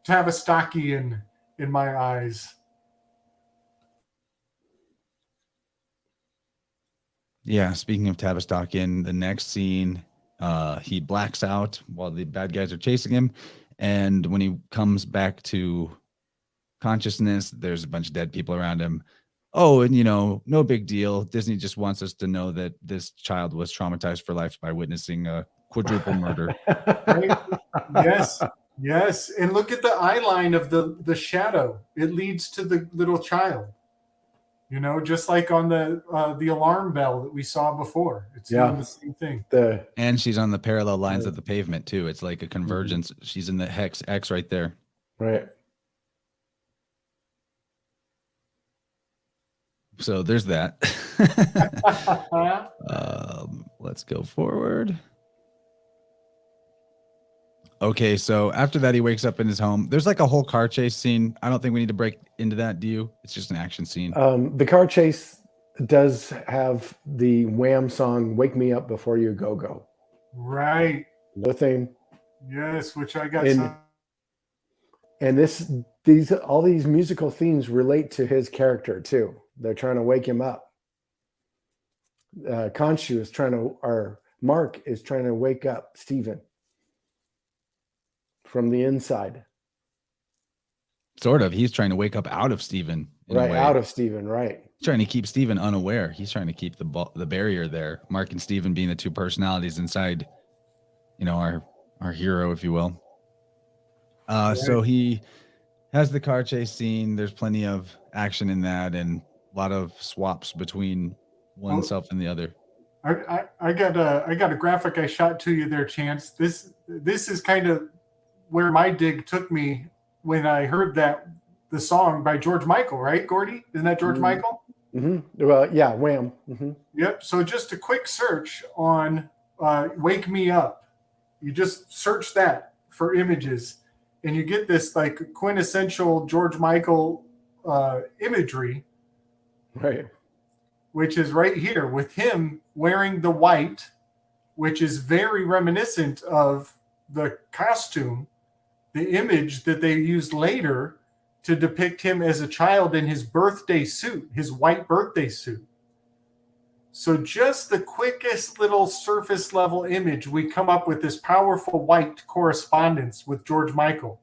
Tavistokian in my eyes. Yeah, speaking of Tavistokian, the next scene, he blacks out while the bad guys are chasing him, and when he comes back to consciousness, there's a bunch of dead people around him. Oh, and no big deal. Disney just wants us to know that this child was traumatized for life by witnessing a quadruple murder. Right? Yes. And look at the eye line of the shadow. It leads to the little child. Just like on the alarm bell that we saw before. It's doing the same thing. And she's on the parallel lines of the pavement too. It's like a convergence. Mm-hmm. She's in the hex X right there. Right. So there's that. Let's go forward. Okay, so after that, he wakes up in his home. There's like a whole car chase scene. I don't think we need to break into that, do you? It's just an action scene. The car chase does have the Wham song, Wake Me Up Before You Go Go. Right. The theme. Yes, which I got and all these musical themes relate to his character too. They're trying to wake him up. Mark is trying to wake up Stephen from the inside. Sort of. He's trying to wake up out of Stephen. Right, out of Stephen, right. He's trying to keep Stephen unaware. He's trying to keep the barrier there. Mark and Stephen being the two personalities inside, our hero, if you will. So he has the car chase scene. There's plenty of action in that, and lot of swaps between one self and the other. I got a graphic I shot to you there, Chance. This is kind of where my dig took me when I heard the song by George Michael, right, Gordy? Isn't that George Michael? Mm-hmm. Well, yeah, Wham. Mm-hmm. Yep. So just a quick search on "Wake Me Up." You just search that for images, and you get this like quintessential George Michael imagery, Right. which is right here with him wearing the white, which is very reminiscent of the costume, the image that they used later to depict him as a child in his birthday suit, his white birthday suit. So just the quickest little surface level image, we come up with this powerful white correspondence with George Michael.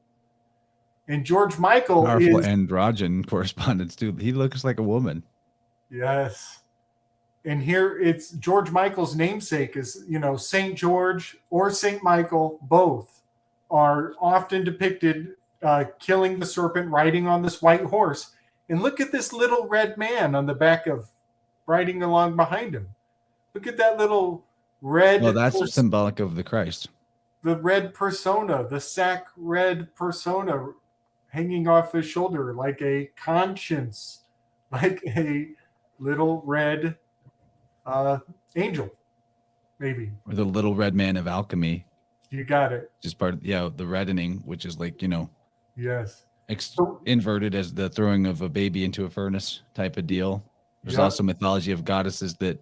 And George Michael Powerful is androgen correspondence too. He looks like a woman. yes. And here it's George Michael's namesake is, Saint George or Saint Michael, both are often depicted killing the serpent, riding on this white horse. And look at this little red man on the back of riding along behind him. Look at that little red. Well, that's symbolic of the Christ. The red persona, the sack red persona hanging off his shoulder like a conscience, like a little red angel, maybe. Or the little red man of alchemy. You got it. Just part of, the reddening, which is like, Yes. Inverted as the throwing of a baby into a furnace type of deal. There's also mythology of goddesses that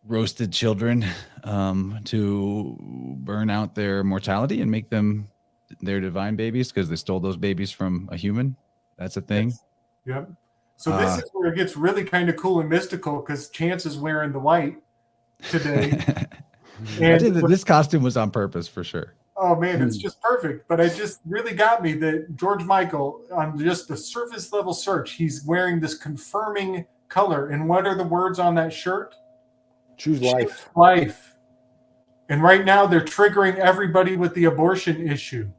roasted children to burn out their mortality and make them their divine babies because they stole those babies from a human. That's a thing. Yes. Yep. So this is where it gets really kind of cool and mystical because Chance is wearing the white today. This costume was on purpose for sure. Oh man, it's just perfect. But it just really got me that George Michael, on just the surface level search, he's wearing this confirming color. And what are the words on that shirt? Choose life. Life. And right now they're triggering everybody with the abortion issue.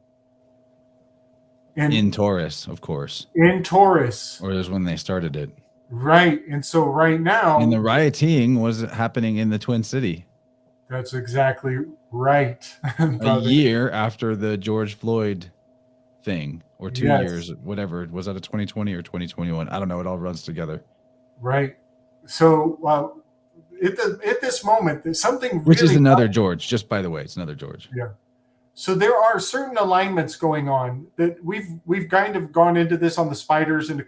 And in Taurus, of course. In Taurus. Or it was when they started it. Right. And so right now. And the rioting was happening in the Twin City. That's exactly right. A year after the George Floyd thing, or 2 years, whatever. Was that a 2020 or 2021? I don't know. It all runs together. Right. So at this moment, there's something which is another George, just by the way. It's another George. Yeah. So there are certain alignments going on that we've kind of gone into this on the spiders and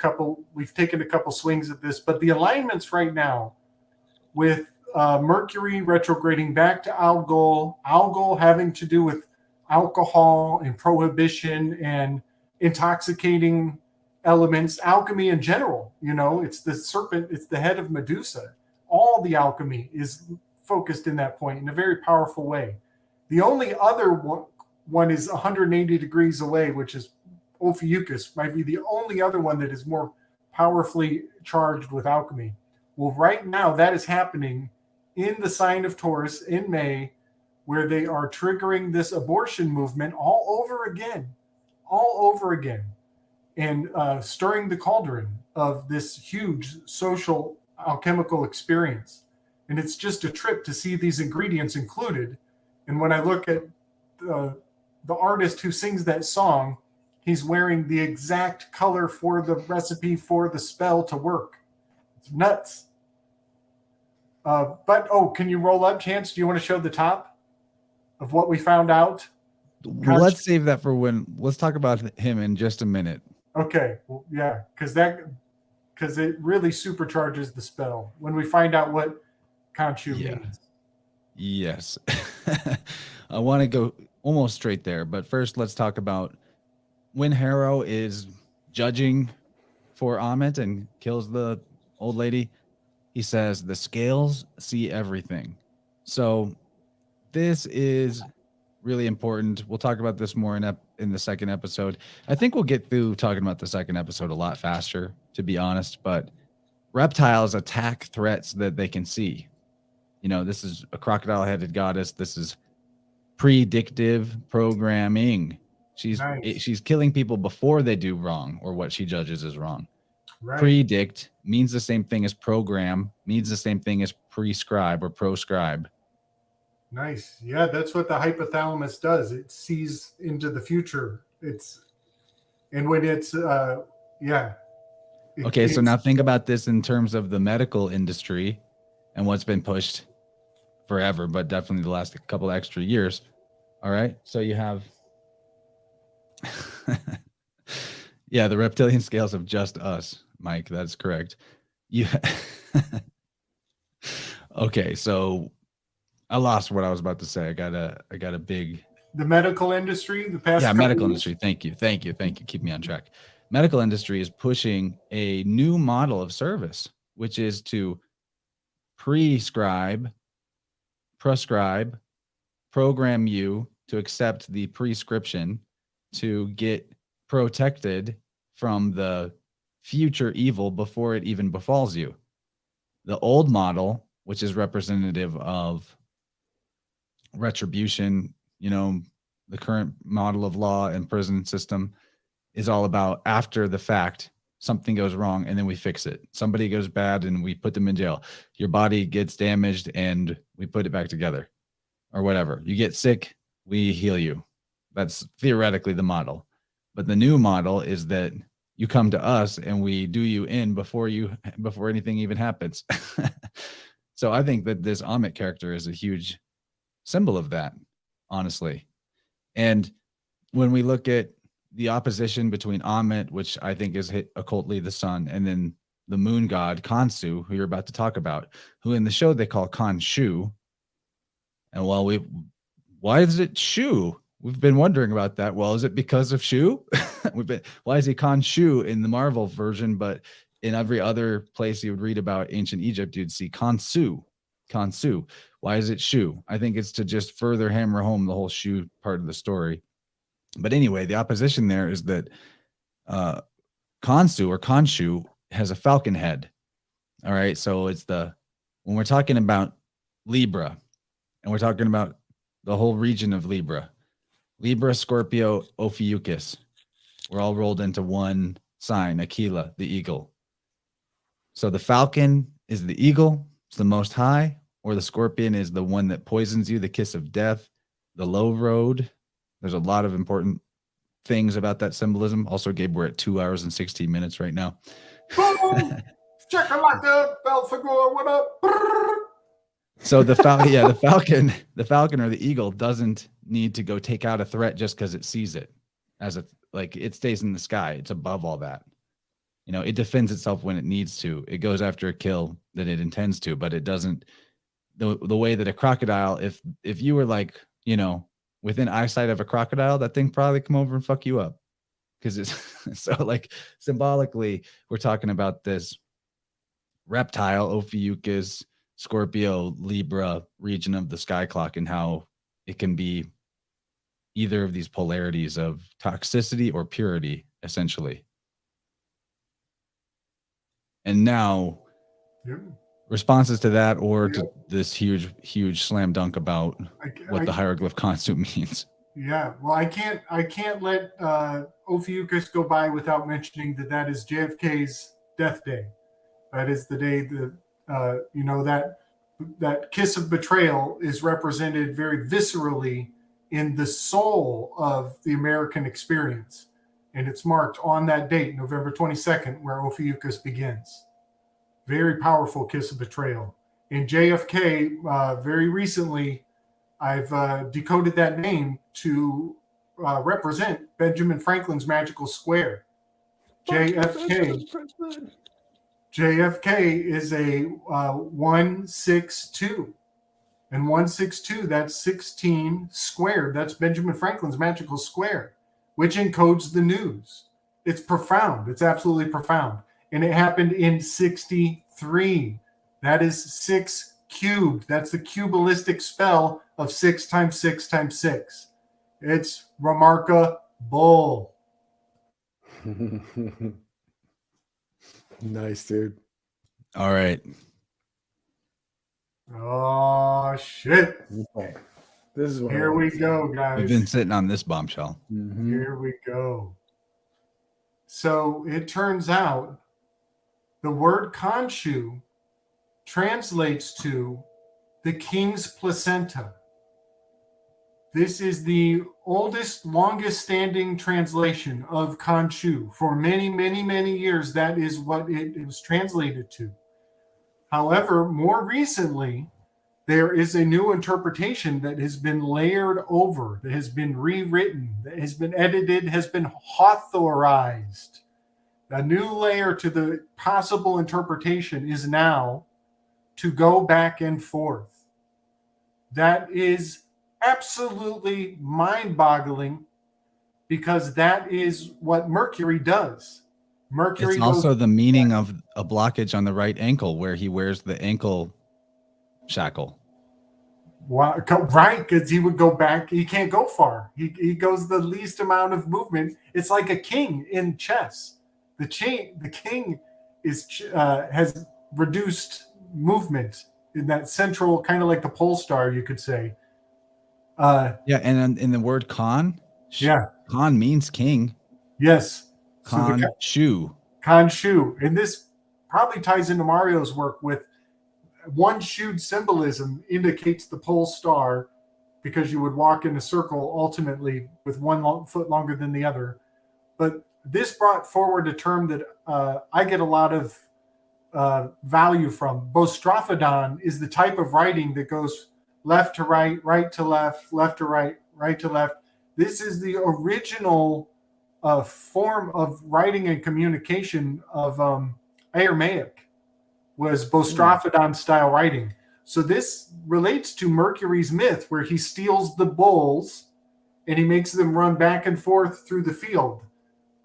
we've taken a couple swings at this, but the alignments right now with Mercury retrograding back to Algol having to do with alcohol and prohibition and intoxicating elements, alchemy in general, it's the serpent, it's the head of Medusa. All the alchemy is focused in that point in a very powerful way. The only other one is 180 degrees away, which is Ophiuchus, might be the only other one that is more powerfully charged with alchemy. Well, right now that is happening in the sign of Taurus in May, where they are triggering this abortion movement all over again, and stirring the cauldron of this huge social alchemical experience. And it's just a trip to see these ingredients included. And when I look at the artist who sings that song, he's wearing the exact color for the recipe for the spell to work. It's nuts. Can you roll up, Chance? Do you want to show the top of what we found out? Let's save that for let's talk about him in just a minute. Okay. Well, yeah, because it really supercharges the spell when we find out what Khonshu means. Yes. I want to go almost straight there, but first let's talk about when Harrow is judging for Amit and kills the old lady. He says, the scales see everything. So this is really important. We'll talk about this more in the second episode. I think we'll get through talking about the second episode a lot faster, to be honest, but reptiles attack threats that they can see. This is a crocodile-headed goddess. This is predictive programming. She's killing people before they do wrong or what she judges as wrong. Right. Predict means the same thing as program, means the same thing as prescribe or proscribe. Nice. Yeah, that's what the hypothalamus does. It sees into the future. And when it's yeah. Okay, so now think about this in terms of the medical industry and what's been pushed forever, but definitely the last couple extra years. All right, so you have yeah, the reptilian scales of just us, Mike. That's correct. You okay, so I lost what I was about to say. I got a big the medical industry, the past medical years. industry. Thank you. Keep me on track. Medical industry is pushing a new model of service, which is to prescribe, program you to accept the prescription to get protected from the future evil before it even befalls you. The old model, which is representative of retribution, the current model of law and prison system, is all about after the fact, something goes wrong and then we fix it. Somebody goes bad and we put them in jail. Your body gets damaged and we put it back together or whatever. You get sick, we heal you. That's theoretically the model. But the new model is that you come to us and we do you in before anything even happens. So I think that this Amit character is a huge symbol of that, honestly. And when we look at the opposition between Amit, which I think is occultly the sun, and then the moon god Khonsu, who you're about to talk about, who in the show they call Khonshu. And why is it Shu? We've been wondering about that. Well, is it because of Shu? Why is he Khonshu in the Marvel version, but in every other place you would read about ancient Egypt, you'd see Khonsu. Why is it Shu? I think it's to just further hammer home the whole Shu part of the story. But anyway, the opposition there is that Khonsu or Khonshu has a falcon head. All right. So it's when we're talking about Libra and we're talking about the whole region of Libra, Scorpio, Ophiuchus, we're all rolled into one sign, Aquila, the eagle. So the falcon is the eagle, it's the most high, or the scorpion is the one that poisons you, the kiss of death, the low road. There's a lot of important things about that symbolism. Also, Gabe, we're at 2 hours and 16 minutes right now. Check a lock up, Belphegor, what up? So the falcon or the eagle doesn't need to go take out a threat just because it sees it it stays in the sky. It's above all that. It defends itself when it needs to. It goes after a kill that it intends to, but it doesn't. The way that a crocodile, if you were within eyesight of a crocodile, that thing probably come over and fuck you up. Because it's so symbolically, we're talking about this reptile, Ophiuchus, Scorpio, Libra region of the sky clock and how it can be either of these polarities of toxicity or purity, essentially. And now responses to that or to this huge slam dunk about what the hieroglyph Khonsu means. Yeah, well, I can't let Ophiuchus go by without mentioning that is JFK's death day. That is the day that kiss of betrayal is represented very viscerally in the soul of the American experience. And it's marked on that date, November 22nd, where Ophiuchus begins. Very powerful kiss of betrayal. In JFK, very recently, I've decoded that name to represent Benjamin Franklin's magical square. JFK is a 162. And 162, that's 16 squared. That's Benjamin Franklin's magical square, which encodes the news. It's profound. It's absolutely profound. And it happened in 63. That is 6 cubed. That's the cubalistic spell of 6 times 6 times 6. It's remarkable. Nice, dude. All right. Oh, shit. Okay. This is what Here we go, guys. We've been sitting on this bombshell. Mm-hmm. Here we go. So it turns out the word Khonshu translates to the king's placenta. This is the oldest, longest standing translation of Khonshu. For many, many, many years, that is what it was translated to. However, more recently, there is a new interpretation that has been layered over, that has been rewritten, that has been edited, has been authorized. A new layer to the possible interpretation is now to go back and forth. That is absolutely mind-boggling, because that is what Mercury does. Mercury It's also the meaning of a blockage on the right ankle where he wears the ankle shackle. Right, because he would go back. He can't go far. He goes the least amount of movement. It's like a king in chess. The king is has reduced movement in that central, kind of like the pole star, you could say. Yeah, and in the word Khan, Khan means king. Yes. Khonshu. Khonshu. And this probably ties into Mario's work with one-shoed symbolism indicates the pole star, because you would walk in a circle ultimately with one foot longer than the other. But this brought forward a term that I get a lot of value from. Bostraphodon is the type of writing that goes left to right, right to left, left to right, right to left. This is the original form of writing and communication of Aramaic, was Bostraphodon style writing. So this relates to Mercury's myth, where he steals the bulls and he makes them run back and forth through the field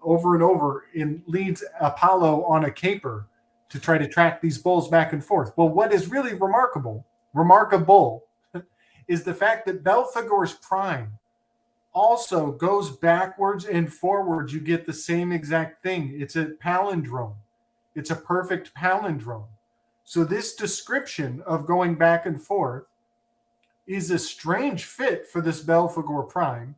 over and over, and leads Apollo on a caper to try to track these bulls back and forth. Well, what is really remarkable is the fact that Belphegor's prime also goes backwards and forwards. You get the same exact thing. It's a palindrome. It's a perfect palindrome. So this description of going back and forth is a strange fit for this Belphegor prime.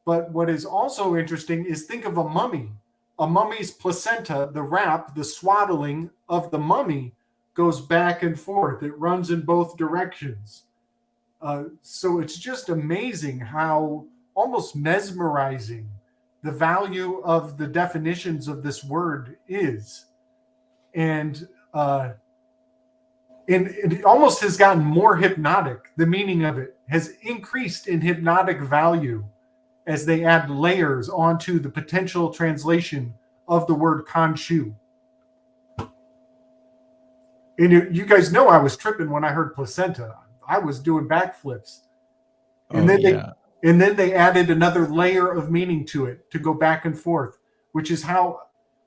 But what is also interesting is, think of a mummy. A mummy's placenta, the wrap, the swaddling of the mummy goes back and forth. It runs in both directions. So it's just amazing how almost mesmerizing the value of the definitions of this word is. And it almost has gotten more hypnotic. The meaning of it has increased in hypnotic value as they add layers onto the potential translation of the word Khonshu. And you guys know I was tripping when I heard placenta. I was doing backflips. And then they added another layer of meaning to it to go back and forth, which is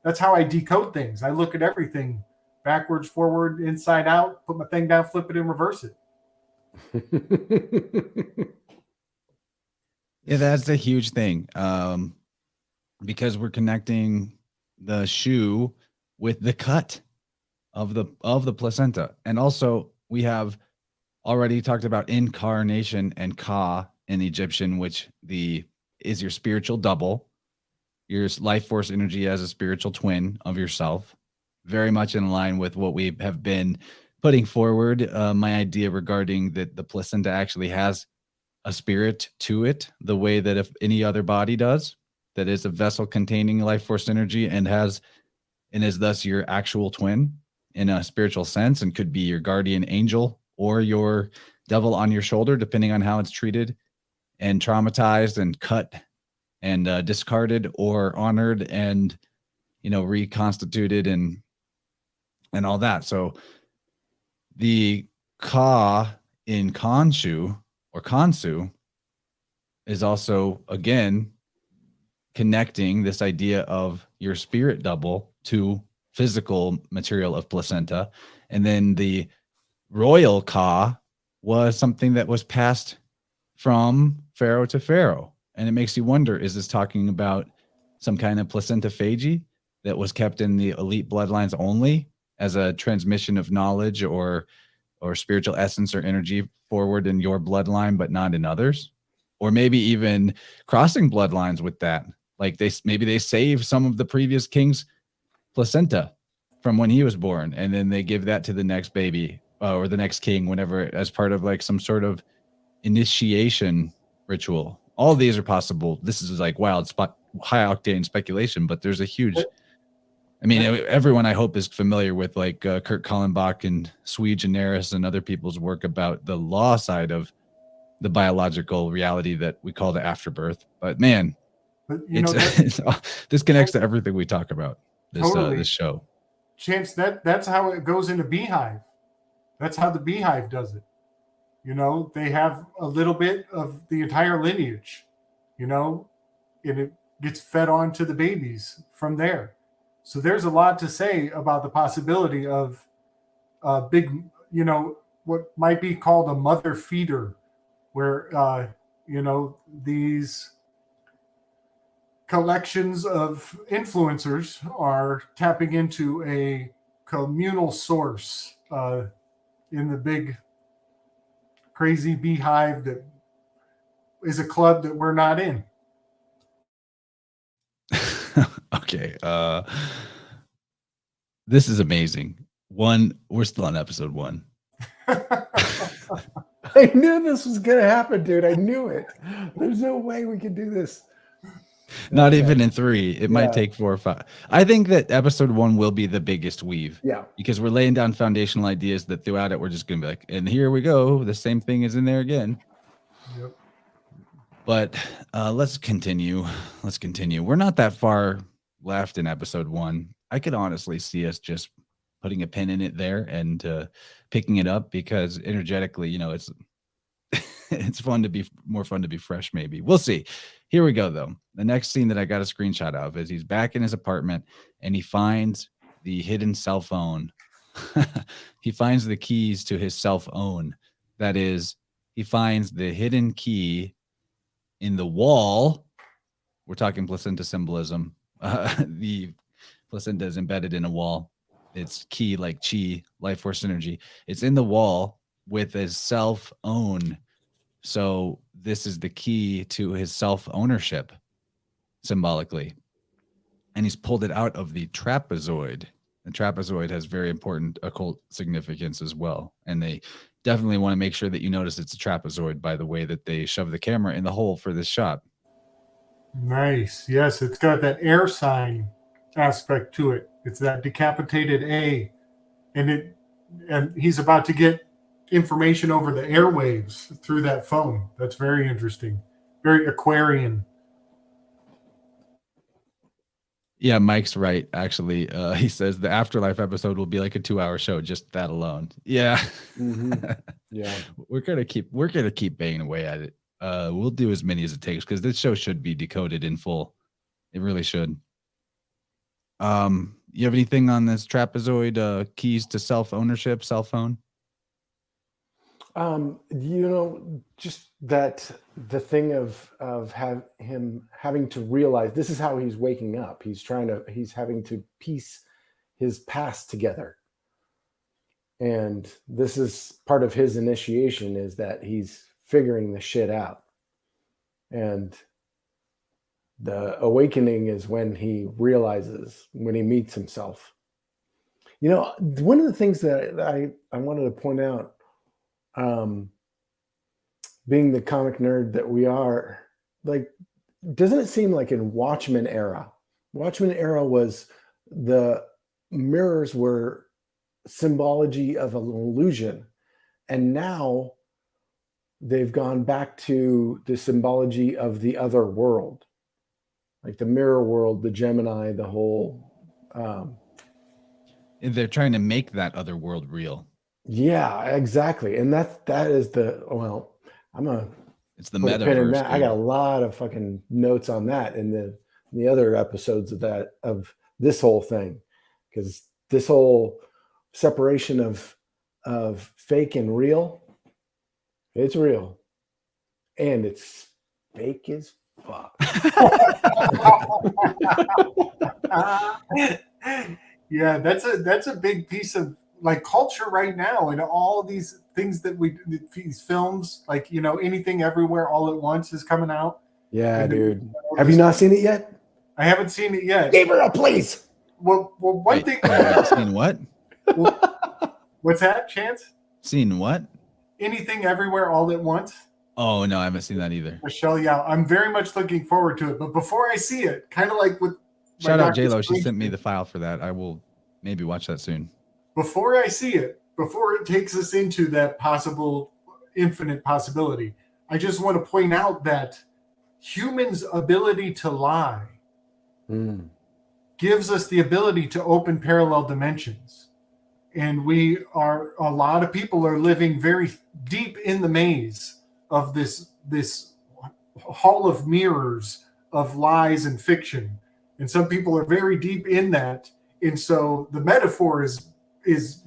that's how I decode things. I look at everything backwards, forward, inside out, put my thing down, flip it, and reverse it. Yeah, that's a huge thing, because we're connecting the shoe with the cut of the placenta. And also we have already talked about incarnation and Ka in Egyptian, which is your spiritual double, your life force energy as a spiritual twin of yourself. Very much in line with what we have been putting forward. My idea regarding that the placenta actually has a spirit to it, the way that if any other body does, that is a vessel containing life force energy and is thus your actual twin in a spiritual sense, and could be your guardian angel or your devil on your shoulder, depending on how it's treated and traumatized and cut and discarded, or honored and reconstituted and all that. So the Ka in Khonshu or Khonsu is also, again, connecting this idea of your spirit double to physical material of placenta. And then the royal Ka was something that was passed from pharaoh to pharaoh. And it makes you wonder, is this talking about some kind of placentophagy that was kept in the elite bloodlines only as a transmission of knowledge or spiritual essence or energy forward in your bloodline, but not in others? Or maybe even crossing bloodlines with that. Like maybe they save some of the previous king's placenta from when he was born, and then they give that to the next baby or the next king, whenever, as part of like some sort of initiation ritual. All these are possible. This is like high octane speculation, but there's a huge. I mean, everyone I hope is familiar with like Kurt Kallenbach and Sui Generis and other people's work about the law side of the biological reality that we call the afterbirth. But man, this connects to everything we talk about this show. Chance, that's how it goes in a beehive. That's how the beehive does it. You know, they have a little bit of the entire lineage, you know, and it gets fed on to the babies from there. So there's a lot to say about the possibility of a big, you know, what might be called a mother feeder, where, you know, these collections of influencers are tapping into a communal source in the big crazy beehive that is a club that we're not in. Okay. This is amazing. We're still on episode 1. I knew this was going to happen, dude. I knew it. There's no way we could do this. Not even in 3. It might take 4 or 5. I think that episode 1 will be the biggest weave. Yeah. Because we're laying down foundational ideas that throughout it, we're just going to be like, and here we go. The same thing is in there again. Yep. But let's continue. We're not that far left in episode 1. I could honestly see us just putting a pin in it there and picking it up, because energetically, you know, it's more fun to be fresh. Maybe we'll see. Here we go, though. The next scene that I got a screenshot of is he's back in his apartment and he finds the hidden cell phone. He finds the keys to his cell phone. That is, he finds the hidden key in the wall. We're talking placenta symbolism. The placenta is embedded in a wall. It's key like chi, life force energy. It's in the wall with his self-own. So this is the key to his self-ownership, symbolically. And he's pulled it out of the trapezoid. The trapezoid has very important occult significance as well. And they definitely want to make sure that you notice it's a trapezoid by the way that they shove the camera in the hole for this shot. Nice. Yes, it's got that air sign aspect to it. It's that decapitated A. And he's about to get information over the airwaves through that phone. That's very interesting. Very Aquarian. Yeah, Mike's right. Actually, he says the afterlife episode will be like a 2-hour show, just that alone. Yeah, Yeah. we're gonna keep banging away at it. We'll do as many as it takes, because this show should be decoded in full. It really should. You have anything on this trapezoid keys to self-ownership, cell phone? You know, just that the thing of him having to realize this is how he's waking up. He's having to piece his past together. And this is part of his initiation, is that he's figuring the shit out. And the awakening is when he realizes, when he meets himself. You know, one of the things that I wanted to point out, being the comic nerd that we are, like, doesn't it seem like in Watchmen era was the mirrors were symbology of an illusion, and now they've gone back to the symbology of the other world, like the mirror world, the Gemini, the whole They're trying to make that other world real. Yeah, exactly. And that is it's the metaverse. I got a lot of fucking notes on that in the other episodes of this whole thing, because this whole separation of fake and real, it's real, and it's fake as fuck. Yeah, that's a big piece of like culture right now, and all these these films, like, you know, Anything Everywhere All at Once is coming out. Yeah, dude. Have you not seen it yet? I haven't seen it yet. Gabriel, please. Well, one Wait, thing. seen what? What's that, Chance? Seen what? Anything Everywhere All at Once? Oh no, I haven't seen that either. Michelle Yao. I'm very much looking forward to it. But before I see it, kind of like with Shout out Dr. J-Lo. She Strange sent me did, the file for that. I will maybe watch that soon. before I see it, before it takes us into that possible infinite possibility, I just want to point out that humans' ability to lie gives us the ability to open parallel dimensions. And a lot of people are living very deep in the maze of this hall of mirrors of lies and fiction. And some people are very deep in that. And so the metaphor is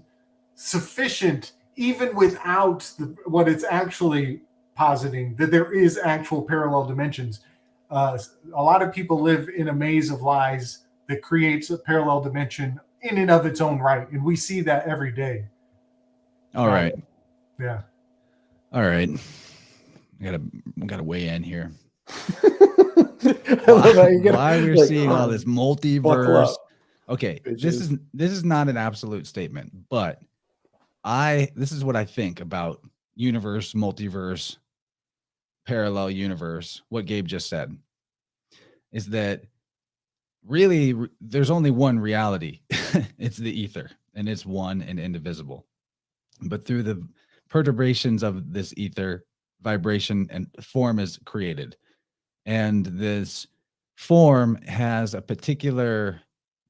sufficient even without what it's actually positing, that there is actual parallel dimensions. A lot of people live in a maze of lies that creates a parallel dimension in and of its own right. And we see that every day. All right. Yeah. All right. I gotta weigh in here. I love how you get Why we're like, seeing all this multiverse. up, Okay, bitches. this is not an absolute statement, but this is what I think about universe, multiverse, parallel universe. What Gabe just said is that really there's only one reality. It's the ether, and it's one and indivisible. But through the perturbations of this ether, vibration and form is created. And this form has a particular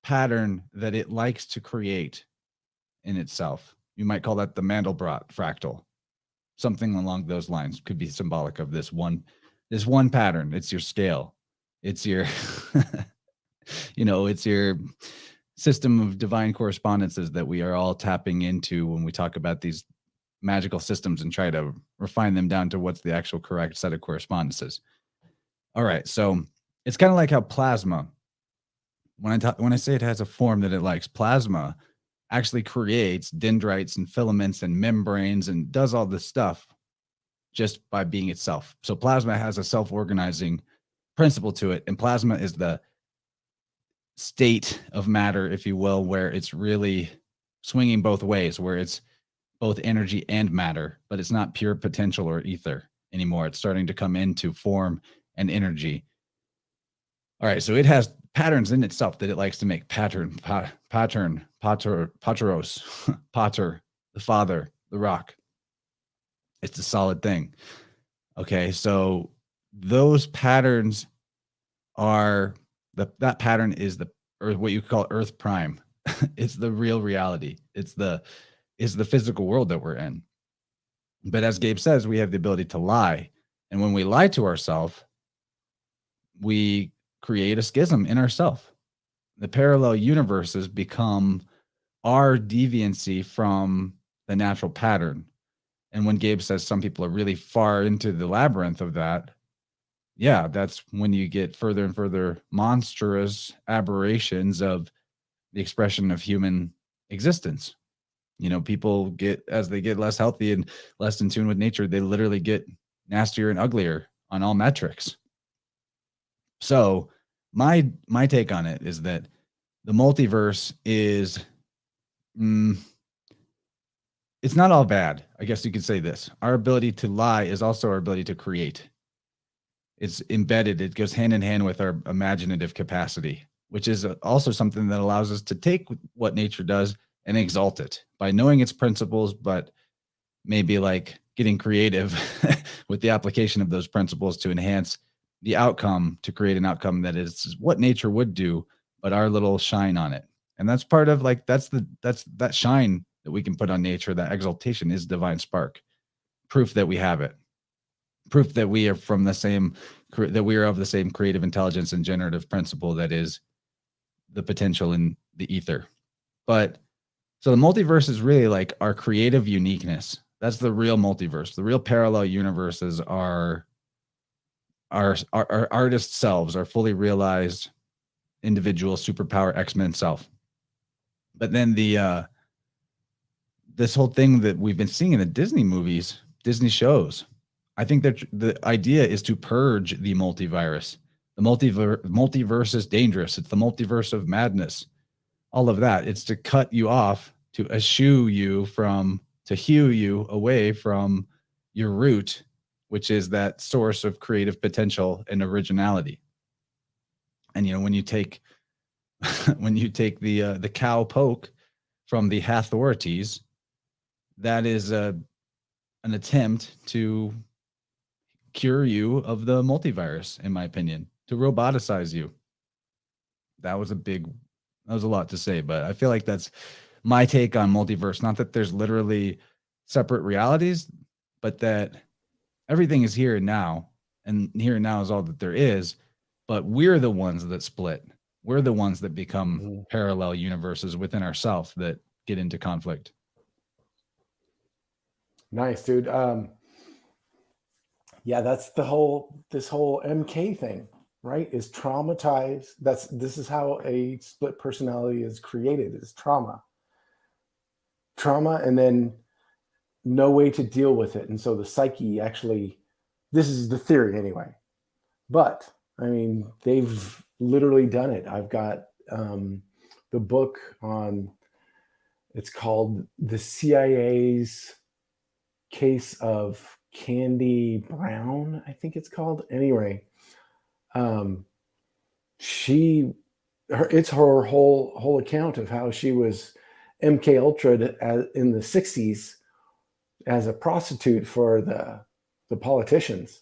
pattern that it likes to create in itself. You might call that the Mandelbrot fractal. Something along those lines could be symbolic of this one pattern. It's your scale. It's your it's your system of divine correspondences that we are all tapping into when we talk about these magical systems and try to refine them down to what's the actual correct set of correspondences. All right, so it's kind of like how plasma, when I say it has a form that it likes, plasma actually creates dendrites and filaments and membranes and does all this stuff just by being itself. So plasma has a self-organizing principle to it, and plasma is the state of matter, if you will, where it's really swinging both ways, where it's both energy and matter, but it's not pure potential or ether anymore. It's starting to come into form and energy. All right, so it has patterns in itself that it likes to make. Pater, pateros, pater, the father, the rock. It's a solid thing. Okay, so those patterns are that pattern is or what you call Earth Prime. It's the real reality. It's the physical world that we're in. But as Gabe says, we have the ability to lie. And when we lie to ourselves, we create a schism in ourselves. The parallel universes become our deviancy from the natural pattern. And when Gabe says some people are really far into the labyrinth of that, yeah, that's when you get further and further monstrous aberrations of the expression of human existence. People as they get less healthy and less in tune with nature, they literally get nastier and uglier on all metrics. So my take on it is that the multiverse is, it's not all bad. I guess you could say this. Our ability to lie is also our ability to create. It's embedded. It goes hand in hand with our imaginative capacity, which is also something that allows us to take what nature does and exalt it by knowing its principles, but maybe like getting creative with the application of those principles to enhance the outcome, to create an outcome that is what nature would do, but our little shine on it. And that's part of that's that shine that we can put on nature. That exaltation is divine spark, proof that we have it, proof that we are of the same creative intelligence and generative principle that is the potential in the ether. But so the multiverse is really like our creative uniqueness. That's the real multiverse. The real parallel universes are our artist selves, our fully realized individual superpower X-Men self. But then this whole thing that we've been seeing in the Disney movies, Disney shows, I think that the idea is to purge the multivirus. The multiverse is dangerous. It's the multiverse of madness. all of that. It's to cut you off, to eschew you from, to hew you away from your root, which is that source of creative potential and originality. And, you know, when you take the cow poke from the Hathorities, that is an attempt to cure you of the multivirus, in my opinion, to roboticize you. That was a lot to say, but I feel like that's my take on multiverse. Not that there's literally separate realities, but that everything is here and now, and here and now is all that there is, but we're the ones that split. We're the ones that become parallel universes within ourselves that get into conflict. Nice, dude. Yeah, that's this whole MK thing, right? Is traumatized. This is how a split personality is created, is trauma, and then no way to deal with it. And so the psyche actually, this is the theory anyway, but I mean, they've literally done it. I've got the book on, it's called The CIA's Case of Candy Brown, I think it's called. Anyway, it's her whole account of how she was MK Ultra'd in the 60s as a prostitute for the politicians.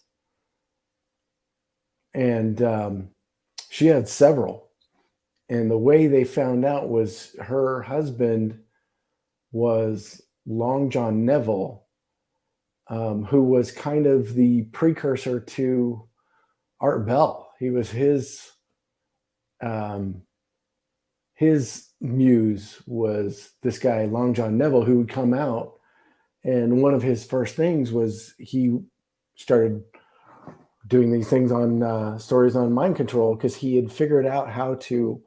And she had several. And the way they found out was her husband was Long John Neville, who was kind of the precursor to Art Bell. He was his muse was this guy, Long John Neville, who would come out. And one of his first things was he started doing these things on stories on mind control, because he had figured out how to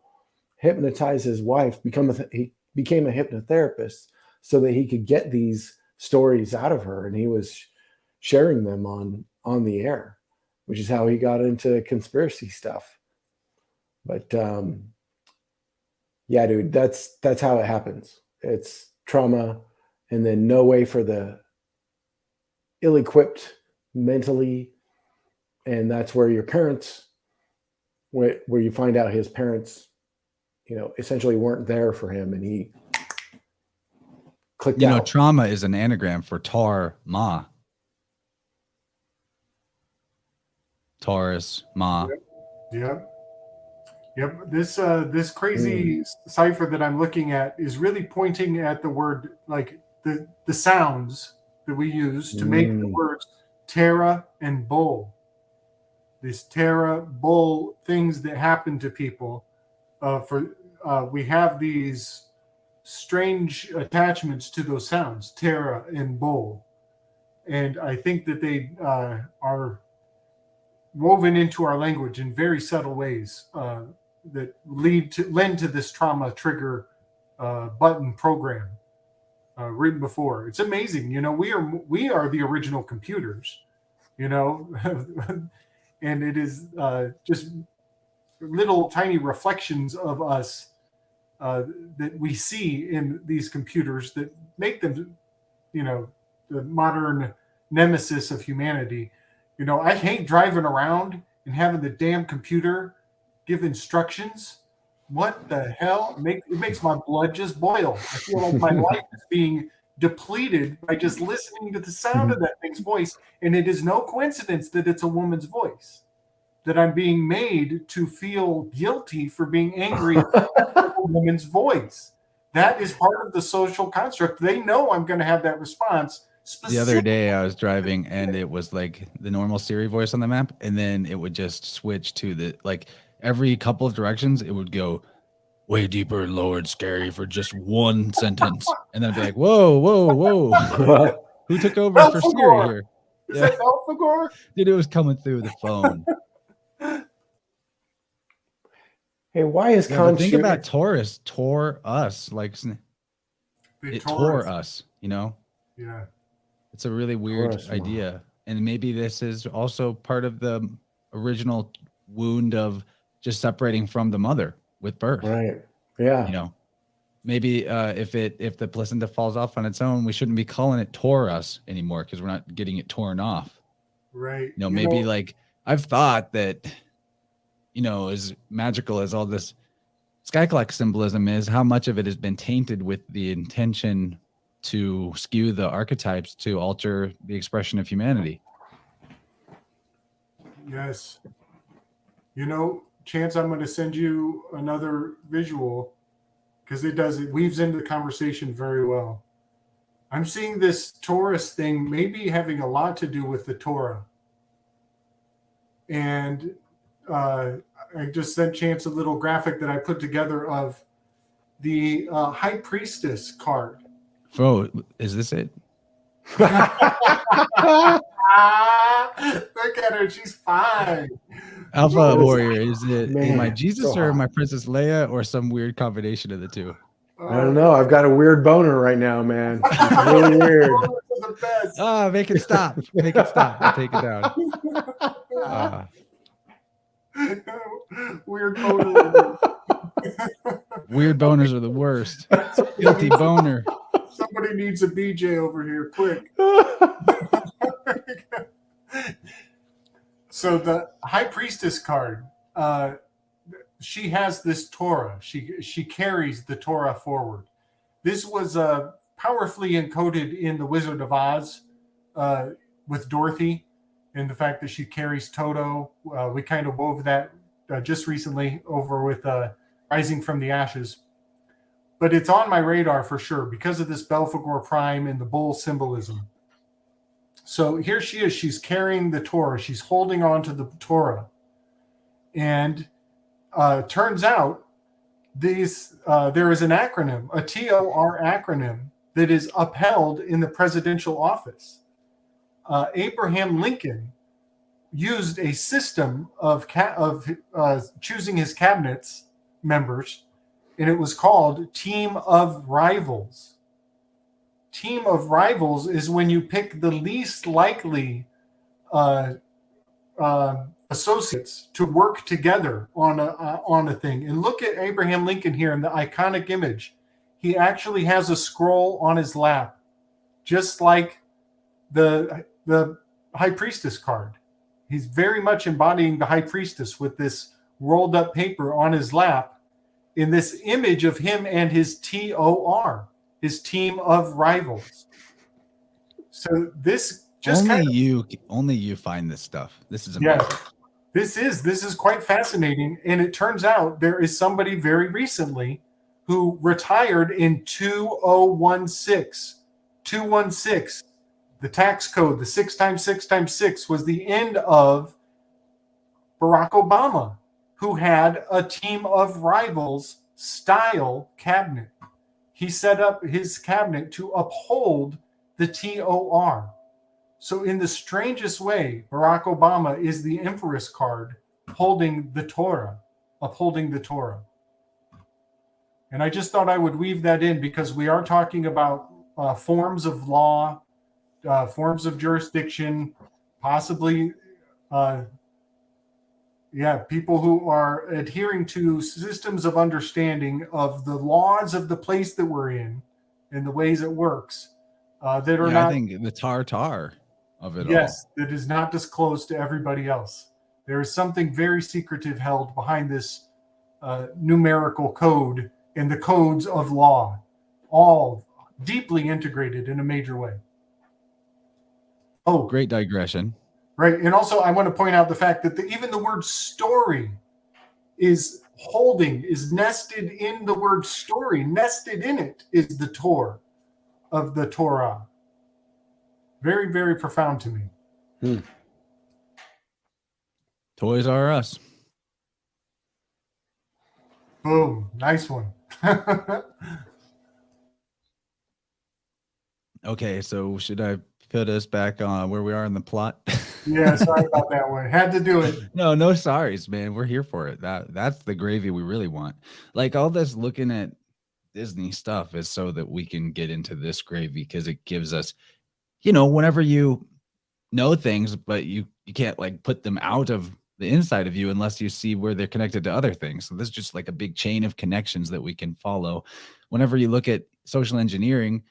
hypnotize his wife. He became a hypnotherapist so that he could get these stories out of her, and he was sharing them on the air, which is how he got into conspiracy stuff. But yeah, dude, that's how it happens. It's trauma, and then no way for the ill-equipped mentally. And that's where your parents, where you find out his parents, you know, essentially weren't there for him, and he clicked out. You know, trauma is an anagram for Tar Ma. Taurus Ma. Yep. This crazy cipher that I'm looking at is really pointing at the word, like the sounds that we use to make the words Terra and Bull. These Terra, Bull things that happen to people. We have these strange attachments to those sounds, Terra and Bull, and I think that they are woven into our language in very subtle ways that lend to this trauma trigger button program written before. It's amazing, you know. We are the original computers, you know, and it is just little tiny reflections of us that we see in these computers that make them, you know, the modern nemesis of humanity. You know, I hate driving around and having the damn computer give instructions. What the hell? It makes my blood just boil. I feel like my life is being depleted by just listening to the sound of that thing's voice. And it is no coincidence that it's a woman's voice, that I'm being made to feel guilty for being angry at a woman's voice. That is part of the social construct. They know I'm going to have that response. The other day I was driving and it was like the normal Siri voice on the map, and then it would just switch to the, like, every couple of directions it would go way deeper, lower, and scary for just one sentence, and then I'd be like, whoa, who took over for Siri here? Is that Alphagor? Dude, it was coming through the phone. Hey, why is think about Taurus tore us, like it tore us, you know? Yeah. It's a really weird idea. And maybe this is also part of the original wound of just separating from the mother with birth. Right. Yeah. You know, maybe if the placenta falls off on its own, we shouldn't be calling it torus anymore because we're not getting it torn off. Right. Maybe like I've thought that, as magical as all this skyclock symbolism is, how much of it has been tainted with the intention to skew the archetypes to alter the expression of humanity. Yes. Chance, I'm going to send you another visual because it weaves into the conversation very well. I'm seeing this Taurus thing maybe having a lot to do with the Torah. And I just sent Chance a little graphic that I put together of the High Priestess card. Oh, is this it? Look at her, she's fine. Alpha Warrior, is it my Jesus so or hot. my Princess Leia or some weird combination of the two? I don't know. I've got a weird boner right now, man. It's really weird. The best. Ah, make it stop. Make it stop. I'll take it down. Weird boner. Weird boners are the worst. Guilty boner. Somebody needs a BJ over here, quick. So the High Priestess card, she has this Torah. She carries the Torah forward. This was powerfully encoded in the Wizard of Oz with Dorothy, and the fact that she carries Toto. We kind of wove that just recently over with Rising from the Ashes. But it's on my radar for sure because of this Belphegor Prime and the bull symbolism. So here she is. She's carrying the Torah. She's holding on to the Torah. And turns out there is an acronym, a TOR acronym, that is upheld in the presidential office. Abraham Lincoln used a system of choosing his cabinet's members, and it was called Team of Rivals. Team of Rivals is when you pick the least likely associates to work together on a thing. And look at Abraham Lincoln here in the iconic image. He actually has a scroll on his lap, just like the High Priestess card. He's very much embodying the High Priestess with this rolled up paper on his lap in this image of him and his TOR, his Team of Rivals. So this just only you find this stuff. This is amazing. Yeah, this is quite fascinating. And it turns out there is somebody very recently who retired in 2016. 216, the tax code, the 6 times 6 times 6 was the end of Barack Obama, who had a Team of Rivals style cabinet. He set up his cabinet to uphold the TOR. So in the strangest way, Barack Obama is the Empress card holding the Torah, upholding the Torah. And I just thought I would weave that in because we are talking about forms of law, forms of jurisdiction, possibly people who are adhering to systems of understanding of the laws of the place that we're in and the ways it works that are not. I think the tartar of it all. Yes, that is not disclosed to everybody else. There is something very secretive held behind this numerical code and the codes of law, all deeply integrated in a major way. Oh, great digression. Right. And also I want to point out the fact that even the word story is nested in the word story. Nested in it is the Torah of the Torah. Very, very profound to me. Toys R Us. Boom. Nice one. Okay, so should I put us back on where we are in the plot? Yeah, sorry about that one. Had to do it. No sorries, man. We're here for it. That's the gravy we really want. Like all this looking at Disney stuff is so that we can get into this gravy because it gives us, whenever you know things, but you can't like put them out of the inside of you unless you see where they're connected to other things. So this is just like a big chain of connections that we can follow. Whenever you look at social engineering,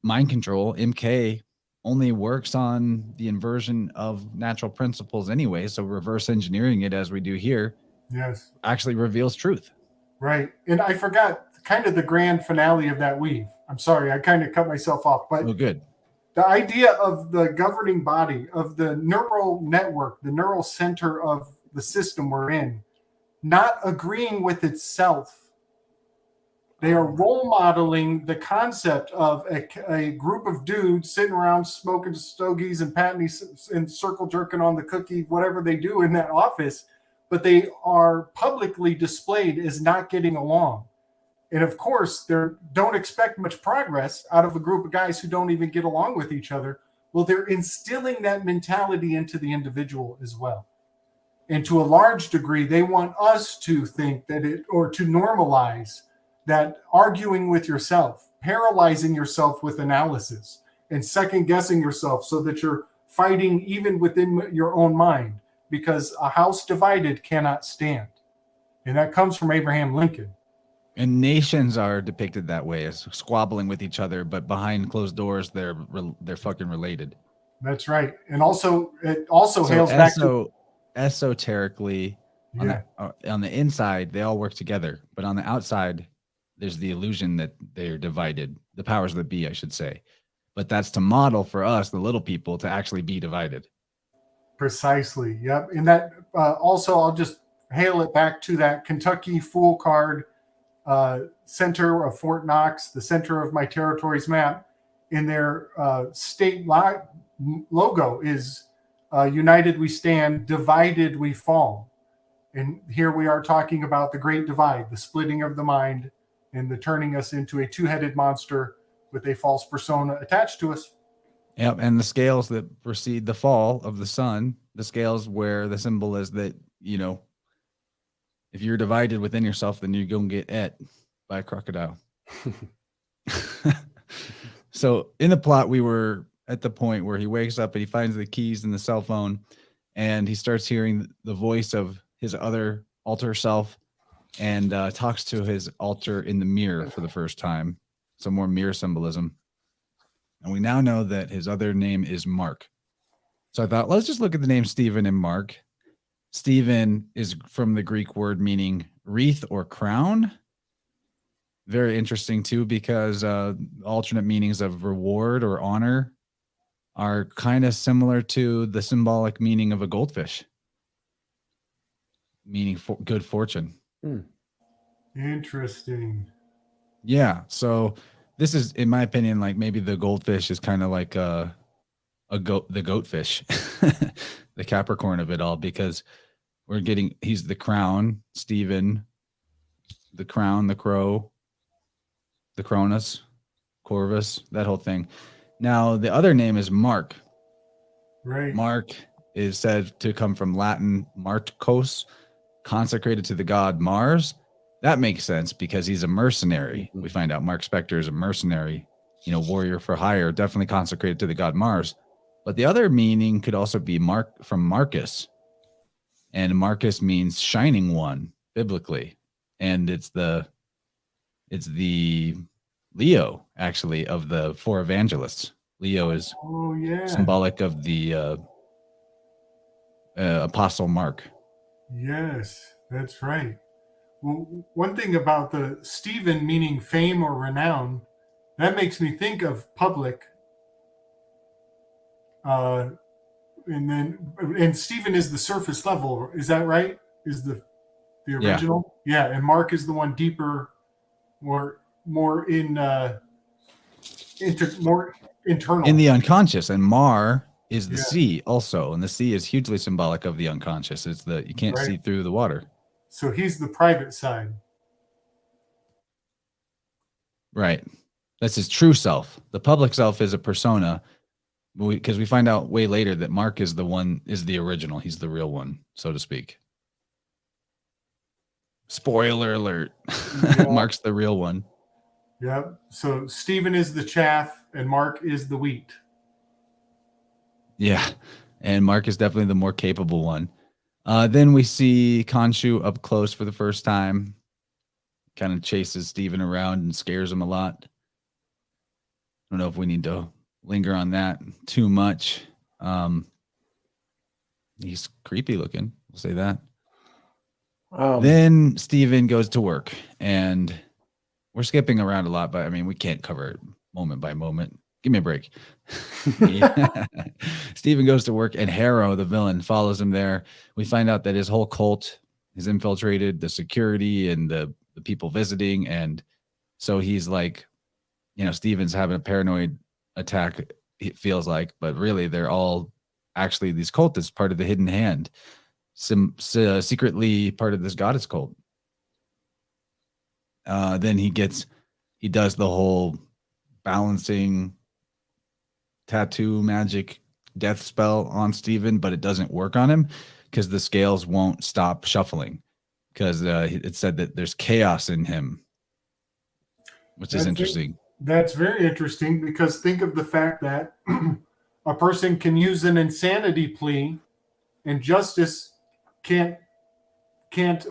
mind control, MK, only works on the inversion of natural principles anyway. So reverse engineering it as we do here, yes, actually reveals truth. right. And I forgot kind of the grand finale of that weave. I'm sorry, I kind of cut myself off, but Oh, good. the idea of the governing body, of the neural network, the neural center of the system we're in, not agreeing with itself. They are role modeling the concept of a group of dudes sitting around smoking stogies and patting and circle jerking on the cookie, whatever they do in that office, but they are publicly displayed as not getting along. And of course, they don't expect much progress out of a group of guys who don't even get along with each other. Well, they're instilling that mentality into the individual as well. And to a large degree, they want us to think that or to normalize that arguing with yourself, paralyzing yourself with analysis, and second guessing yourself so that you're fighting even within your own mind, because a house divided cannot stand. And that comes from Abraham Lincoln. And nations are depicted that way, as squabbling with each other, but behind closed doors, they're fucking related. That's right. And also, it also hails back to esoterically, on the inside, they all work together, but on the outside, there's the illusion that they're divided. The powers that be, I should say. But that's to model for us, the little people, to actually be divided. Precisely. Yep. And that also, I'll just hail it back to that Kentucky Fool card, center of Fort Knox, the center of my territory's map. In their state logo is united we stand, divided we fall. And here we are talking about the great divide, the splitting of the mind, and the turning us into a two-headed monster with a false persona attached to us. Yep, and the scales that precede the fall of the sun, the scales where the symbol is that, you know, if you're divided within yourself, then you're going to get ate by a crocodile. So in the plot, we were at the point where he wakes up and he finds the keys in the cell phone, and he starts hearing the voice of his other alter self, and talks to his alter in the mirror for the first time. Some more mirror symbolism. And we now know that his other name is Mark. So I thought, let's just look at the name Stephen and Mark. Stephen is from the Greek word meaning wreath or crown. Very interesting too, because alternate meanings of reward or honor are kind of similar to the symbolic meaning of a goldfish, meaning good fortune. Interesting. Yeah. So this is, in my opinion, like maybe the goldfish is kind of like the goatfish, the Capricorn of it all, because he's the crown, Stephen, the crown, the crow, the Cronus, Corvus, that whole thing. Now the other name is Mark. Right. Mark is said to come from Latin Markos, consecrated to the god Mars. That makes sense because he's a mercenary. We find out Mark Spector is a mercenary, warrior for hire, definitely consecrated to the god Mars. But the other meaning could also be from Marcus. And Marcus means shining one biblically. And it's the Leo, actually, of the four evangelists. Leo is symbolic of the Apostle Mark. Yes, that's right. Well, one thing about the Stephen meaning fame or renown, that makes me think of public. And Stephen is the surface level. Is that right? Is the original? Yeah. And Mark is the one deeper, more in more internal, in the unconscious. And Mar is the sea also, and the sea is hugely symbolic of the unconscious. It's you can't see through the water. So he's the private side. Right. That's his true self. The public self is a persona, because we find out way later that Mark is the original. He's the real one, so to speak. Spoiler alert. Yeah. Mark's the real one. Yep. So Stephen is the chaff and Mark is the wheat. Yeah. And Mark is definitely the more capable one. Then we see Khonshu up close for the first time. Kind of chases Steven around and scares him a lot. I don't know if we need to linger on that too much. He's creepy looking. We'll say that. Then Steven goes to work, and we're skipping around a lot, but I mean, we can't cover it moment by moment. Give me a break. Steven goes to work, and Harrow, the villain, follows him there. We find out that his whole cult has infiltrated the security and the people visiting. And so he's like, Steven's having a paranoid attack, it feels like, but really they're all actually these cultists, part of the hidden hand, secretly part of this goddess cult. Then he does the whole balancing tattoo magic death spell on Steven, but it doesn't work on him because the scales won't stop shuffling, because it said that there's chaos in him, which is interesting. That's very interesting, because think of the fact that a person can use an insanity plea and justice can't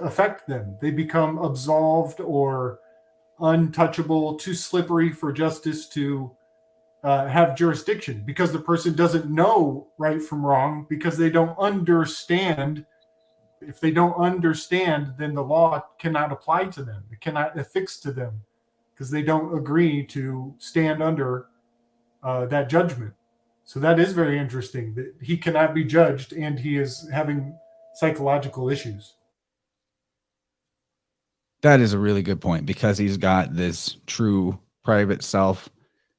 affect them. They become absolved or untouchable, too slippery for justice to have jurisdiction, because the person doesn't know right from wrong, because they don't understand. If they don't understand, then the law cannot apply to them. It cannot affix to them, because they don't agree to stand under that judgment. So that is very interesting, that he cannot be judged and he is having psychological issues. That is a really good point, because he's got this true private self.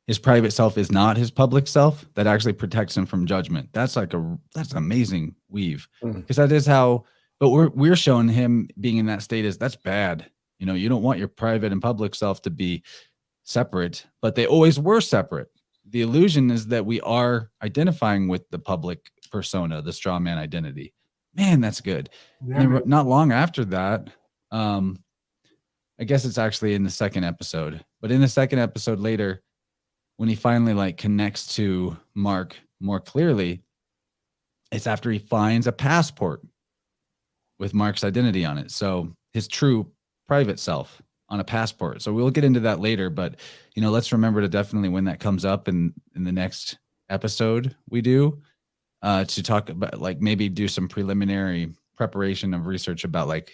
His private self is not his public self. That actually protects him from judgment. That's an amazing weave, because that is how. But we're showing him being in that state that's bad. You don't want your private and public self to be separate, but they always were separate. The illusion is that we are identifying with the public persona, the straw man identity. Man, that's good. Yeah, and then not long after that, I guess it's actually in the second episode, but in the second episode later, when he finally connects to Mark more clearly, it's after he finds a passport with Mark's identity on it. So his true private self on a passport. So we'll get into that later, but let's remember to definitely, when that comes up in the next episode we do, to talk about maybe do some preliminary preparation of research about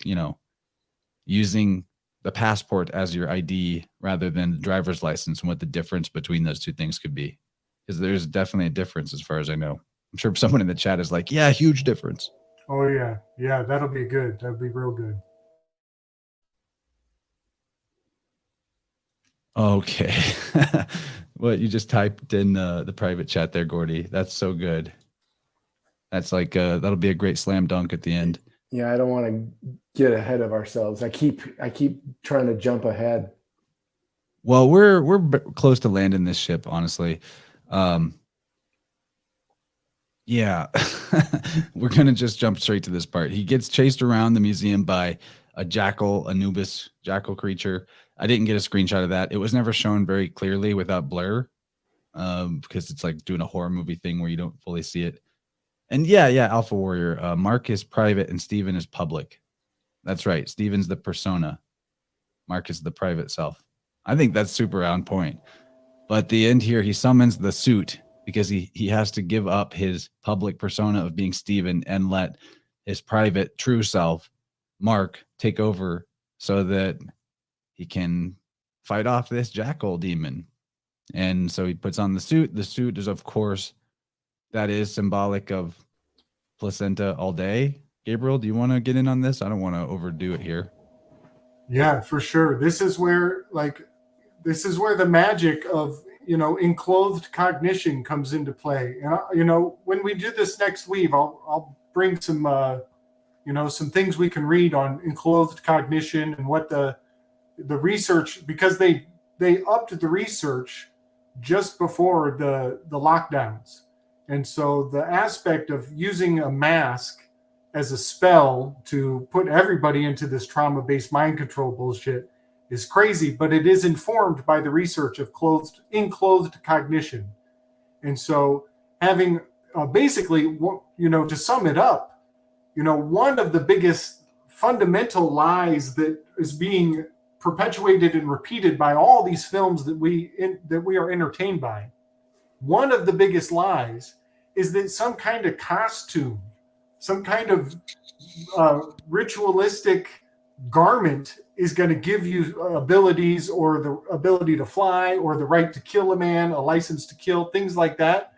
using the passport as your ID rather than the driver's license, and what the difference between those two things could be. Because there's definitely a difference as far as I know. I'm sure someone in the chat is like, yeah, huge difference. Oh yeah. Yeah, that'll be good. That'll be real good. Okay. What you just typed in the private chat there, Gordy. That's so good. That's that'll be a great slam dunk at the end. Yeah, I don't want to get ahead of ourselves. I keep trying to jump ahead. Well, we're close to landing this ship, honestly. Yeah. We're going to just jump straight to this part. He gets chased around the museum by a jackal, Anubis jackal creature. I didn't get a screenshot of that. It was never shown very clearly without blur, because it's like doing a horror movie thing where you don't fully see it. And yeah, Alpha Warrior. Mark is private and Steven is public. That's right. Steven's the persona. Mark is the private self. I think that's super on point. But at the end here, he summons the suit because he has to give up his public persona of being Steven and let his private true self, Mark, take over so that he can fight off this jackal demon. And so he puts on the suit. The suit is, of course, that is symbolic of placenta all day. Gabriel, do you want to get in on this? I don't want to overdo it here. Yeah, for sure. This is where the magic of, enclosed cognition comes into play. And, when we do this next weave, I'll bring some, some things we can read on enclosed cognition and what the research, because they upped the research just before the lockdowns. And so the aspect of using a mask as a spell to put everybody into this trauma-based mind control bullshit is crazy, but it is informed by the research of enclosed cognition. And so having basically, to sum it up, one of the biggest fundamental lies that is being perpetuated and repeated by all these films that we are entertained by. One of the biggest lies is that some kind of costume, some kind of ritualistic garment is going to give you abilities, or the ability to fly, or the right to kill a man, a license to kill, things like that.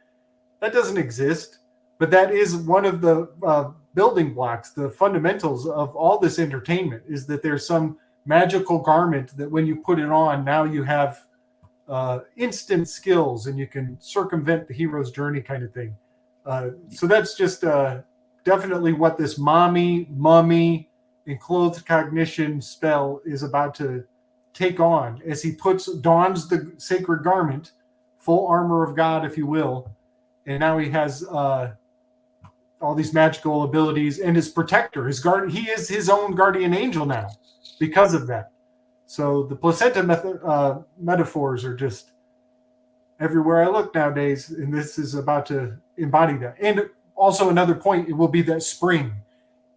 That doesn't exist, but that is one of the building blocks, the fundamentals of all this entertainment, is that there's some magical garment that when you put it on, now you have instant skills and you can circumvent the hero's journey kind of thing. So that's just definitely what this mummy, enclothed cognition spell is about to take on as he dons the sacred garment, full armor of God, if you will. And now he has all these magical abilities, and his protector, his guard. He is his own guardian angel now because of that. So the placenta metaphors are just everywhere I look nowadays, and this is about to embody that. And also another point, it will be that spring.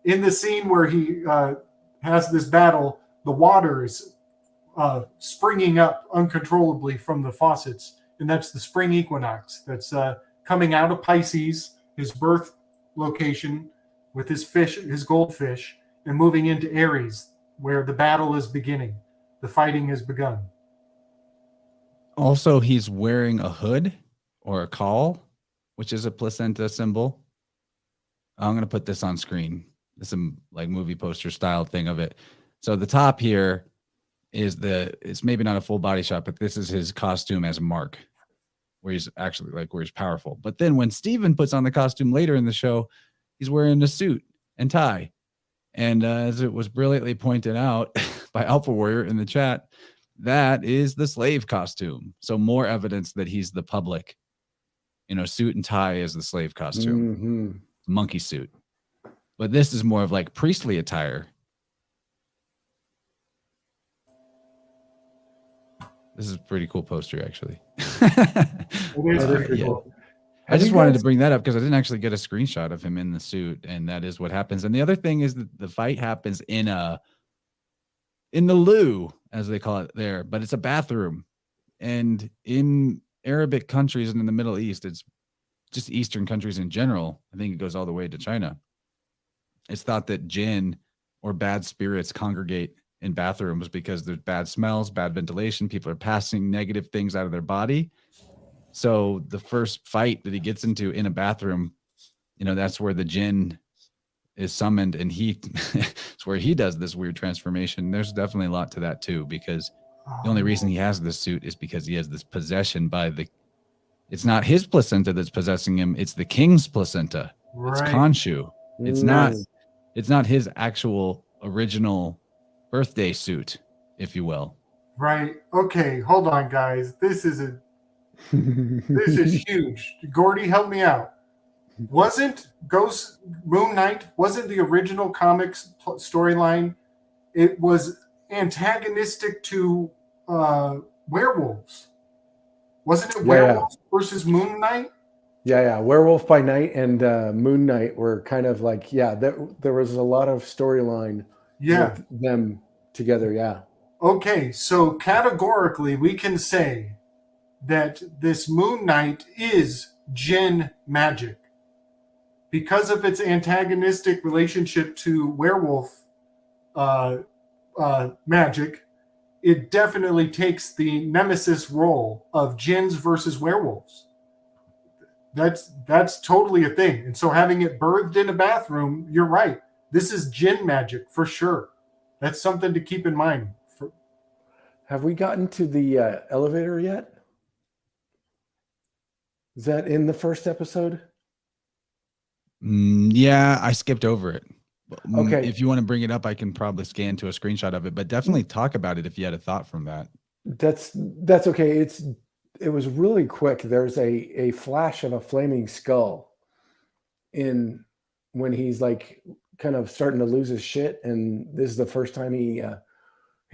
In the scene where he has this battle, the water is springing up uncontrollably from the faucets, and that's the spring equinox. That's coming out of Pisces, his birth location, with his fish, his goldfish, and moving into Aries, where the battle is beginning. The fighting has begun. Also, he's wearing a hood or a caul, which is a placenta symbol. I'm going to put this on screen. This is some like movie poster style thing of it. So the top here is it's maybe not a full body shot, but this is his costume as Mark, where he's actually where he's powerful. But then when Steven puts on the costume later in the show, he's wearing a suit and tie. And as it was brilliantly pointed out by Alpha Warrior in the chat, that is the slave costume. So more evidence that he's the public. Suit and tie is the slave costume. Mm-hmm. Monkey suit. But this is more of like priestly attire. This is a pretty cool poster, actually. Cool. I just wanted to bring that up because I didn't actually get a screenshot of him in the suit, and that is what happens. And the other thing is that the fight happens in the loo, as they call it there, but it's a bathroom. And in Arabic countries and in the Middle East, it's just Eastern countries in general. I think it goes all the way to China. It's thought that jinn or bad spirits congregate in bathrooms because there's bad smells, bad ventilation. People are passing negative things out of their body. So the first fight that he gets into in a bathroom, that's where the jinn is summoned, and it's where he does this weird transformation. There's definitely a lot to that too, because the only reason he has this suit is because he has this possession by it's not his placenta that's possessing him, it's the king's placenta. Right. It's Khonshu. It's not his actual original birthday suit, if you will. Right. Okay, hold on, guys. This is huge. Gordy, help me out. Wasn't Moon Knight wasn't the original comics storyline? It was antagonistic to werewolves. Wasn't it werewolves versus Moon Knight? Yeah. Werewolf by Night and Moon Knight were kind of like, there was a lot of storyline with them together. Yeah. Okay, so categorically we can say that this Moon Knight is jinn magic. Because of its antagonistic relationship to werewolf magic, it definitely takes the nemesis role of jinns versus werewolves. That's totally a thing. And so having it birthed in a bathroom, you're right. This is jinn magic for sure. That's something to keep in mind. Have we gotten to the elevator yet? Is that in the first episode? Yeah, I skipped over it. Okay. If you want to bring it up, I can probably scan to a screenshot of it, but definitely talk about it if you had a thought from that. That's okay. It was really quick. There's a flash of a flaming skull when he's like kind of starting to lose his shit, and this is the first time he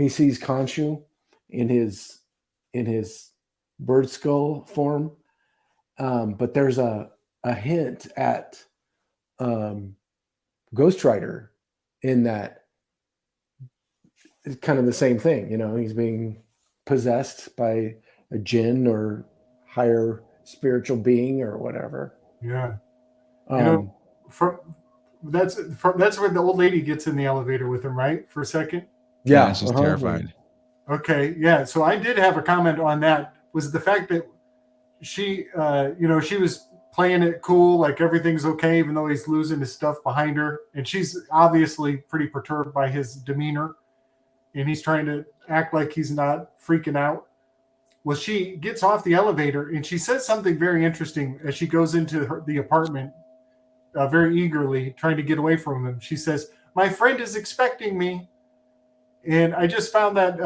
sees Khonshu in his bird skull form. But there's a hint at ghostwriter in that. It's kind of the same thing, you know, he's being possessed by a jinn or higher spiritual being or whatever. Yeah. That's where the old lady gets in the elevator with him, right? For a second. Yeah. She's terrified. Okay. Yeah. So I did have a comment on that, was the fact that she was playing it cool, like everything's okay, even though he's losing his stuff behind her. And she's obviously pretty perturbed by his demeanor. And he's trying to act like he's not freaking out. Well, she gets off the elevator and she says something very interesting as she goes into the apartment, very eagerly, trying to get away from him. She says, "My friend is expecting me." And I just found that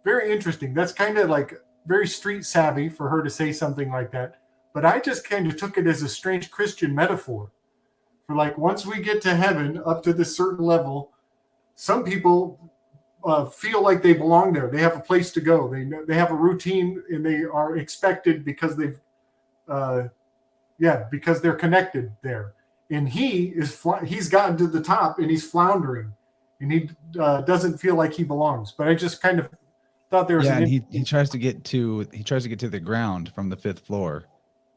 very interesting. That's kind of like very street savvy for her to say something like that. But I just kind of took it as a strange Christian metaphor for, like, once we get to heaven up to this certain level, some people feel like they belong there. They have a place to go. They have a routine, and they are expected because because they're connected there. And he's gotten to the top and he's floundering, and he doesn't feel like he belongs. But I just kind of thought there was he tries to get to the ground from the 5th floor,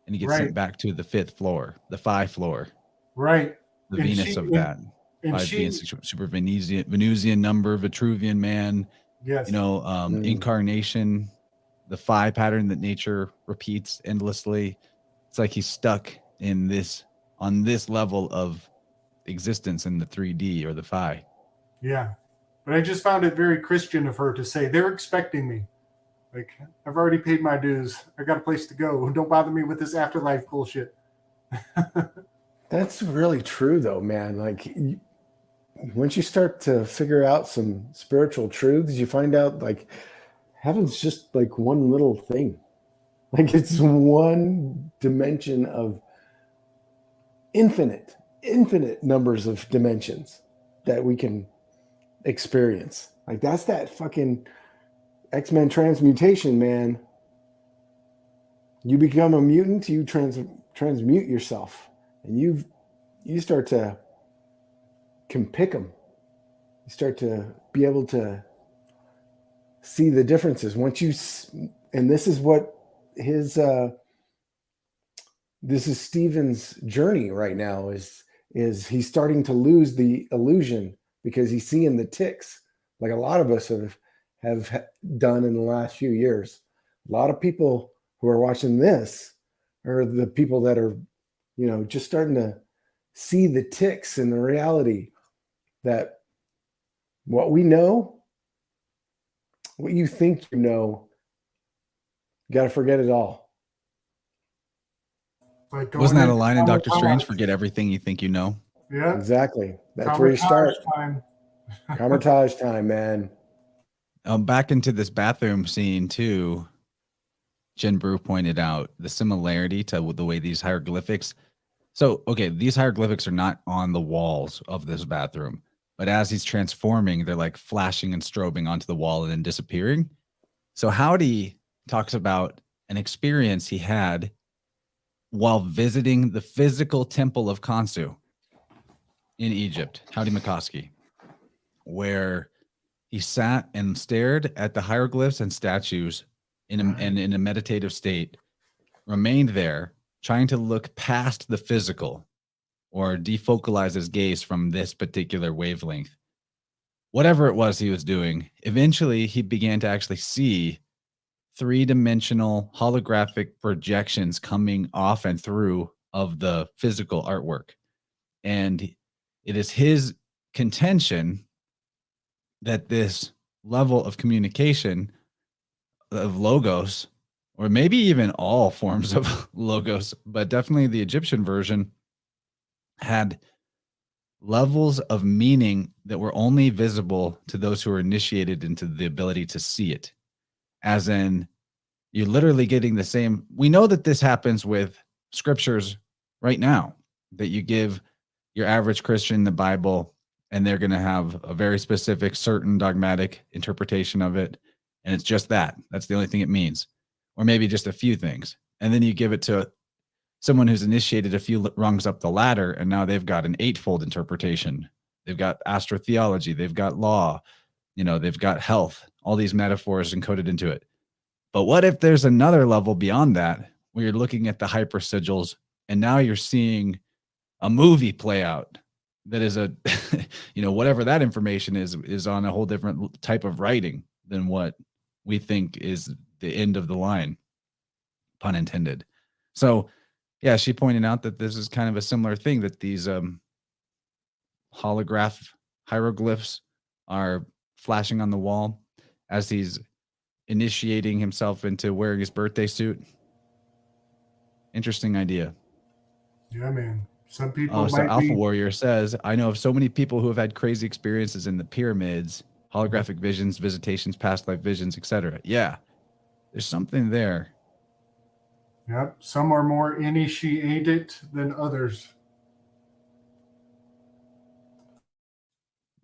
and he gets sent back to the 5th floor, the phi floor. Right. The Venus of that. Being super Venusian number, Vitruvian man, yes, incarnation, the phi pattern that nature repeats endlessly. It's like he's stuck on this level of existence in the 3D or the phi. Yeah. But I just found it very Christian of her to say, they're expecting me. Like, I've already paid my dues. I got a place to go. Don't bother me with this afterlife bullshit. That's really true, though, man. Like, once you start to figure out some spiritual truths, you find out, like, heaven's just like one little thing. Like, it's one dimension of infinite numbers of dimensions that we can experience. Like, that's that fucking X-Men transmutation, man. You become a mutant, you transmute yourself, and you start to can pick them. You start to be able to see the differences once and this is what this is Stephen's journey right now is he's starting to lose the illusion because he's seeing the ticks, like a lot of us have done in the last few years. A lot of people who are watching this are the people that are, just starting to see the ticks and the reality that what we know, what you think you know, you got to forget it all. Wasn't that a line in Doctor Strange? Forget everything you think you know. Yeah, exactly. That's where you start. Kamar-Taj time, man. Back into this bathroom scene too. Jen Brew pointed out the similarity to the way these hieroglyphics. So, okay, these hieroglyphics are not on the walls of this bathroom, but as he's transforming, they're like flashing and strobing onto the wall and then disappearing. So Howdy talks about an experience he had while visiting the physical temple of Khonsu in Egypt, Howdy McCoskey, where he sat and stared at the hieroglyphs and statues in a meditative state, remained there, trying to look past the physical or defocalize his gaze from this particular wavelength. Whatever it was he was doing, eventually he began to actually see three-dimensional holographic projections coming off and through of the physical artwork. And it is his contention that this level of communication of logos, or maybe even all forms of logos, but definitely the Egyptian version, had levels of meaning that were only visible to those who were initiated into the ability to see it. As in, you're literally getting the same. We know that this happens with scriptures right now, that you give your average Christian the Bible, and they're going to have a very specific, certain dogmatic interpretation of it. And it's just that. That's the only thing it means. Or maybe just a few things. And then you give it to someone who's initiated a few rungs up the ladder, and now they've got an eightfold interpretation. They've got astrotheology, they've got law, they've got health, all these metaphors encoded into it. But what if there's another level beyond that where you're looking at the hyper sigils and now you're seeing a movie play out that is a, whatever that information is on a whole different type of writing than what we think is the end of the line, pun intended. So yeah, she pointed out that this is kind of a similar thing, that these holograph hieroglyphs are flashing on the wall as he's initiating himself into wearing his birthday suit. Interesting idea. Yeah, man. Some people So might Alpha be... Warrior says, I know of so many people who have had crazy experiences in the pyramids, holographic visions, visitations, past life visions, etc. Yeah, there's something there. Yep. Some are more initiated than others.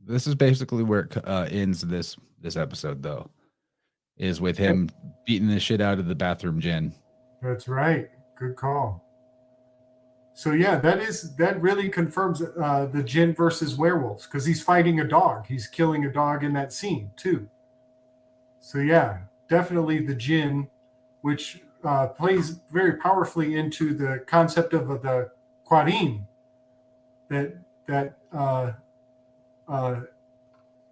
This is basically where it ends this episode, though, is with him beating the shit out of the bathroom djinn. That's right. Good call. So yeah, that really confirms the djinn versus werewolves, because he's fighting a dog. He's killing a dog in that scene too. So yeah, definitely the djinn, which plays very powerfully into the concept of the Qadim. That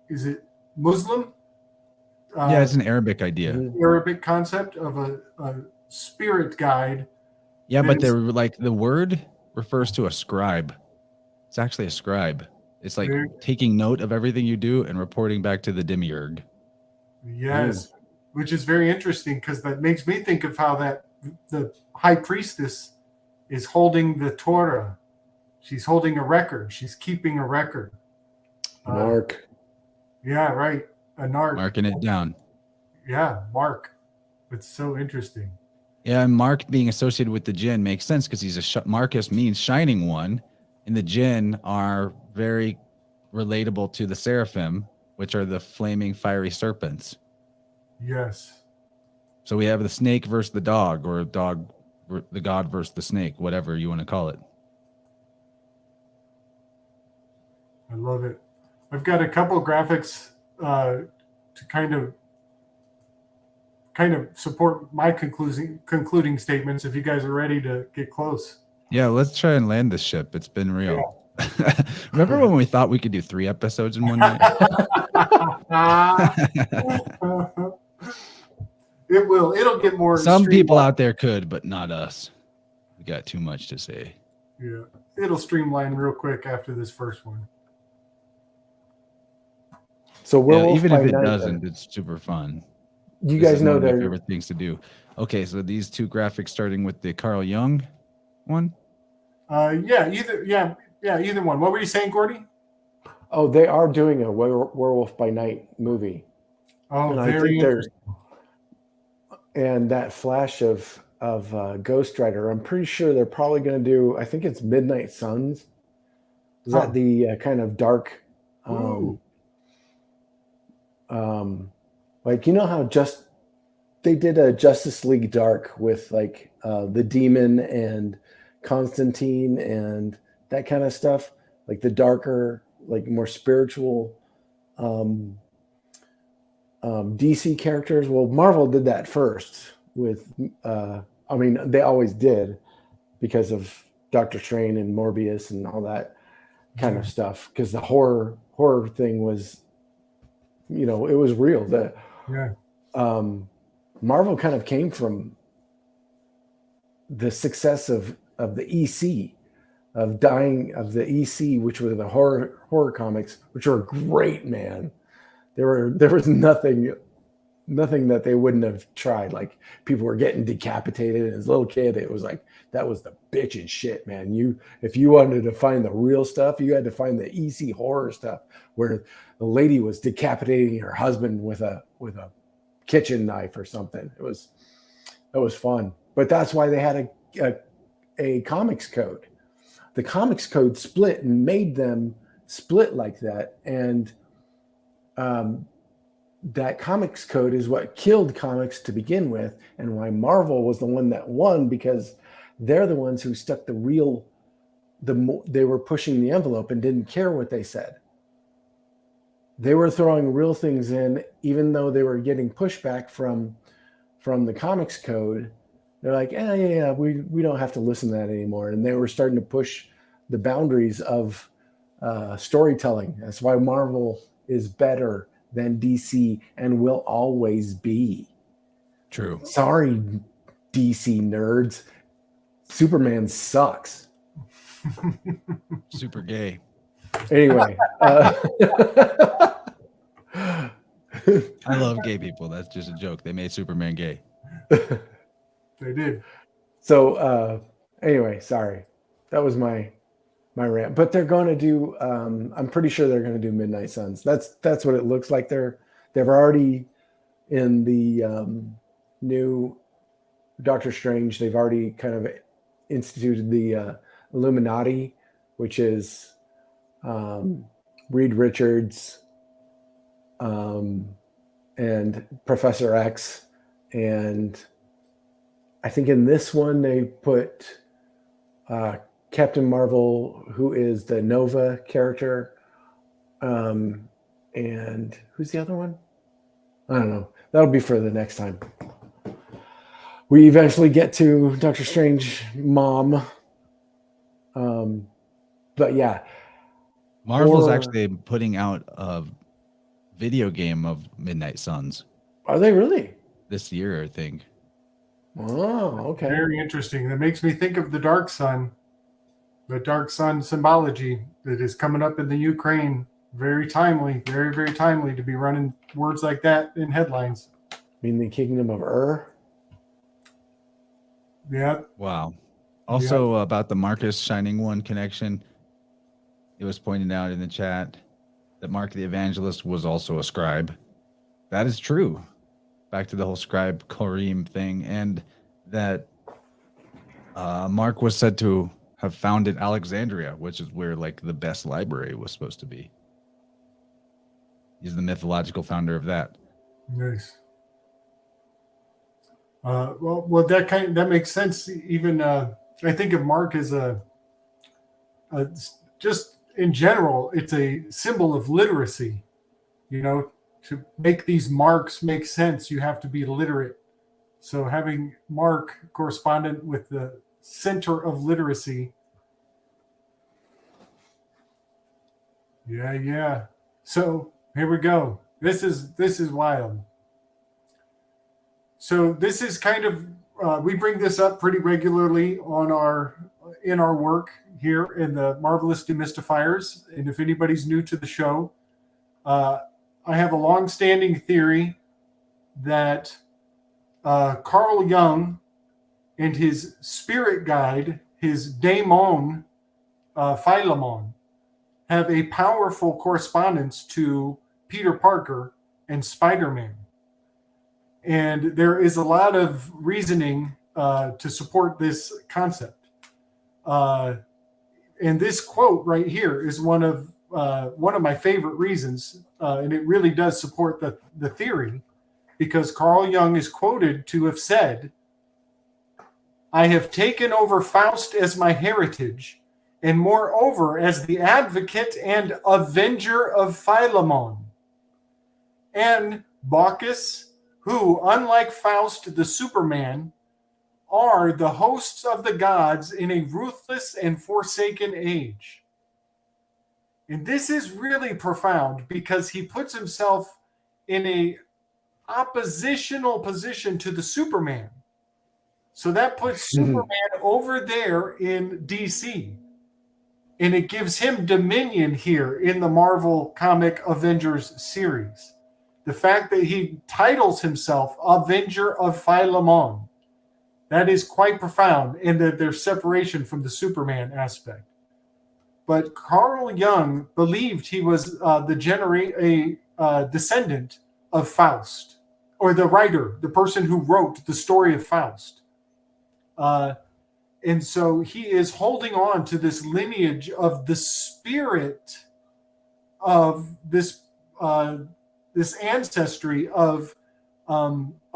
is it Muslim? Yeah, it's an Arabic idea. Arabic concept of a spirit guide. Yeah, but they're like, the word refers to a scribe. It's actually a scribe. It's like taking note of everything you do and reporting back to the demiurge. Yes, which is very interesting, because that makes me think of how that the high priestess is holding the torah. She's holding a record. She's keeping a record. Mark. Yeah, right. A narc. Marking it down. Yeah, Mark. It's so interesting. Yeah, and Mark being associated with the djinn makes sense, because he's Marcus means shining one, and the djinn are very relatable to the seraphim, which are the flaming fiery serpents. Yes. So we have the snake versus the dog, or the god versus the snake, whatever you want to call it. I love it. I've got a couple graphics to kind of support my concluding statements, if you guys are ready to get close. Yeah, let's try and land this ship. It's been real. Yeah. Remember when we thought we could do 3 episodes in one night? It'll get more. Some people out there could, but not us. We got too much to say. Yeah, it'll streamline real quick after this first one. So even if it doesn't, it's super fun. You guys know their favorite things to do. Okay, so these 2 graphics, starting with the Carl Jung one. Either one. What were you saying, Gordy? Oh, they are doing a Werewolf by Night movie. Oh, and very interesting. And that flash of Ghost Rider, I'm pretty sure they're probably going to do, I think it's Midnight Suns. Is that the kind of dark, like, you know how they did a Justice League Dark with like the Demon and Constantine and that kind of stuff, like the darker, like more spiritual DC characters. Well, Marvel did that first with, they always did, because of Doctor Strange and Morbius and all that kind of stuff. Because the horror thing was, it was real. Marvel kind of came from the success of the EC, of the EC, which were the horror comics, which were great, man. There was nothing that they wouldn't have tried. Like, people were getting decapitated, and as a little kid, it was like, that was the bitchin' shit, man. If you wanted to find the real stuff, you had to find the EC horror stuff, where the lady was decapitating her husband with a kitchen knife or something. It was fun. But that's why they had a comics code. The comics code split and made them split like that. And that comics code is what killed comics to begin with, and why Marvel was the one that won, because they're the ones who stuck the real, they were pushing the envelope and didn't care what they said. They were throwing real things in, even though they were getting pushback from the comics code. They're like, yeah, we don't have to listen to that anymore. And they were starting to push the boundaries of storytelling. That's why Marvel is better than DC and will always be. True. Sorry, DC nerds. Superman sucks. Super gay. Anyway. I love gay people. That's just a joke. They made Superman gay. They did. So anyway, sorry. That was my rant. But they're going to do, I'm pretty sure they're going to do Midnight Suns. That's what it looks like. They've already, in the new Doctor Strange, they've already kind of instituted the Illuminati, which is Reed Richards and Professor X. And I think in this one they put Captain Marvel, who is the Nova character. And who's the other one? I don't know. That'll be for the next time. We eventually get to Doctor Strange mom. But yeah. Marvel's actually putting out a video game of Midnight Suns. Are they really? This year, I think. Oh, okay. Very interesting. That makes me think of the Dark Sun symbology that is coming up in the Ukraine. Very timely, very, very timely to be running words like that in headlines. In the kingdom of Ur? Yeah. Wow. Also about the Marcus Shining One connection, it was pointed out in the chat that Mark the Evangelist was also a scribe. That is true. Back to the whole scribe Korim thing, and that Mark was said to have founded Alexandria, which is where like the best library was supposed to be. He's the mythological founder of that. Nice. Well, that makes sense. Even I think of Mark as a just in general, it's a symbol of literacy. You know, to make these marks make sense, you have to be literate. So having Mark correspondent with the center of literacy. Yeah. So here we go. This is wild. So this is kind of we bring this up pretty regularly in our work here in the Marvelous Demystifiers. And if anybody's new to the show, I have a long-standing theory that Carl Jung and his spirit guide, his daemon, Philemon, have a powerful correspondence to Peter Parker and Spider-Man. And there is a lot of reasoning to support this concept. And this quote right here is one of my favorite reasons, and it really does support the theory, because Carl Jung is quoted to have said, "I have taken over Faust as my heritage, and moreover as the advocate and avenger of Philemon, and Bacchus, who, unlike Faust the Superman, are the hosts of the gods in a ruthless and forsaken age." And this is really profound because he puts himself in a oppositional position to the Superman. So that puts Superman over there in DC. And it gives him dominion here in the Marvel Comic Avengers series. The fact that he titles himself Avenger of Philemon, that is quite profound, and that there's separation from the Superman aspect. But Carl Jung believed he was a descendant of Faust, or the writer, the person who wrote the story of Faust. And so he is holding on to this lineage of the spirit of this ancestry of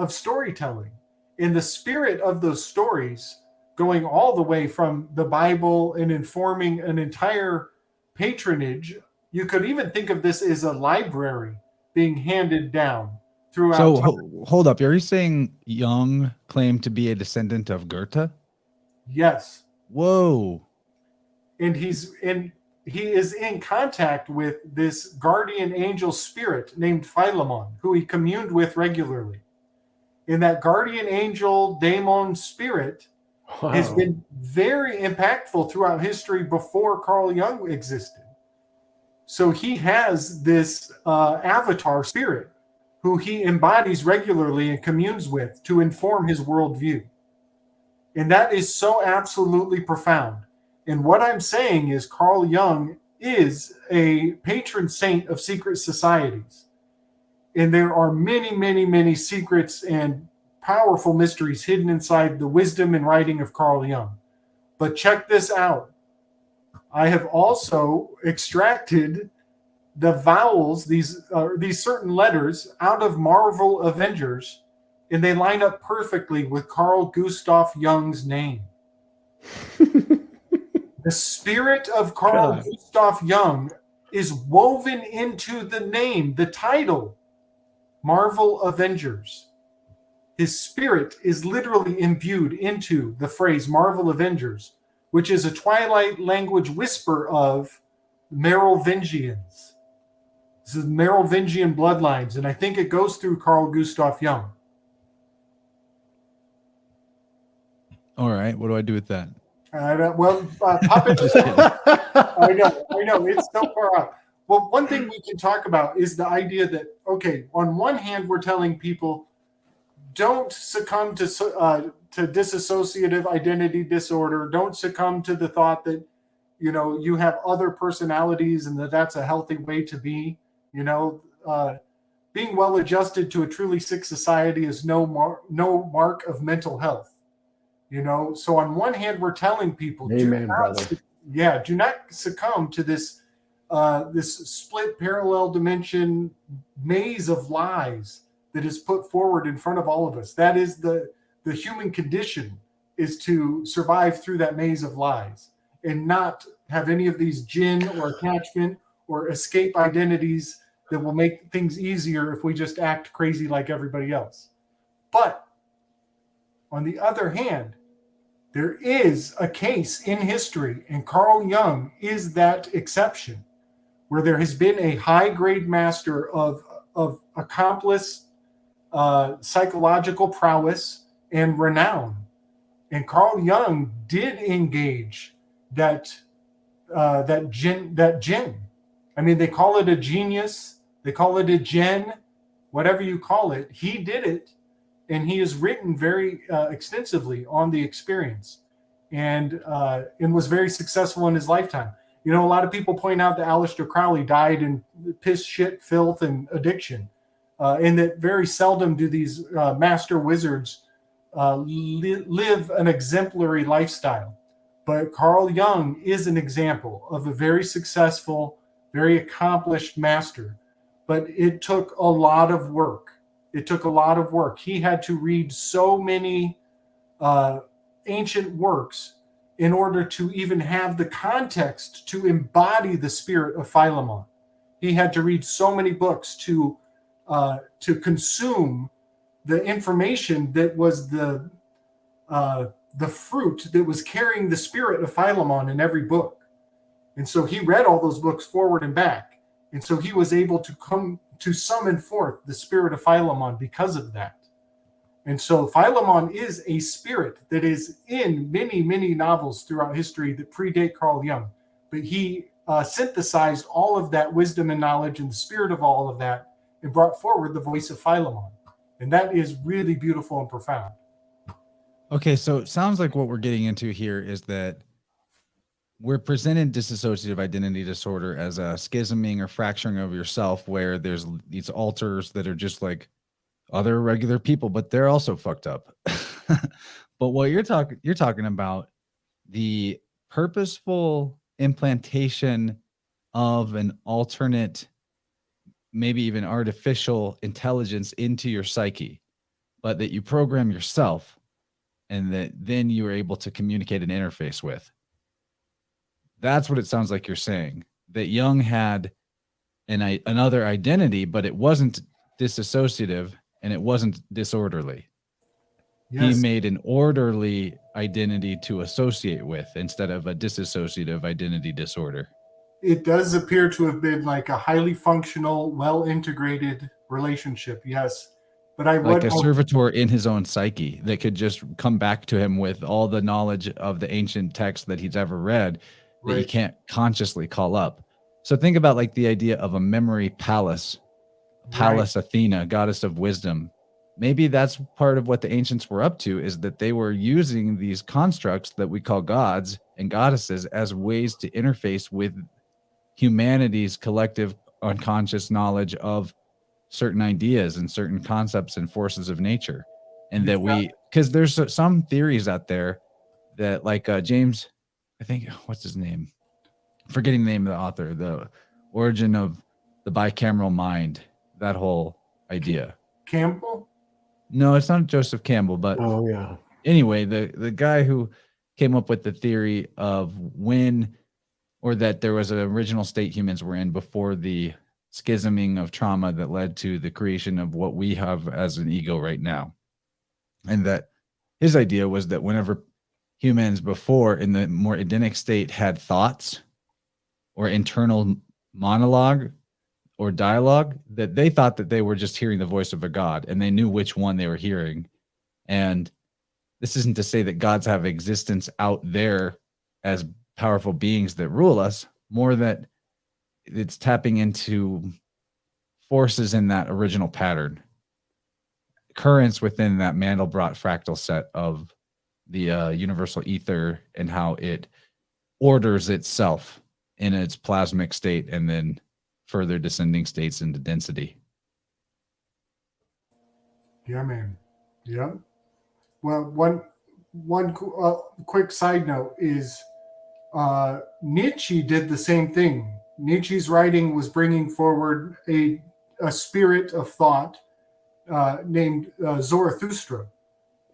storytelling. In the spirit of those stories, going all the way from the Bible and informing an entire patronage. You could even think of this as a library being handed down throughout So time. hold up. Are you saying Jung claimed to be a descendant of Goethe? Yes. Whoa. And he is in contact with this guardian angel spirit named Philemon, who he communed with regularly. And that guardian angel daemon spirit has been very impactful throughout history before Carl Jung existed. So he has this avatar spirit who he embodies regularly and communes with to inform his worldview. And that is so absolutely profound. And what I'm saying is Carl Jung is a patron saint of secret societies. And there are many, many, many secrets and powerful mysteries hidden inside the wisdom and writing of Carl Jung. But check this out. I have also extracted the vowels, these certain letters, out of Marvel Avengers, and they line up perfectly with Carl Gustav Jung's name. The spirit of Carl Gustav Jung is woven into the name, the title, Marvel Avengers. His spirit is literally imbued into the phrase Marvel Avengers, which is a Twilight language whisper of Merovingians. This is Merovingian bloodlines, and I think it goes through Carl Gustav Jung. All right. What do I do with that? Pop it. I know. It's so far out. Well, one thing we can talk about is the idea that, okay, on one hand, we're telling people, don't succumb to dissociative identity disorder. Don't succumb to the thought that, you have other personalities and that's a healthy way to be. Being well adjusted to a truly sick society is no mark of mental health. So on one hand, we're telling people, Amen, brother. do not succumb to this split parallel dimension maze of lies that is put forward in front of all of us. That is the human condition, is to survive through that maze of lies and not have any of these jinn or attachment or escape identities that will make things easier if we just act crazy like everybody else. But on the other hand, there is a case in history, and Carl Jung is that exception, where there has been a high-grade master of accomplished psychological prowess and renown. And Carl Jung did engage that jinn. I mean, they call it a genius, they call it a jinn, whatever you call it. He did it, and he has written very extensively on the experience, and was very successful in his lifetime. A lot of people point out that Aleister Crowley died in piss, shit, filth, and addiction, and that very seldom do these master wizards live an exemplary lifestyle. But Carl Jung is an example of a very successful, very accomplished master. But it took a lot of work. He had to read so many ancient works in order to even have the context to embody the spirit of Philemon. He had to read so many books to consume the information that was the fruit that was carrying the spirit of Philemon in every book. And so he read all those books forward and back. And so he was able to come to summon forth the spirit of Philemon because of that. And so Philemon is a spirit that is in many, many novels throughout history that predate Carl Jung. But he synthesized all of that wisdom and knowledge and the spirit of all of that and brought forward the voice of Philemon. And that is really beautiful and profound. Okay, so it sounds like what we're getting into here is that we're presenting dissociative identity disorder as a schisming or fracturing of yourself, where there's these alters that are just like other regular people, but they're also fucked up. But what you're talking about, the purposeful implantation of an alternate, maybe even artificial intelligence into your psyche, but that you program yourself. and that then you were able to communicate and interface with. That's what it sounds like you're saying, that Jung had another identity, but it wasn't disassociative and it wasn't disorderly. Yes. He made an orderly identity to associate with instead of a disassociative identity disorder. It does appear to have been like a highly functional, well-integrated relationship. Yes. But like a servitor in his own psyche that could just come back to him with all the knowledge of the ancient text that he's ever read that he can't consciously call up. So think about like the idea of a memory palace, Pallas Athena, goddess of wisdom. Maybe that's part of what the ancients were up to, is that they were using these constructs that we call gods and goddesses as ways to interface with humanity's collective unconscious knowledge of certain ideas and certain concepts and forces of nature. And that because there's some theories out there that like James, I think, what's his name? Forgetting the name of the author, the origin of the bicameral mind, that whole idea. Campbell? No, it's not Joseph Campbell, but anyway, the guy who came up with the theory of when, or that there was an original state humans were in before the schisming of trauma that led to the creation of what we have as an ego right now. And that his idea was that whenever humans before in the more Edenic state had thoughts or internal monologue or dialogue, that they thought that they were just hearing the voice of a god and they knew which one they were hearing. And this isn't to say that gods have existence out there as powerful beings that rule us, more that it's tapping into forces in that original pattern, currents within that Mandelbrot fractal set of the universal ether and how it orders itself in its plasmic state and then further descending states into density. Yeah, man. Yeah. Well, one quick side note is Nietzsche did the same thing. Nietzsche's writing was bringing forward a spirit of thought named Zarathustra.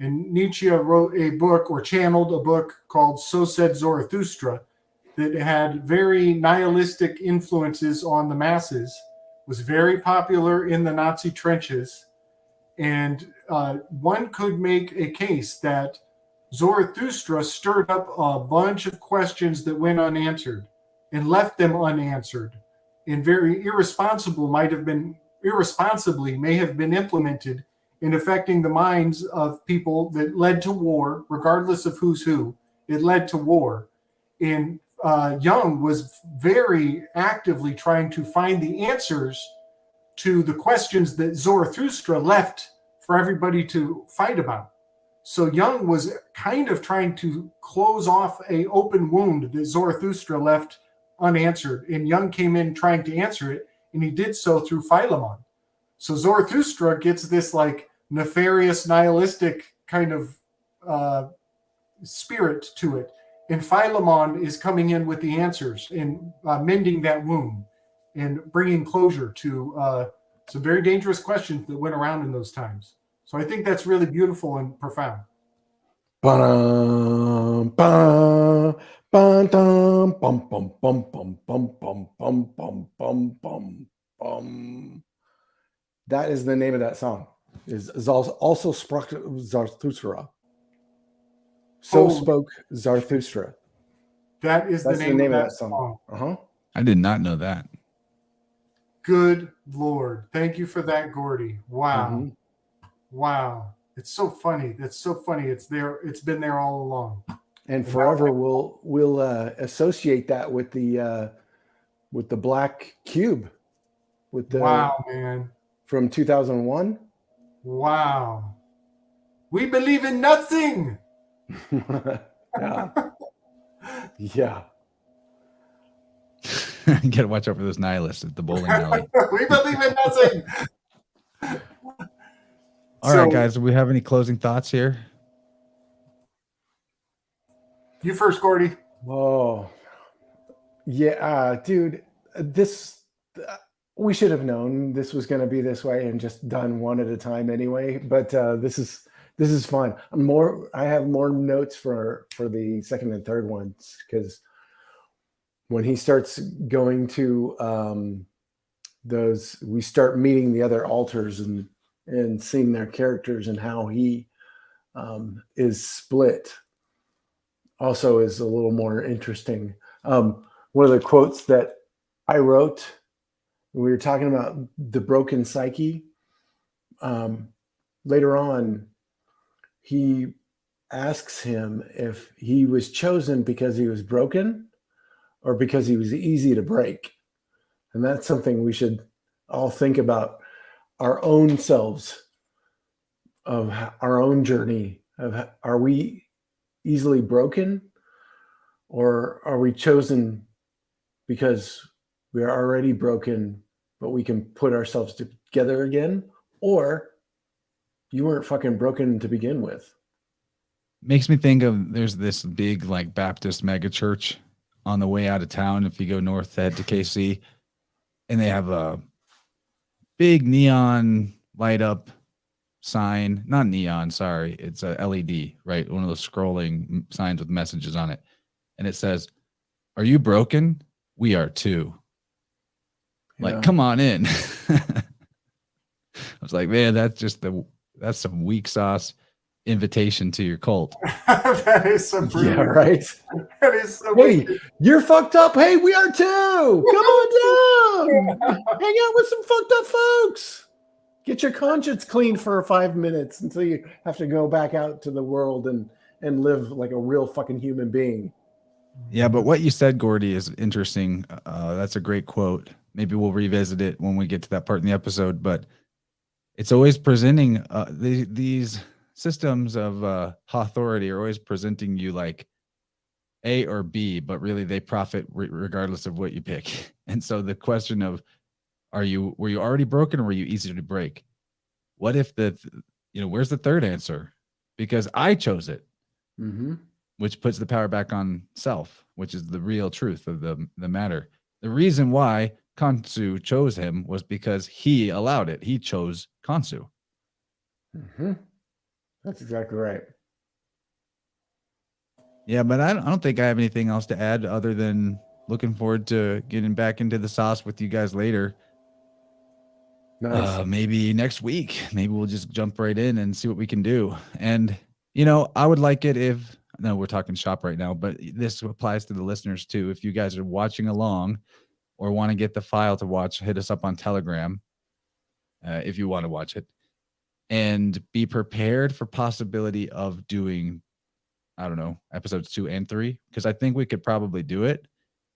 And Nietzsche wrote a book or channeled a book called So Said Zarathustra that had very nihilistic influences on the masses, was very popular in the Nazi trenches. And one could make a case that Zarathustra stirred up a bunch of questions that went unanswered and left them unanswered, and very irresponsibly may have been implemented in affecting the minds of people that led to war, regardless of who's who. It led to war. And Jung was very actively trying to find the answers to the questions that Zarathustra left for everybody to fight about. So Jung was kind of trying to close off an open wound that Zarathustra left unanswered. And Jung came in trying to answer it, and he did so through Philemon. So Zarathustra gets this like nefarious, nihilistic kind of spirit to it. And Philemon is coming in with the answers and mending that wound and bringing closure to some very dangerous questions that went around in those times. So I think that's really beautiful and profound. Ba-dum, ba, ba-dum, bum, bum, bum, bum, bum, bum, bum, bum, bum, bum, bum. That is the name of that song. Is also Sprach Zarathustra. So spoke Zarathustra. That's the name of that song. Uh-huh. I did not know that. Good Lord. Thank you for that, Gordy. Wow. Mm-hmm. Wow. It's so funny. That's so funny. It's there. It's been there all along. And forever we'll associate that with the black cube. With the wow, man. From 2001. Wow. We believe in nothing. Yeah. Yeah. You gotta watch out for those nihilists at the bowling alley. We believe in nothing. All right, guys. Do we have any closing thoughts here? You first, Gordy. Whoa. Yeah, dude. This we should have known this was going to be this way and just done one at a time anyway. But this This is fun. I have more notes for the second and third ones, because when he starts going to we start meeting the other alters and seeing their characters and how he is split. Also, is a little more interesting. One of the quotes that I wrote, we were talking about the broken psyche. Later on, he asks him if he was chosen because he was broken or because he was easy to break. And that's something we should all think about, our own selves, of our own journey. Are we easily broken, or are we chosen because we are already broken, but we can put ourselves together again? Or you weren't fucking broken to begin with. Makes me think of, there's this big like Baptist megachurch on the way out of town if you go north head to KC, and they have a big neon light up sign, not neon, sorry, it's a LED, right? One of those scrolling signs with messages on it. And it says, "Are you broken? We are too." Like, Yeah. come on in. I was like, man, that's some weak sauce invitation to your cult. That is so brilliant. Yeah, right. That is so Hey, wicked. you're fucked up. Hey, we are too. Come on down. Hang out with some fucked up folks. Get your conscience clean for 5 minutes until you have to go back out to the world and live like a real fucking human being. Yeah, but what you said, Gordy, is interesting. That's a great quote. Maybe we'll revisit it when we get to that part in the episode. But it's always presenting these systems of authority are always presenting you like A or B, but really they profit regardless of what you pick. And so the question of, were you already broken, or were you easy to break? What if where's the third answer? Because I chose it. Mm-hmm. Which puts the power back on self, which is the real truth of the matter. The reason why Khonsu chose him was because he allowed it. He chose Khonsu. Mm-hmm. That's exactly right. Yeah, but I don't think I have anything else to add other than looking forward to getting back into the sauce with you guys later. Nice. Maybe next week. Maybe we'll just jump right in and see what we can do. And, I would like it if... No, we're talking shop right now, but this applies to the listeners too. If you guys are watching along or want to get the file to watch, hit us up on Telegram if you want to watch it. And be prepared for possibility of doing, I don't know, episodes 2 and 3, because I think we could probably do it.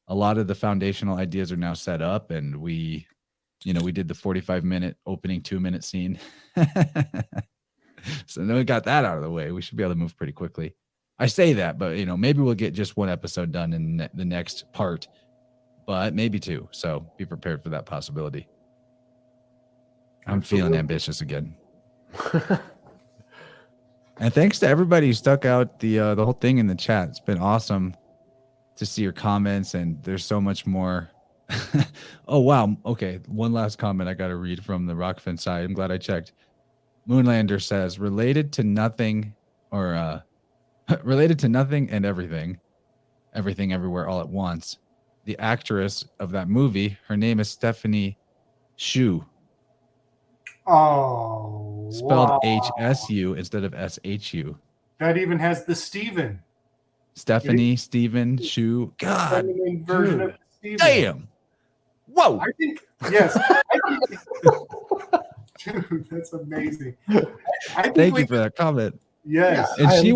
A lot of the foundational ideas are now set up, and we did the 45-minute opening 2-minute scene. So then we got that out of the way. We should be able to move pretty quickly. I say that, but maybe we'll get just one episode done in the next part, but maybe 2. So be prepared for that possibility. I'm feeling ambitious again. And thanks to everybody who stuck out the whole thing in the chat. It's been awesome to see your comments, and there's so much more. Oh, wow. Okay. One last comment I got to read from the Rockfin side. I'm glad I checked. Moonlander says, related to nothing and everything everywhere all at once. The actress of that movie, her name is Stephanie Shu. Oh, spelled wow. HSU instead of SHU. That even has the Steven. Stephanie, Steven, Shu. God, version of Steven. Damn. Whoa. I think, yes. Dude, that's amazing. Thank you for that comment. Yes. And she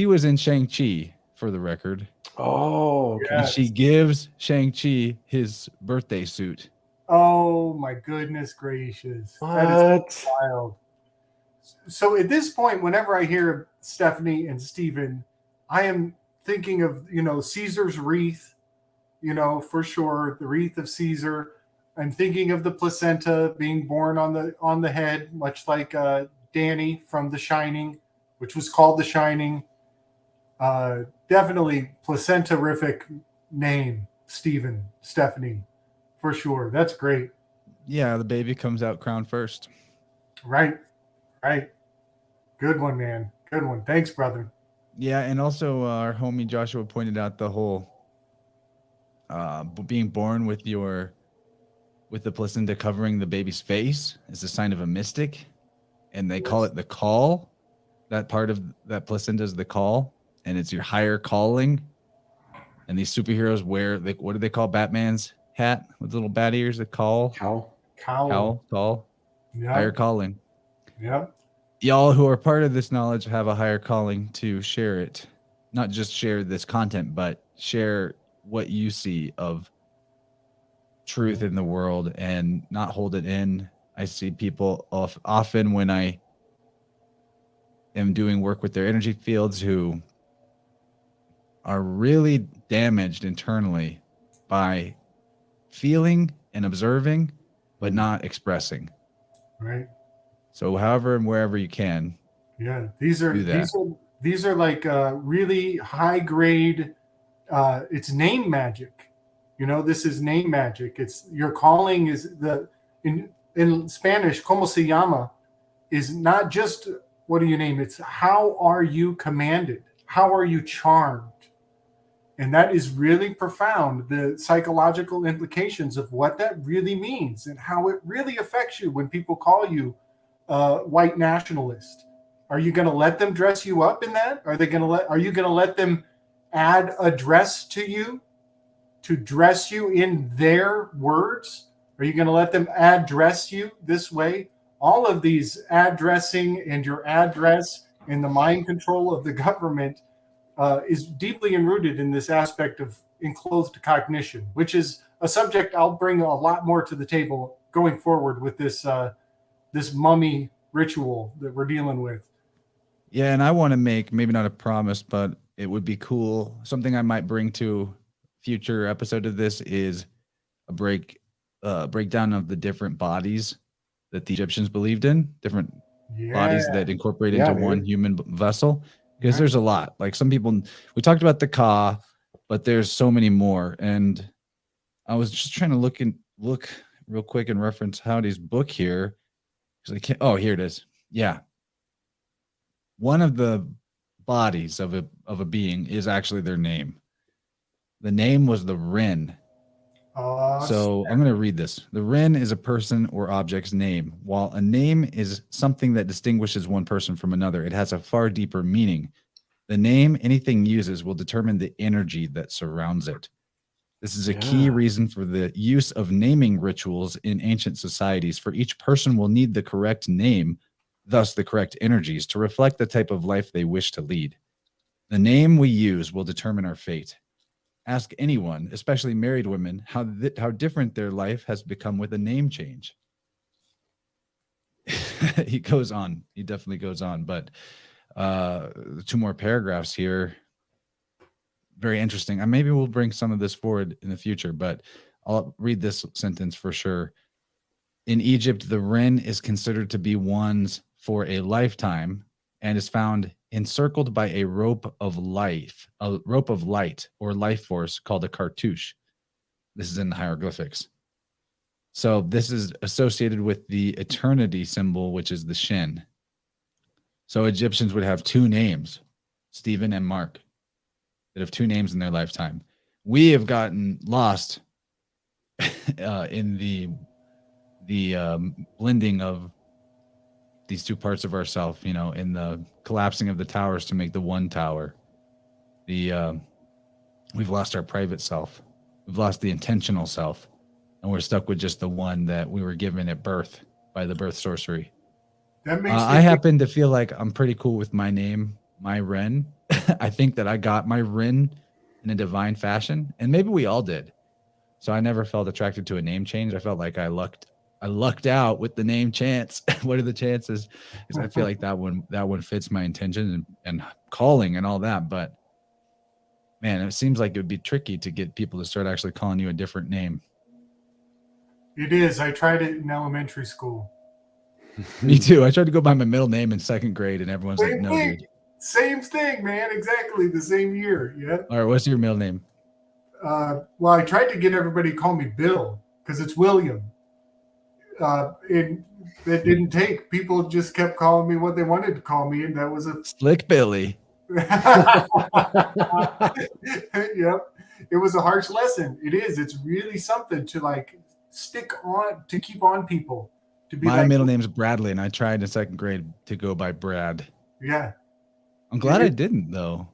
was in Shang-Chi, for the record. Oh, okay. And she gives Shang-Chi his birthday suit. Oh my goodness gracious. What? That is wild. So at this point, whenever I hear Stephanie and Steven, I am thinking of, Caesar's wreath, for sure, the wreath of Caesar. I'm thinking of the placenta being born on the head, much like Danny from The Shining, which was called The Shining. Definitely placenta-rific name, Stephanie, for sure. That's great. Yeah, the baby comes out crown first. Right. Good one, man. Good one. Thanks, brother. Yeah, and also our homie Joshua pointed out the whole being born with the placenta covering the baby's face is a sign of a mystic, and they call it the call. That part of that placenta is the call, and it's your higher calling. And these superheroes wear, what do they call Batman's hat with little bat ears? The call. Cowl. Call. Yeah. Higher calling. Yeah. Y'all who are part of this knowledge have a higher calling to share it. Not just share this content, but share what you see of truth in the world and not hold it in. I see people often when I am doing work with their energy fields who are really damaged internally by feeling and observing, but not expressing. Right. So however and wherever you can. Yeah. These are like really high grade. It's name magic. You know, this is name magic. It's your calling is in Spanish, como se llama, is not just what do you name? It's how are you commanded? How are you charmed? And that is really profound, the psychological implications of what that really means and how it really affects you when people call you white nationalist. Are you going to let them dress you up in that? Are you going to let them add a dress to you to dress you in their words? Are you going to let them address you this way? All of these addressing and your address and the mind control of the government is deeply enrooted in this aspect of enclosed cognition, which is a subject I'll bring a lot more to the table going forward with this this mummy ritual that we're dealing with. Yeah, and I want to make, maybe not a promise, but it would be cool. Something I might bring to future episode of this is a breakdown of the different bodies that the Egyptians believed in, different bodies that incorporate into one human vessel. Because there's a lot. Like some people, we talked about the Ka, but there's so many more. And I was just trying to look real quick and reference Howdy's book here. Because I can't. Oh, here it is. Yeah. One of the bodies of a being is actually their name. The name was the Ren. So I'm going to read this. The Ren is a person or object's name. While a name is something that distinguishes one person from another, it has a far deeper meaning. The name anything uses will determine the energy that surrounds it. This is a key reason for the use of naming rituals in ancient societies, for each person will need the correct name, thus the correct energies, to reflect the type of life they wish to lead. The name we use will determine our fate. Ask anyone, especially married women, how different their life has become with a name change. He goes on. He definitely goes on. But 2 more paragraphs here. Very interesting. And maybe we'll bring some of this forward in the future, but I'll read this sentence for sure. In Egypt, the Ren is considered to be one's for a lifetime and is found encircled by a rope of light or life force called a cartouche. This is in the hieroglyphics. So this is associated with the eternity symbol, which is the Shin. So Egyptians would have 2 names, Stephen and Mark, that have 2 names in their lifetime. We have gotten lost in the blending of these 2 parts of ourselves, in the collapsing of the towers to make the one tower. We've lost our private self. We've lost the intentional self, and we're stuck with just the one that we were given at birth by the birth sorcery. That makes I happen to feel like I'm pretty cool with my name, my Ren. I think that I got my Ren in a divine fashion, and maybe we all did. So I never felt attracted to a name change. I felt like I lucked out with the name chance. What are the chances? Because I feel like that one fits my intention and calling and all that. But man, it seems like it would be tricky to get people to start actually calling you a different name. It is. I tried it in elementary school. Me too. I tried to go by my middle name in 2nd grade, and everyone's like, "No, dude." Same thing, man. Exactly the same year. Yeah. All right. What's your middle name? Well, I tried to get everybody to call me Bill because it's William. And that didn't take. People just kept calling me what they wanted to call me, and that was a Slick Billy. Yep. It was a harsh lesson. It is. It's really something to like stick on, to keep on people. To be My like, middle name's Bradley, and I tried in second grade to go by Brad. yeah. I'm glad I didn't, though.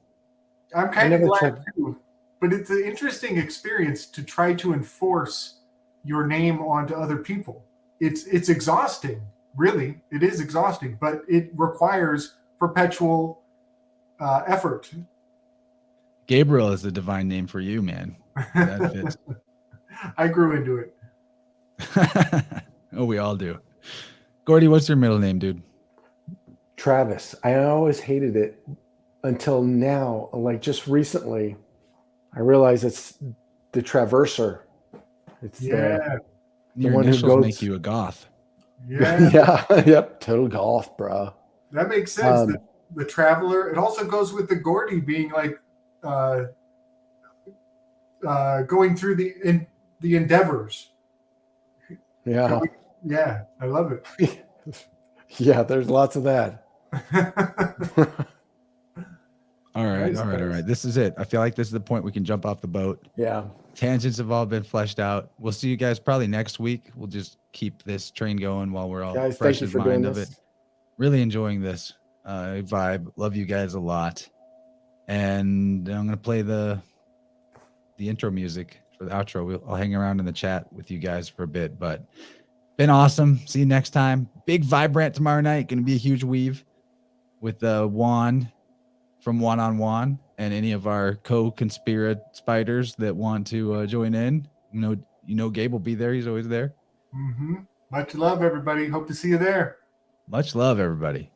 I'm kind of glad too. But it's an interesting experience to try to enforce your name onto other people. It's exhausting, really. It is exhausting, but it requires perpetual effort. Gabriel is the divine name for you, man. That fits. I grew into it. Oh, we all do. Gordy, what's your middle name, dude? Travis. I always hated it until now. Like just recently, I realized it's the traverser. It's Your one who initials goes, make you a goth. Yeah. Yeah. Yep. Total golf, bro. That makes sense. The traveler. It also goes with the Gordy being like going through the endeavors. Yeah. Yeah, I love it. Yeah, there's lots of that. All right. This is it. I feel like this is the point we can jump off the boat. Yeah. Tangents have all been fleshed out. We'll see you guys probably next week. We'll just keep this train going while we're all Guys, fresh thank you in for mind doing of this. it. Really enjoying this vibe. Love you guys a lot. And I'm gonna play the intro music for the outro. I'll hang around in the chat with you guys for a bit, but been awesome. See you next time. Big vibrant tomorrow night. Gonna be a huge weave with Juan from One on One and any of our co-conspirator spiders that want to join in. You know, Gabe will be there. He's always there. Mm-hmm. Much love, everybody. Hope to see you there. Much love, everybody.